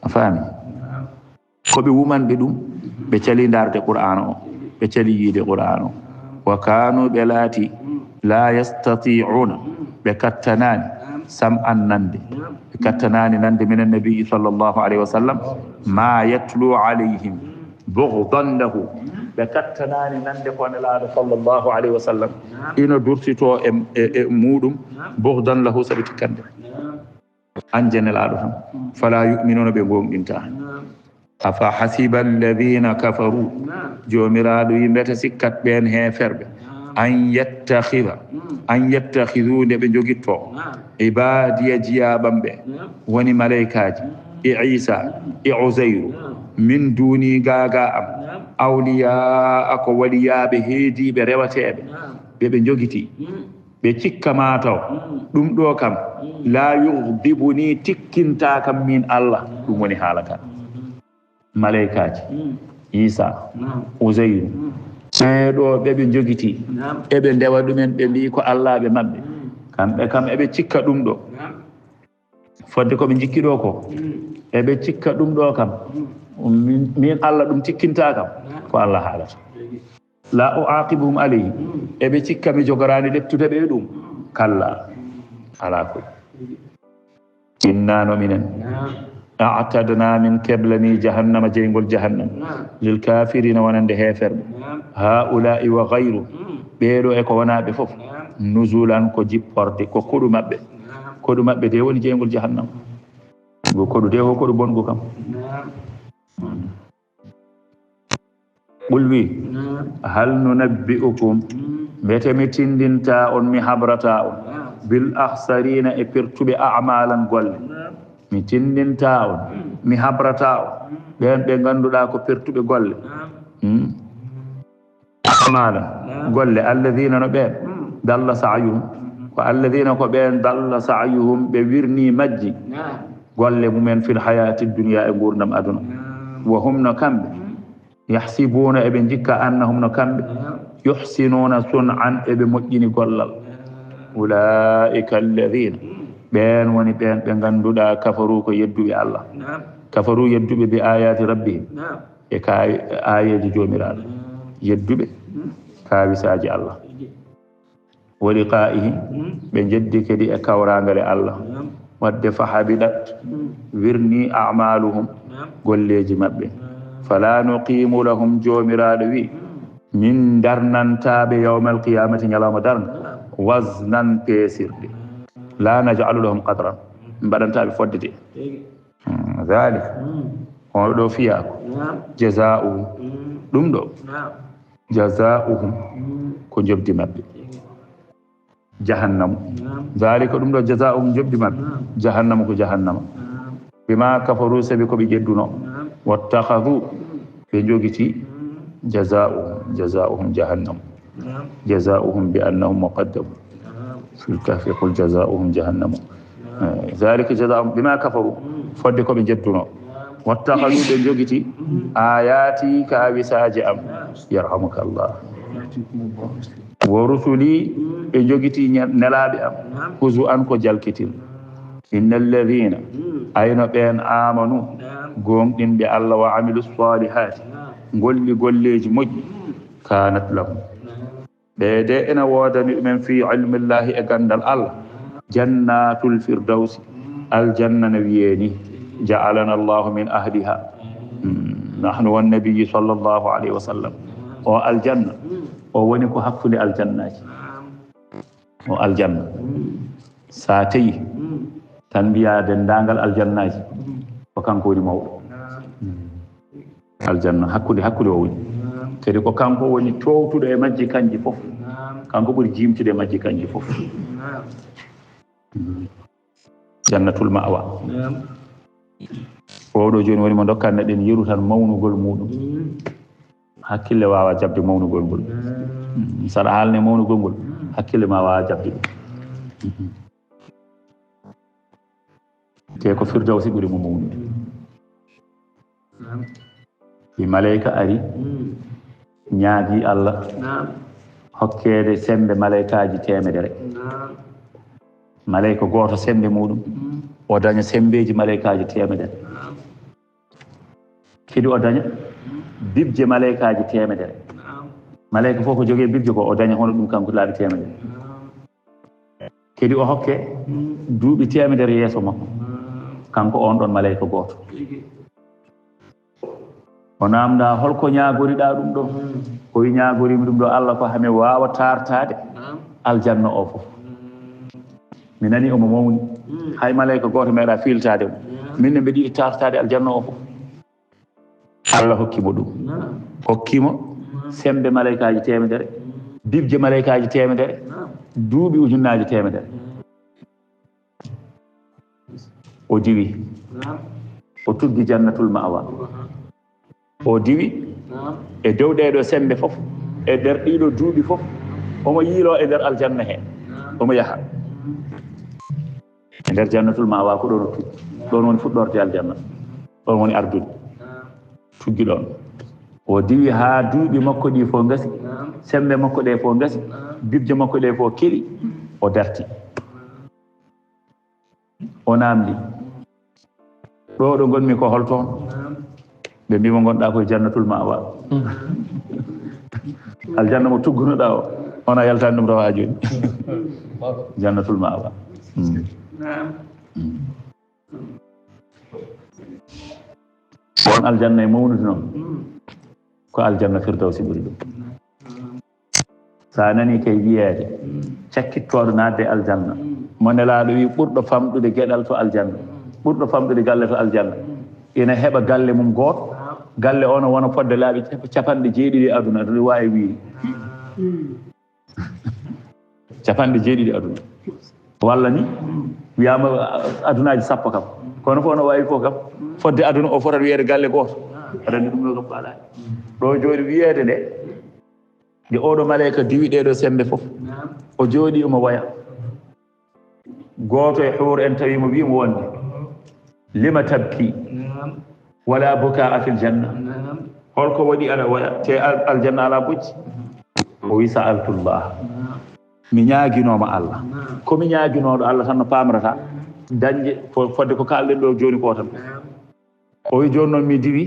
a faami koɓe wumanɓe ɗum ɓe cali darde qur'ana o ɓe cali yiide qur'ana o wa kanu ɓe laati la yastati'una ɓe kattanani sam'an nande kattanani nande min annabi sallallahu alaihi wasallam ma yatlu alayhim bughdan lahu be kattanani nande ko nelaado sallallahu alaihi wasallam ina durtito e mudum bughdan lahu sabi tikande anjanelaado tan fala yu'minuna be gomdinta afa hasiba alladhina kafaru jomiraado yimbeta sikkat ben heferbe an yattakhidhu de be jogitto ibadiya jiyabambe woni malaikaji e Isa e Uzairu min duni gaga am awliya ako waliyabe heedibe rewatebe be jogiti be cikkama taw dum do kam la yughdibuni tikkinta kam min Allah dum woni halaka malaikaji Isa Uzairu ɗo ɓeɓe jogiti eɓe ndewa ɗumen ɓe mbi ko Allah ɓe maɓɓe kamɓe kam eɓe cikka ɗum ɗo fodde koɓe jikki ɗo ko eɓe cikka ɗum ɗo kam min Allah ɗum tikkinta kam ko Allah haalata la uaqibuhum alayhi eɓe cikka mi jogorani ɗettude ɓe ɗum kalla ala koy innano minen a'tadna min keblani jahannama jeygol jahannam lil kafirina wonande heferɓe haula'i wa ghayru ɓeeɗo e ko wonaɓe fof nuzulan ko jipporde ko koɗu maɓɓe de woni jeygol jahannam go koɗu de ko koɗu bongo kam ɓulwi hal nunabbi'ukum mbete mi tindinta on mi habrata on bil akhsarina e pertuɓe a'malan golle mi tindinta on mi habrata on ɓen ɓe ganduɗa ko pertuɓe golle a'malan golle alladhina no ɓen dalla sa'yuhum ko alladhina ko ɓen dalla sa'yuhum ɓe wirni majji golle mumen fil hayati dunya e gurdam aduna wa hum no kamɓe yahsibuna eɓe jikka annahum no kamɓe yuhsinuna sun'an eɓe moƴƴini gollal ulaika alladhina ɓen woni ɓen ɓe ganduɗa kafaru ko yedduɓe Allah kafaru yedduɓe bi ayati rabbihim e kaawi ayeji jomiraɗo yedduɓe kaawisaji Allah wa liqa'ihi ɓe jeddi kadi e kawrangale Allah wadde fa habidat wirni a'maluhum golleji maɓɓe fala nuqimu lahum jomiraɗo wi min darnantaɓe yawmal qiyamati ñalawma darna waznan peesirɗe la naj'alu lahum qadran mbaɗantaɓe fodde de dhalik on ɗo fiyako jaza'uhum ɗum ɗo jaza'uhum ko jobdi maɓɓe jahannamu dhalika ɗum ɗo jaza'uhum jobdi maɓɓe jahannamu ko jahannama bima kafaru sabi koɓe jedduno wattakhadhu ɓe jogiti jaza'uhum jahannamu jaza'uhum bi annahum muqaddamun في الكهف يقول جزاؤهم جهنم ذلك جزاؤهم بما كفروا فدكم جدنا واتخذوا بنجوجتي آياتي كابساج أم يرحمك الله ورسلي بنجوجتي نلابي أم خذوا أنكو جالكتين إن الذين أين بين آمنوا قوم إن بالله وعملوا الصالحات قل جمج كانت لهم ɓeede ena woodani ɗumen fi ilmillahi e gandal Allah jannatul firdausi aljanna no wiyeeni ja'alana allahu min ahliha nahnu wannabiyi sallllahu alayhi wa sallam o aljanna o woni ko hakkude aljannaji o aljanna sa tawi tan mbiya dendagal aljannaji ko kanko woni mawɗo aljanna hakkude o woni kadi ko kanko woni towtuɗo e majji kanji fof kanko ɓuri jimtude e majji kanji fof jannatul ma'wa oɗo joni woni mo dokkanno ɗen yeru tan mawnugol muɗum hakkille wawa jabde mawnugol ngol saɗa haalne mawnugol ngol hakkille ma wawa jabde ɗum te ko firdawsi ɓuri mo mawnude i malayika ari ñaagi Allah hokkede sembe malaikaji temedere malayika goto sembe muɗum o daña sembeji malaikaji temedere kadi o daña bibje malaikaji temedere malayika fof ko jogui bibje ko o daña hono ɗum kanko laaɓi temedere kedi o hokke duuɓi temedere yeeso makko kanko on ɗon malayika gooto o namda holko ñagoriɗa ɗum ɗo o wi ñagorimi ɗum ɗo Allah ko hami wawa tartade aljanna o fof mi nani omo mawni hay malayika gooto meeɗa filtade mo minne mbeɗa yiɗi tartade aljanna o fof Allah hokkimo ɗum hokkimo sembe malayikaji temedere dibje malayikaji temedere duuɓi ujunnaji temedere o diwi o tuggi jannatul ma'wa o diwi e dow ɗeɗo sembe fof e nder ɗiɗo duuɓi fof omo yiilo e nder aljanna he omo yaha e nder jannatul ma'wa ko ɗon o tuggi ɗon woni fuɗɗorde aljanna ɗon woni ardude tuggi ɗon o diwi ha duuɓi makko ɗi fof gasi sembe makko ɗe fof gasi bibje makko ɗe fof keɗi o darti o namdi ɗo ɗo gonmi ko holtoon ɓe mbimo gonɗa koye jannatul ma'wa aljanna mo tuggunoɗa o ona yaltani ɗum rawa joni jannatul ma'wa on aljanna e mawnude noon ko aljanna firdawsi ɓuri ɗum sa nani kay wiyeede cakkittoɗo nadde aljanna mo nelaɗo wi ɓurɗo famɗude gueɗal to aljanna ɓurɗo famɗude galle to aljanna ina heɓa galle mum gooto galle ono wona fodde laaɓi capanɗe jeeɗiɗi aduna aɗa wawi wiide capanɗe jeeɗiɗi aduna walla ni wiyama adunaji sappo kam kono fof no wawi fof kam fodde aduna o fotat wiyeede galle gooto aɗa andi ɗum ɗo kam faalaani ɗo jooɗi wiyeede nde nde oɗo malayika diwi ɗeɗo sembe fof o jooɗi omo waya gooto e huur en tawimo wimo wonde lima tabki wala bukaa fil janna holko waɗi aɗa waya te aljanna ala bujji o wi sa'altullah mi ñaaginoma Allah komi ñaaginoɗo Allah tan no pamrata dañde fodde ko kalɗen ɗo joni ko tan o wi joni noon mi diwi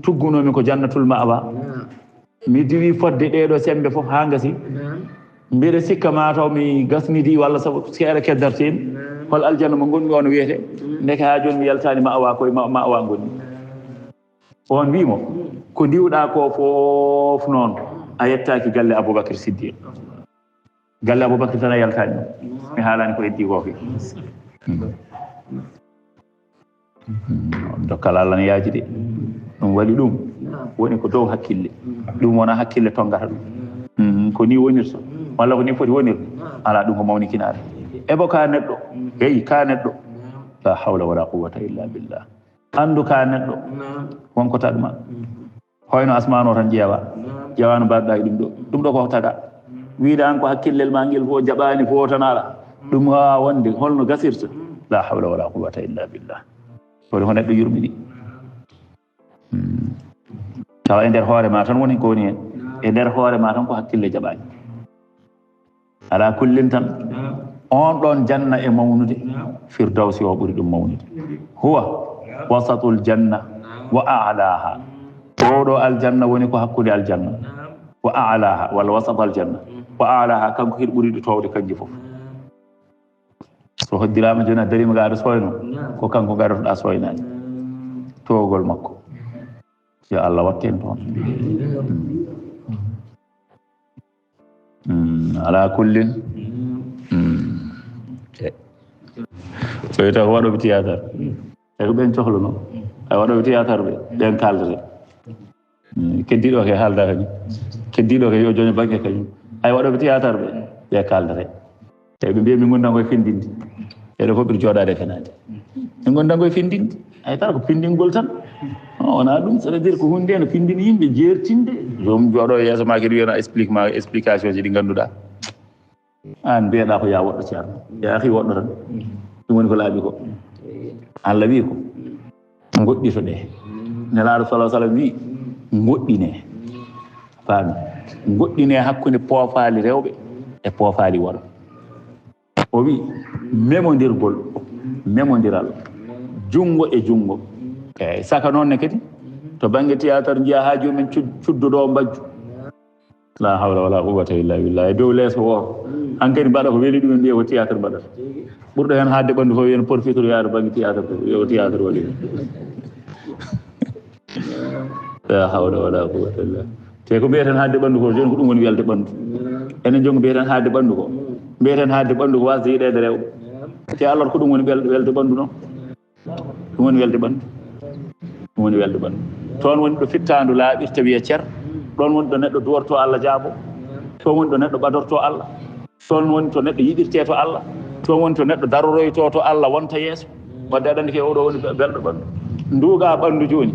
tuggunomi ko jannatul ma'wa mi diwi fodde ɗeɗo sembe fof ha gasi mbiɗa sikka mataw mi gasnidi walla sabu seeɗa keddartemi hol aljanna mo gonmi on wiyete ndeke ha joni mi yaltani ma'wa koye ma'wa gonni on wimo ko ndiwɗa ko fof noon a yettaki galle Aboubacry Siddiq galle Aboubacry tan a yaltani mi haalani ko heddi ko fi dokkal Allah ne yaaji de ɗum waɗi ɗum woni ko dow hakkille ɗum wona hakkille tongata ɗum ko ni wonirta walla ko ni foti wonirde ala ɗum ko mawnikinade ebo ka neɗɗo heyi ka neɗɗo la hawla wala quwwata illa billah andu ka neɗɗo wonko taɗma hoyno asmano tan ƴewano mbaɗɗa e ɗum ɗo ko taga wiide an ko hakkillel ma ngel fof jaɓani fof tan ala ɗum ha wonde holno gasirta la hawla wala quwwata illa billah woni ko neɗɗo yurmini tawa e nder hoore ma tan woni ko woni hen e nder hoore ma tan ko hakkille jaɓani ala kullin tan on ɗon janna e mawnude firdawsi o ɓuri ɗum mawnude huwa wasatul janna wa a'laha oɗo aljanna woni ko hakkude aljanna wa a'laha walla wasat aljanna wa a'laha kanko hiɗ ɓuriɗo towde kanji fof so hoddirama joni a darima ga aɗa soyno ko kanko garotoɗa soynade towgol makko yo Allah watten toon ala kullin so wiyata ko waɗoɓe théâtre e ko ɓen cohluno ay waɗoɓe théâtre ɓe ɓen kaldete keddiɗo ke haalda kañum keddiɗo ke yo joni banque kañum ay waɗoɓe théâtre ɓe kaldete eyi ɓe mbiya min gondan koye findinde eɗo fof ɓiɗa jooɗade fenade min gondan koye findinde ay tara ko pindingol tan wona ɗum c'est à dire ko hunde no findini yimɓe jertinde jom jooɗo e yeeso ma kadi wiyana explication ji ɗi ganduɗa an mbiyeɗa ko ya woɗɗo ceerno yaahi woɗɗo tan ɗum woni ko laaɓi ko Allah wi ko goɗɗito ɗe nelaɗo sallah sallam wi goɗɗine faami goɗɗine hakkude poofaali rewɓe e poofaali worɓe o wi memodiral jungo e jungo eyyi saka noon ne kadi to banggue théâtre jiya ha jomumen cudduɗo mbajju la hawla wala quwwata illa billah e dow leeso o hankadi mbaɗa ko weeli ɗumen mbiya ko théâtre mbaɗata ɓurɗo hen haadde ɓanndu fof wiyen porfitori yaade banggue théâtre yo théâtre waɗi la hawla wala quwwata illa te ko mbiyeten haadde ɓanndu ko joni ko ɗum woni welde ɓanndu enen jongo mbiyeten haadde ɓanndu ko mbiyeten haadde ɓanndu ko wasde yiɗede rewɓe te alors ko ɗum woni welde ɓanndu noon ɗum woni welde ɓanndu ɗum woni welde ɓanndu toon woni ɗo fittandu laaɓirta wiya cer ɗon woni ɗo neɗɗo duworto Allah jaabo toon woni ɗo neɗɗo ɓadorto Allah toon woni to neɗɗo yiɗirte to Allah toon woni to neɗɗo daroroyto to Allah wonta yeeso wadde aɗa andi ke oɗo woni belɗo ɓanndu nduuga ɓanndu joni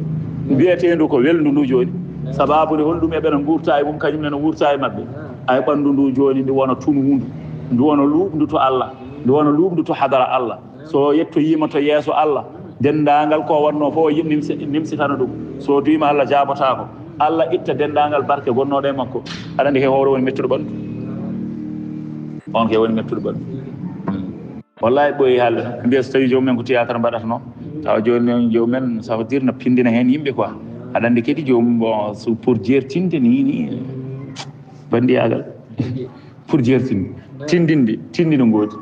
mbiyetendu ko welndu ndu joni sababude holɗum eɓena gurta e mum kañum nene gurta e maɓɓe ay ɓanndu ndu joni ndi wona tunwundu ndu wona luuɓndu to Allah ndu wona luuɓndu to hadara Allah so yettoyima to yeeso Allah dendagal ko wonno fof nimsitana ɗum so duwima Allah jabotako Allah itta dendagal barke gonnoɗo e makko aɗa andi ke hoore woni mettuɗo ɓanndu on ke woni mettuɗo ɓanndu wallahi ɓooyi haalde tan mbiya so tawi jomumen ko théâtre mbaɗata noon tawa joni jomumen ça veut dire no pindina hen yimɓe quoi aɗa andi kadi jomum bon pour jertinde ni bandiyagal pour jertinde tindino goodi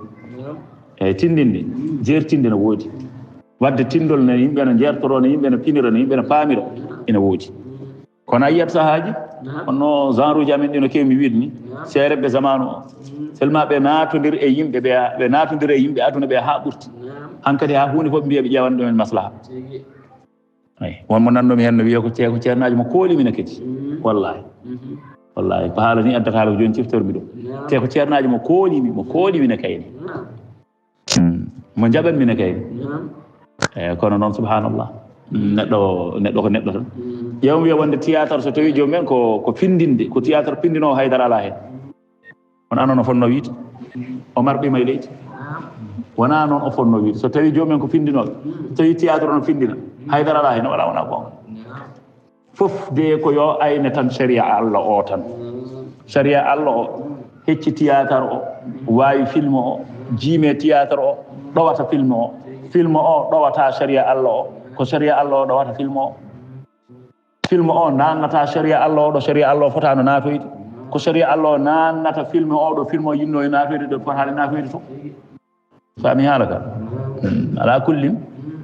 eyyi tindinde jertinde no woodi wadde tindol ne yimɓe no jertoro no yimɓe no pinira no yimɓe no paamira ina woodi kono a yiyat sahaji onno genre uji amen ɗi no kewi mi wiide ni seereɓe zamanu o seulement ɓe natodir e yimɓe ɓe natodir e yimɓe aduna ɓe ha ɓurti hankkadi ha hunde fof ɓe mbiya ɓe ƴewan ɗumen maslaha eyi wonmo nannomi hen no wiya ko ceernaji mo koolimina kadi wallahi ko haala ni addata haala ko joni ciftormi ɗum te ko ceernaji mo koolimina kayni mo jaɓanmina kayni eyyi kono noon subhanallah neɗɗo ko neɗɗo tan ƴewmi wiya wonde théâtre so tawi jomumen ko findinde ko théâtre pindinowo haydara ala hen on anon o fonno wiide Omar ɓima e leydi wona noon o fonno wiide so tawi jomumen ko findinoɓe so tawi théâtre on findina haydara ala hen wona gonga fof de ko yo ayne tan sharia Allah o tan sharia Allah o hecci théâtre o wawi film o jiime théâtre o ɗowata film o ɗowata sharia Allah o ko sharia Allah o ɗowata film o nannata sharia Allah o ɗo sharia Allah o fotano natoyde ko sharia Allah o nannata film o ɗo film o yinno e natoyde ɗo fotani natoyde to fami haala ka ala kullin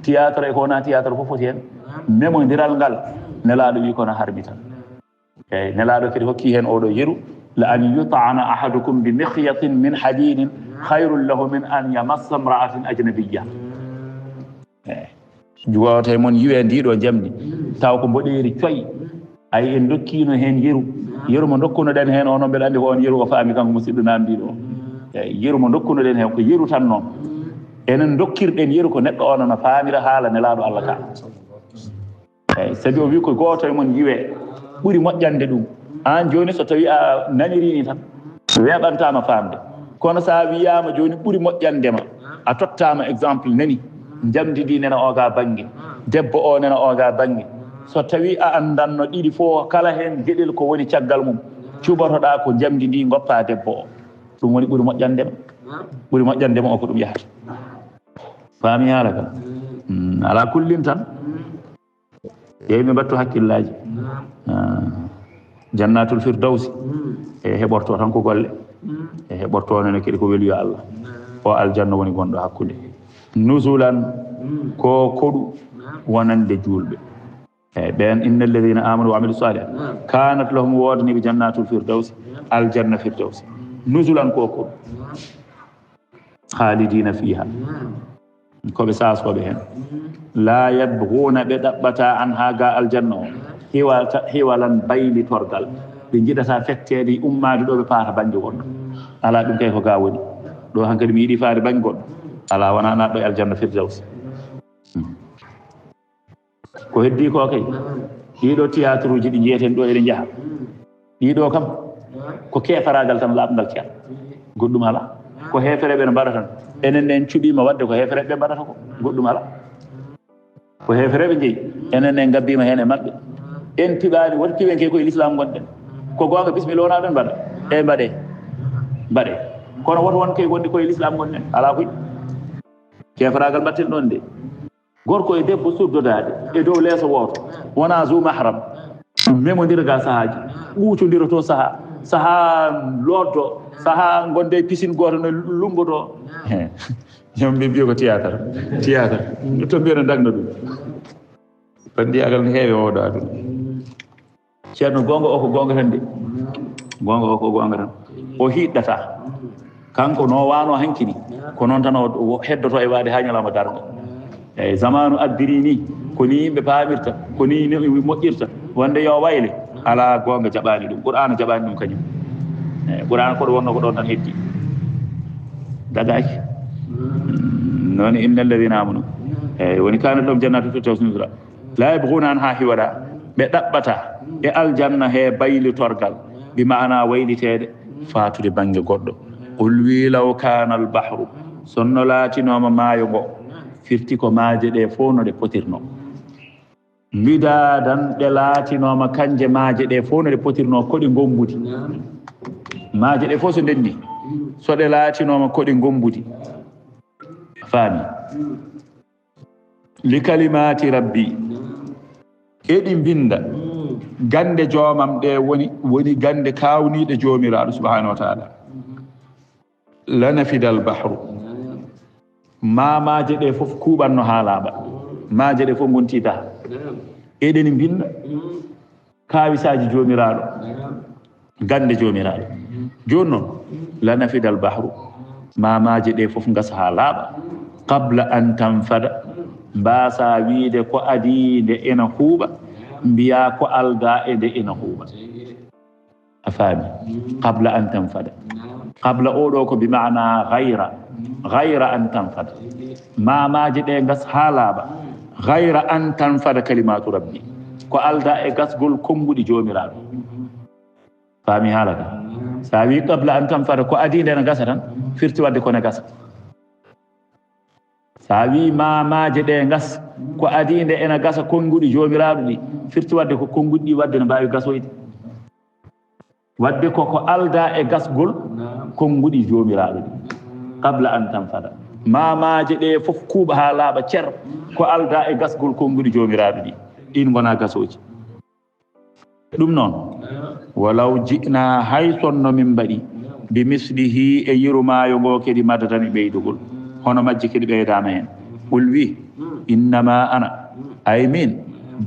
théâtre e ko wona théâtre fof foti hen memodiral ngal nelaɗo wi kono harmi tan eyyi nelaɗo kadi hokki hen oɗo yeru la an yut'ana ahadukum bi mikhyatin min hadidin khayrun lahu min an yamassa imra'atin ajnabiyya juwote mon yiwe ndiɗo jamdi taw ko mboɗeeri coyi ay en dokkino hen yeru mo dokkunoɗen hen o noon mbeɗa andi ko on yeru o faami kanko musidɗo namdiɗo o eyyi yeru mo dokkunoɗen hen ko yeru tan noon enen dokkirɗen yeru ko neɗɗo ono no faamira haala nelaɗo Allah ka eyyi saabi o wi ko goto e mon yiwe ɓuuri moƴƴande ɗum an joni so tawi a nanirini tan weɓantama famde kono sa wiyama joni ɓuuri moƴƴandema a tottama exemple nani jamdidi nena oga banggue debbo o nena oga banggue so tawi a andanno ɗiɗi fof kala hen gueɗel ko woni caggal mum cuɓatoɗa ko jamdidi goppa debbo o ɗum woni ɓuuri moƴƴandema o ko ɗum yahata faami haala kam ala kullin tan yeyi mi mbattu hakkillaji jannatul firdawsi e heɓorto tan ko golle e heɓorto nene kadi ko weliyo Allah o aljanna woni gonɗo hakkude nusulan ko koɗu wonande julɓe eyyi ɓen inna alladina amanu wa amilu salihat kanat lahum wodaniɓe jannatul firdawsi aljanna firdawsi nusulan ko koɗu khalidina fiha koɓe sasoɓe hen la yabghuna ɓe ɗaɓɓata an ha ga aljanna o hiwalan baylitorgal ɓe jiɗata fettede ummade ɗo ɓe paata banggue goɗɗo ala ɗum kay ko ga woni ɗo hankkadi mi yiiɗi faade banggue goɗɗo ala wona naɗɗo e aljanna firdaws ko heddi ko kay ɗiɗo théâtre uji ɗi jeyeten ɗo eɗe jaaha ɗiɗo kam ko kefaragal tan laaɓngal ceer goɗɗum ala ko hefereɓe no mbaɗa tan enen en cuɓima wadde ko hefereɓe mbaɗata ko goɗɗum ala ko hefereɓe jeeyi enen en gabbima hen e mabɓe en piɓani woti piɓen ke koye l'islam gonɗen ko gonga bisimilla wona ɗon mbaɗa e mbaɗe kono woto won kay gonɗi koye l'islam gonɗen ala koy kefaragal mbatten ɗon de gorko e debbo suddodade e dow leeso woto wona zu mahram memodirga sahaji ɓuucodira to saaha saha loddo saha gonde piscine goto no lumboto ñom ɓe mbiyo ko théâtre to mbiyano dagna ɗum bandiyagal no heewi oɗo aduna ceerno gonga o ko gonga tan de gonga o ko gonga tan o hiɗɗata kanko no wano hankini ko noon tan o heddoto e waade ha ñalawma darga eyyi zamanu addiri ni ko ni yimɓe paamirta ko ni moƴƴirta wonde yo wayle ala gonga jaɓani ɗum qur'ana jaɓani ɗum kañum eyyi qur'ana koɗo wonno ko ɗon tan heddi dagaki noon inna alladina amanu eyyi woni kana lahum jannatu firdaus nuzula la yabghuna anha hiwala ɓe ɗaɓɓata e aljanna he baylitorgal bi maana waylitede fatude banggue goɗɗo qul wi law kana albahru sonno laatinoma maayo ngo firti ko maaje ɗe fof no ɗe potirno midadan ɗe laatinoma kanje maaje ɗe fof no ɗe potirno koɗi gombudi maaje ɗe fof so ndenni so ɗe laatinoma koɗi gombudi faami li kalimati rabbi eɗi binda gande joomam ɗe woni gande kawniɗe joomiraɗo subhanahu wa taala lanafida albahru maaje ɗe fof kuuɓanno ha laaɓa maaje ɗe fof gontita eɗeni binda kawisaji joomiraɗo gande joomiraɗo joni noon lanafida albahru maaje ɗe fof gasa ha laaɓa qabla an tanfada mbasa wiide ko adi nde ena huuɓa mbiya ko alda e nde ena huuɓa a faami qabla an tanfada qabla oɗo ko bimana gayra an tanfada mamaji ɗe gas ha laaɓa gayra an tanfada kalimatu rabbi ko alda e gasgol konnguɗi jomiraɗo faami haala ka sa wi qabla an tanfada ko adi nde ene gasa tan firti wadde kone gasa sa wi mamaje ɗe gas ko adi nde ene gasa konnguɗi jomiraɗo ɗi firti wadde ko konnguɗi ɗi wadde ne mbawi gasoyde wadde koko alda e gasgol konnguɗi jomiraɗo ɗi qabla an tanfada mamaje ɗe fof kuuɓa ha laaɓa cer ko alda e gasgol konnguɗi jomiraɗo ɗi ɗin gona gasoji ɗum noon walaw ji'na hay sonno min mbaɗi bi mislihi e yirumayo ngo kadi maddatani ɓeydugol hono majji kadi ɓeydama hen qul wi innama ana ay min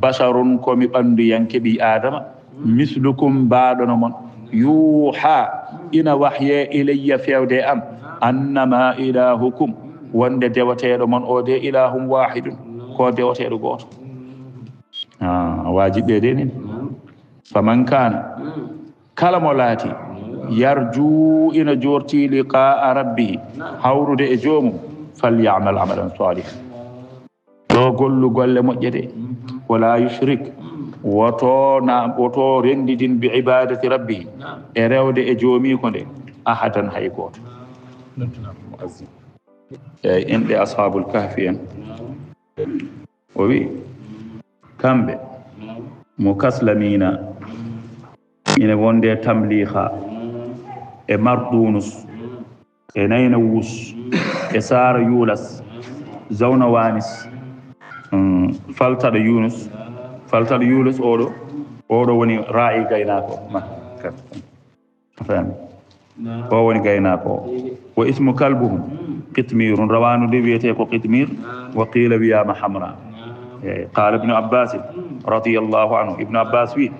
basharun komi ɓandu yanke ɓi adama mislukum mbaɗono mon yuha ina wahye ilayya fewde am annama ilahukum wonde dewateɗo mon o de ilahum wahidun ko dewateɗo goto wajiɓe de nin faman kana kala mo laati yarju ina jorti liqa'a rabbihi hawrude e joomum falyamal amalan salih ɗo gollu golle moƴƴete wala yushrik woto rendidin bi ibadati rabbihi e rewde e joomi ko nde ahadan hay goto eyyi inɗe ashabul kahfi en o wi kamɓe mo kaslamina ina wonde tamliha e mardunus e nayna wus e sara yulas zawna wanis faltaɗo yunus oɗo woni ra'i gaynako fami o woni gaynako o wa ismu kalbuhum qitmirun rawanude wiyete ko qitmir wa qila wiyama hamra qala ibnu abbas radiyallahu anhu ibnu abbas wi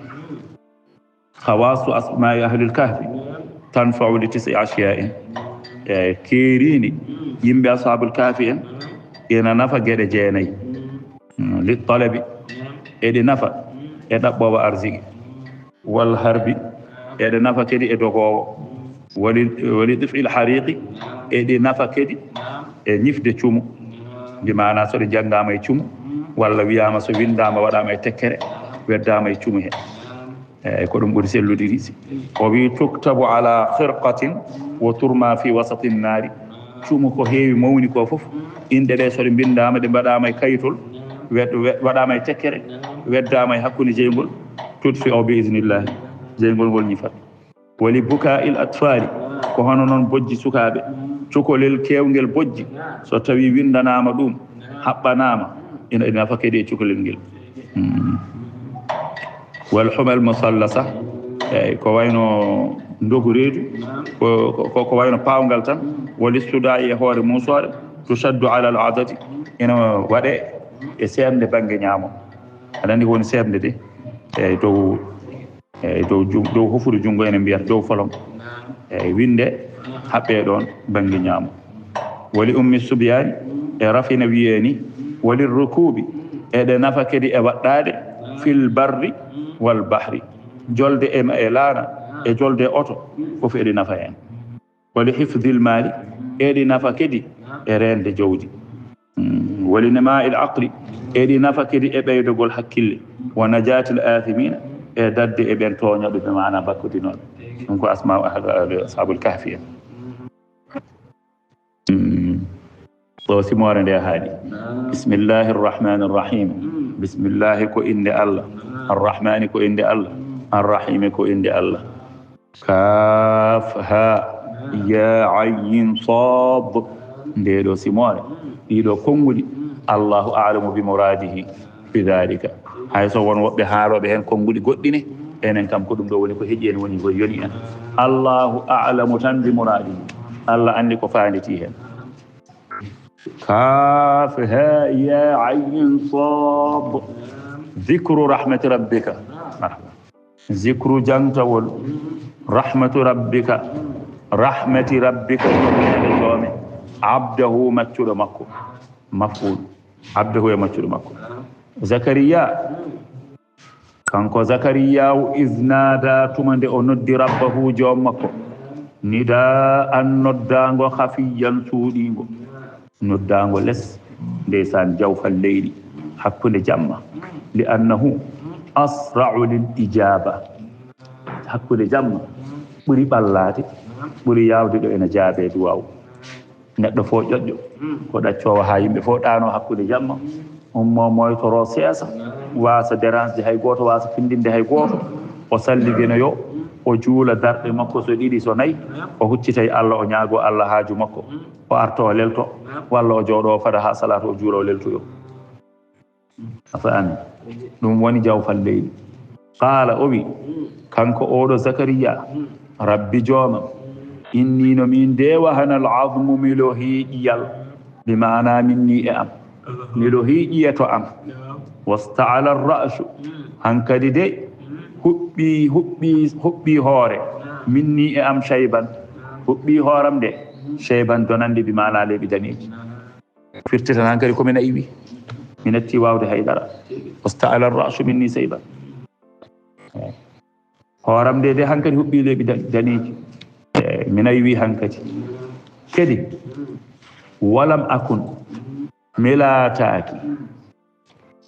khawasu asma'i ahli al-kahfi tanfa'u li 9 ashiya'in keerindi yimɓe ashabul kahfi en ena nafa gueɗe jeenayyi li talabi eɗe nafa e ɗaɓɓowo arsigi wal harbi eɗe nafa kadi e dogowo wali dif'il hariqi eɗe nafa kadi e ñifde cumu bi mana so ɗe janggama e cumu walla wiyama so windama waɗama e tekkere weddama e cumu he eyyi ko ɗum ɓuri sellude risi o wi tuktabu ala khirqatin wa turma fi wasati nnari cumu ko heewi mawni ko foof inɗe ɗe so ɗe bindama ɗe mbaɗama e kayitol waɗama e tekkere weddama e hakkude jeygol tutfi o bi isnillahi jeygol ngol ñifat wali buka il atfali ko hono noon bojji sukaɓe cukalel kewgel bojji so tawi windanama ɗum haɓɓanama ina nafa kadi e cukalel ngel wal humal musallasa eyyi ko wayno ndogu reedu ko wayno pawngal tan wali suda e hoore musore tushaddu ala al adati ina waɗe e semde bange ñaamo aɗa andi woni semde de eyi dow hofude junngo ene mbiyata dow folon eyi winde haɓɓe ɗon bange ñaamo wali ummi subyani e rafina wiyeeni wali rukubi eɗe nafa kadi e waɗɗade fil barri wal bahri jolde e laana e jolde e oto fof eɗi nafa hen wali hifdil mali eɗi nafa kadi e rende jawdi wali nama'il aqli eɗi nafa kadi e ɓeydogol hakkille wa najatil athimina e dadde e ɓen toñoɓe ɓe mana bakkudinoɓe ɗum ko asma ashabul kahfi en ɗo simore nde haaɗi bismillahi rrahmani rrahim bismillahi ko inde allah arrahmani ko inde allah arrahimi ko inde allah kaf ha ya ayin sad ndeɗo simore ɗiɗo konnguli allahu alamu bi muradihi bi dhalika hayso won woɓɓe haaroɓe hen konnguli goɗɗine enen kam ko ɗum ɗo woni ko heeƴi en woni ko yoni en allahu alamu tan bi muradihi allah andi ko fanditi hen kaf ha ya ayin sad dhikru rahmati rabbika zikru jangtawol rahmatu rabbika rahmati rabbika ñoɓɓede joome abdahu maccuɗo makko maful abdahu e maccuɗo makko zakariya kanko zakariya isnada tuma nde o noddi rabbahu joom makko nida an noddago hafiyan suuɗigo noddago less ndeysan jawfal leydi hakkude jamma li annahu asra'u lil ijaba hakkude jamma ɓuri ɓallade ɓuri yawde ɗo ene jaabe duwaw neɗɗo fo ƴoƴƴo ko ɗaccowo ha yimɓe fo ɗano hakkude jamma ummo moytoro seesa wasa dérange hay goto wasa findinde hay goto o salligino yo o juula darɗe makko so ɗiɗi so nayyi o huccitay Allah o ñaago Allah haaju makko o arto o lelto walla o jooɗo o fada ha salatu o juula o leltoyo a faami ɗum woni jawfal leydi qala o wi kanko oɗo zakariya rabbi joomam inni no min ndewa hanal azmu milo hiiƴiyal bi mana minni e am milo hiiƴiyeto am wasta'ala ar-ra'su hankadi de huɓɓi hoore minni e am shayban huɓɓi hooram de shayban donande bi mana leɓi daneji firtitan hankadi komin ayiwi mi natti wawde haydara wasta'ala ar-ra'su minni shayban hooram de hankadi huɓɓi leɓi daneji mi nayi hankadi kedi walam akun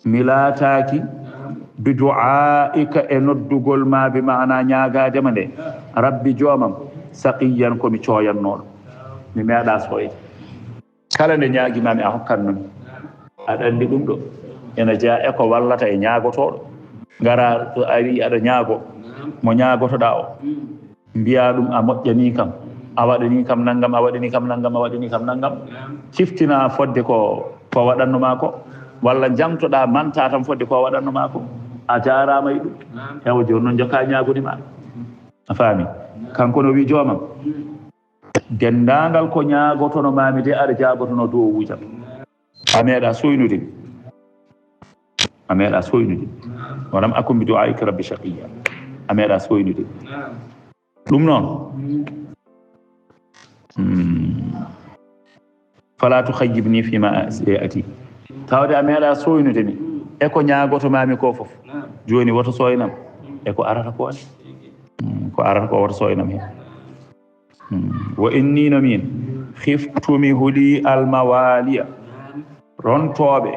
milataki bi du'aika e noddugol ma bi maana ñaagadema nde rabbi joomam saqiyan komi coyannoɗo mi meeɗa soyde kala nde ñaagimami a hokkatnomi aɗa andi ɗum ɗo ene jea e ko wallata e ñaagotoɗo ngara to ari aɗa ñaago mo ñaagotoɗa o mbiya ɗum a moƴƴani kam a waɗani kam naggam a waɗani kam naggam a waɗani kam naggam ciftina fodde ko waɗannoma ko walla jamtoɗa manta tan fodde ko waɗannoma ko a jarama e ɗum hewo joni noon jokka ñagunima a faami kanko no wi joomam dendagal ko ñagotono mami de aɗa jagotono dow wujam a meeɗa soynude walam akum bi du'aika rabbi shaqiya a meeɗa soynude ɗum noon fala tukhayyibni fima ati tawde a meeɗa soynude ni e ko ñaagoto mami ko fof joni woto soynam e ko arata ko ni ko arata ko woto soynam hen wa inni no min khiftumi huli almawaliya rontoɓe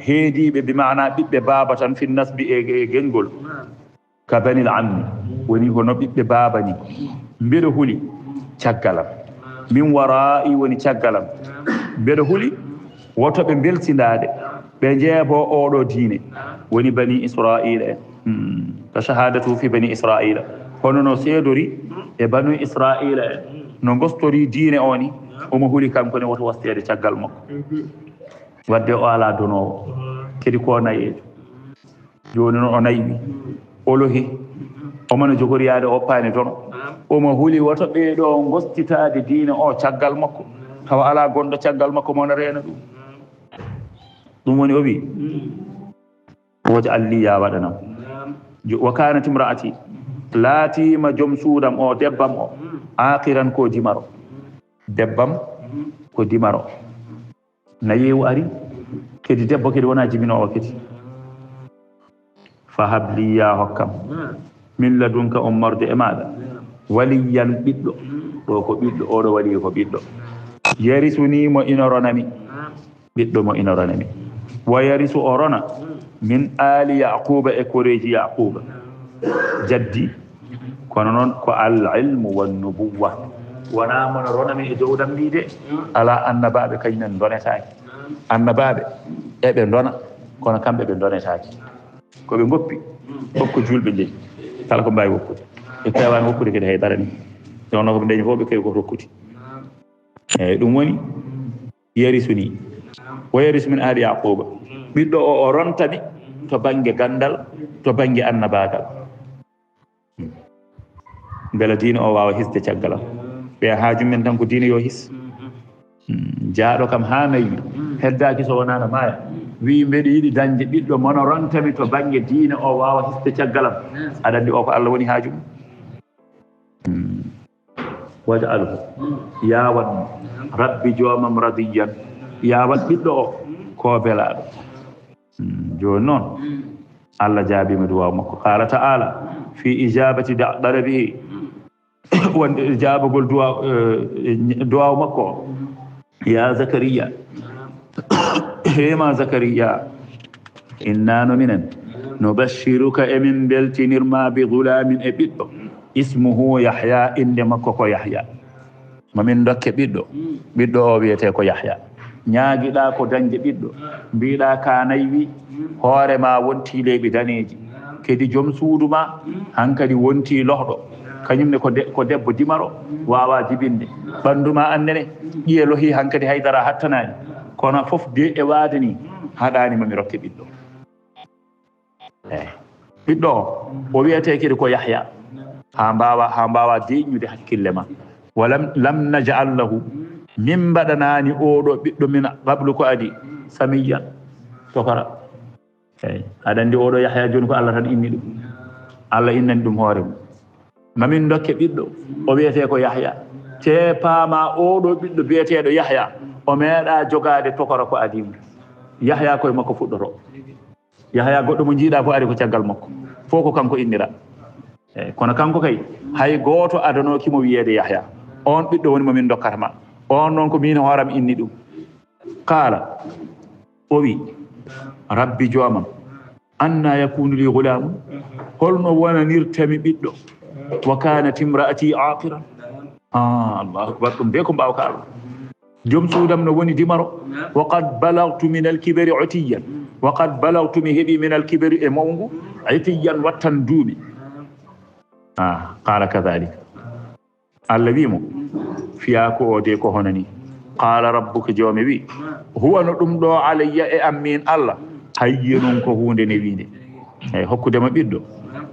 heediɓe bi maana ɓiɓɓe baaba tan fi nasbi e gengol ka banil ammi woni hono ɓiɓɓe baaba ni mbeɗo huli caggalam min wara'i woni caggalam mbeɗo huli woto ɓe beltidade ɓe jeebo oɗo diine woni bani israila en ka shahadatu fi bani israila hono no seedori e bani israila en no gostori diine o ni omo huli kanko ne woto wastede caggal makko wadde o ala donowo kadi ko nayejo joni noon o nayi o lohi omano jogoriyade oppani dono omo huli woto ɓeeɗo gostitaade diine o caggal makko tawa alaa gonɗo caggal makko mona reena ɗum woni o wi woto alli ya waɗanam wa kanat imraati laatima joom suudam o debbam o aqiran ko dimaro debbam ko dimaro nayewu ari kedi debbo kedi wona jibinowo kedi fa habli ya hokkam min ladunka ummorde e maɗa waliyan ɓiɗɗo ɗo ko ɓiɗɗo oɗo wali ko ɓiɗɗo yarisuni mo inoronami ɓiɗɗo mo inoronami wa yarisu o rona min ali yaquba e koreji yaquba jaddi kono noon ko al ilmu wannubuwa wona mono ronami e jowdam ndi de ala annabaɓe kañumen donetaki annabaɓe eɓe dona kono kamɓe ɓe donetaki koɓe goppi hokko julɓe jeeyi kala ko mbawi wokkude ɓe kewani wokkude kadi haydara ni jono koɓe dañi fof ɓe kewi koto hokkude eyyi ɗum woni yarisuni o yarisu min ali yaquba ɓiɗɗo o rontami to banggue gandal to banggue annabagal beela diine o wawa hisde caggalam ɓe hajumen tan ko diine yo his jaaɗo kam ha nayi heddaki so wonano maaya wi mbeɗa yiiɗi dañde ɓiɗɗo mono rontami to banggue diine o wawa hisde caggalam aɗa andi o ko Allah woni haaju mum waja alhu yawat rabbi joomam radiyan yawat ɓiɗɗo o ko belaɗo joni noon Allah jaabima duwaw makko qala ta'ala fi ijabati dalabihi wonde jaabagol duwaw makko ya zakariya hema zakariya inna no minen nubashiruka emin beltinirma bi gulamin e ɓiɗɗo ismuhu yahya inde makko ko yahya mamin dokke ɓiɗɗo o wiyete ko yahya ñaagiɗa ko dañde ɓiɗɗo mbiɗa ka naywi hoorema wonti leyɓi daneji kedi joom suudu ma hankadi wonti lohɗo kañumne ko debbo dimaro wawa jibinde ɓanduma annene ƴiye lohi hankadi haydara hattanani kono fof de e waade ni haɗanima mi rokke ɓiɗɗo eyi ɓiɗɗo o wiyete kedi ko yahya ha mbawa deƴñude hakkille ma lam naj'al lahu min mbaɗanani oɗo ɓiɗɗo min qablu ko adi samiyan tokora eyi aɗa andi oɗo yahya joni ko Allah tan inni ɗum Allah innani ɗum hoore mum mamin dokke ɓiɗɗo o wiyete ko yahya te paama oɗo ɓiɗɗo biyeteɗo yahya o meeɗa jogade tokora ko adimo yahya koye makko fuɗɗoto yahya goɗɗo mo jiiɗa fo ari ko caggal makko fof ko kanko innira eyi kono kanko kay hay goto adanokimo wiyede yahya on ɓiɗɗo woni momin dokkata ma on noon ko min hooram inni ɗum qala o wi rabbi joomam anna yakunu li gulamun holno wonanirtami ɓiɗɗo wa kanat imraati aqiran allahu akbar ɗum be ko mbawka Allah joom suudam no woni dimaro wa qad balagtu min alkibari utiyan wa qad balagtu mi heeɓi min alkibari e mawngu utiyan wattan duuɓi qala kadhalika Allah wimo fiya ko o de ko hono ni qala rabbuka joomi wi huwa no ɗum ɗo alayya e ammin Allah hayyinun ko hunde ne wiinde eyi hokkudema ɓiɗɗo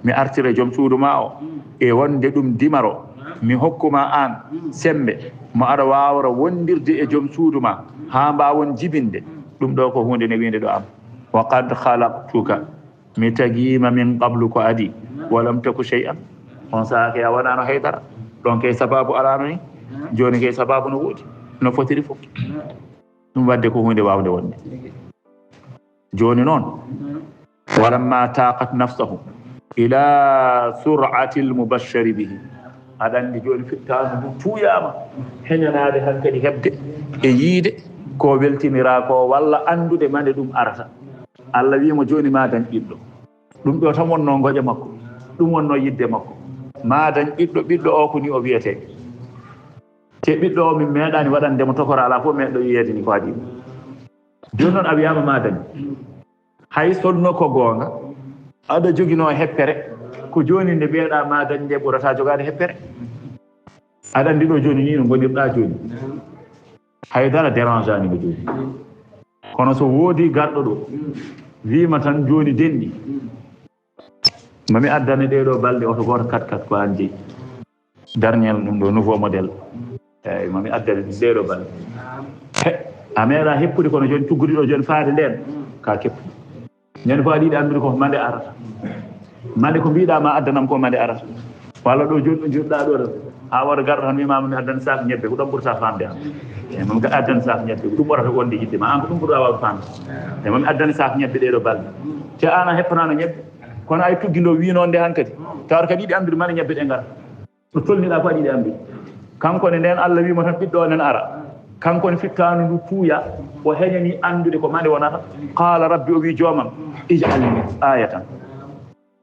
mi artira joom suudu ma o e wonde ɗum dimaro mi hokkuma an sembe mo aɗa wawra wondirde e joom suudu ma ha mbawon jibinde ɗum ɗo ko hunde ne wiinde ɗo am wa qad khalaqtuka mi tagima min qablu ko adi walam taku shay'an on sahake a wonano haydara ɗon kay sababu alano ni joni kay sababu no woodi no fotiri fof ɗum wadde ko hunde wawde wonde joni noon walamma taqat nafsahu ila sur'ati almubashshari bihi aɗa andi joni fittanu ɗum tuuyama heñanade hankadi hebde e yiide ko weltinira ko walla andude mande ɗum arata Allah wimo joni ma dañ ɓiɗɗo ɗum ɗo tan wonno goƴe makko ɗum wonno yidde makko ma dañ ɓiɗɗo o ko ni o wiyete te ɓiɗɗo o min meeɗani waɗandemo tokora ala fof meɗɗo yiyede ni ko adi joni noon a wiyama ma dañ hay sonno ko goonga aɗa jogino heppere ko joni nde mbiyeɗa ma dañ nde ɓurata jogade heppere aɗa andi ɗo joni ni no gonirɗa joni haydara dérange animo joni kono so woodi garɗo ɗo wima tan joni denɗi mami addane ɗeɗo balɗe oto goto 4-4 ko an jeeyi dernier ɗum ɗo nouveau modèle eyyi mami addere ɗeɗo balɗe a meeɗa heppude kono joni tuggude ɗo joni faade nden ka keppu ñande fo aɗa yiɗi andude ko mande arata mande ko mbiɗa ma addanam ko mande arata walla ɗo joni ɗo joɗɗa ɗo tan ha wara garɗo tan wimama mi addani sac ñebbe ko ɗon ɓurta famde am eyyi mami addani sac ñebbe ko ɗum ɓurata wonde yidde ma an ko ɗum ɓurɗa wawde famde eyyi mami addani sac ñebbe ɗeɗo balɗe te an a heppanano ñebbe kono ay tuggi ndo wino nde han kadi tawata kadi yiɗi andude mane ñebbe ɗe ngara ɗo tolniɗa ko aɗa yiɗi andude kankone nden Allah wimo tan ɓiɗɗo nen ara kankone fittanu ndu tuuya o heñani andude ko mande wonata qala rabbi o wi joomam ijalni ayatan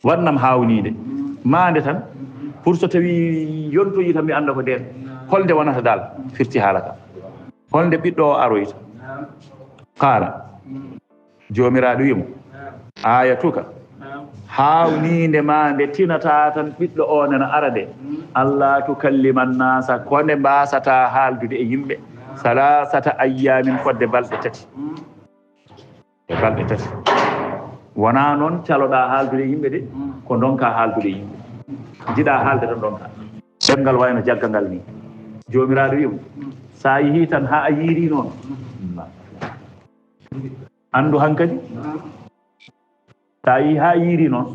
waɗnam hawnide mande tan pour so tawi yontoyi tan mi anda ko nden holnde wonata dal firti haala ka holnde ɓiɗɗo o aroyta qala jomiraɗo wimo ayatuka hawnide ma nde tinata tan ɓiɗɗo o nana ara de Allah tukalliman nasa konde mbasata haaldude e yimɓe salasata ayyamin fodde balɗe tati wona noon caloɗa haaldude yimɓe de ko donka haaldude yimɓe jiɗa haalde tan donka ɗemgal wayno jaggal ngal ni jomiraɗo wimo sa yeehi tan ha a yiiri noon andu hankkadi sa yi ha yiiri noon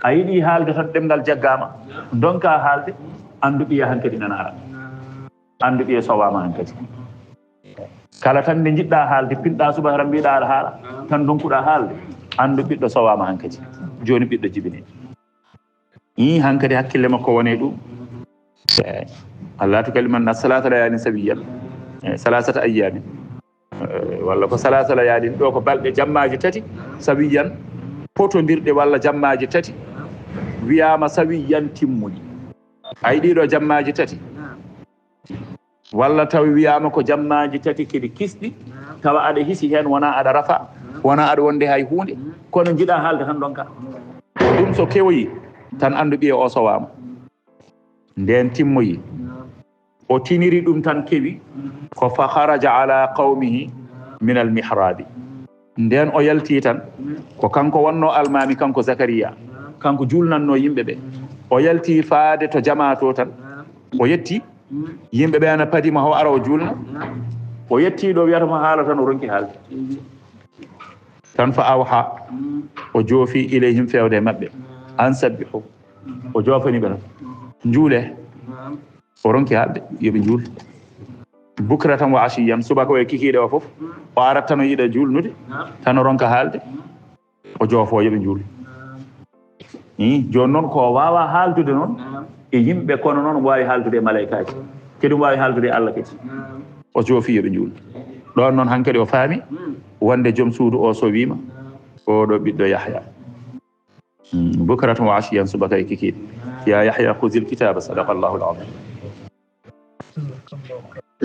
a yiɗi haalde tan ɗemgal jaggama donka haalde andu ɓiya hankkadi nana ara andu ɓiya sowama hankkadi kala tan nde jiɗɗa haalde pinɗa suba tan mbiɗa aɗa haala tan donkuɗa haalde andu ɓiɗɗo sowama hankkadi joni ɓiɗɗo jibine i hankkadi hakkille makko wone ɗum Allah tukalliman salata layalin sabiyan salasata ayyamin walla ko salasa layalin ɗo ko balɗe jammaji tati sabiyan potodirɗe walla jammaji tati wiyama sawiyan timmuɗi ay ɗiɗo jammaji tati walla tawi wiyama ko jammaji tati kedi kisɗi tawa aɗa hisi hen wona aɗa rafa wona aɗa wonde hay hunde kono jiɗa haalde tan ɗon ka ɗum so kewoyi tan andu ɓiye o sowama nden timmoyi o tiniri ɗum tan kewi ko fa haraja ala qawmihi min al mihrabi nden o yalti tan ko kanko wonno almami kanko Zakariya kanko julnanno yimɓe ɓe o yalti faade to jama to tan o yetti yimɓe ɓe ana padima ho ara o julna o yetti ɗo wiyata mo haala tan o ronki haalde tan fa awha o joofi ilayhim fewde e maɓɓe an sabbihu o joofani ɓe tan juule o ronki haalde yoɓe juul bukratan wa ashiyan subaka o e kikiɗe o foof o arat tan o yiɗa julnude tan o ronka haalde o joofo yoɓe juul joni noon ko wawa haaldude noon e yimɓe kono noon wawi haaldude e malaykaji kadi wawi haaldude e Allah kadi o joofi yoɓe juul ɗon noon hankkadi o faami wonde joom suudu o so wima oɗo ɓiɗɗo Yahya bukratan wa ashiyan subaka e kikiɗe ya Yahya khuzil kitaba sadaqa Allahu al-azim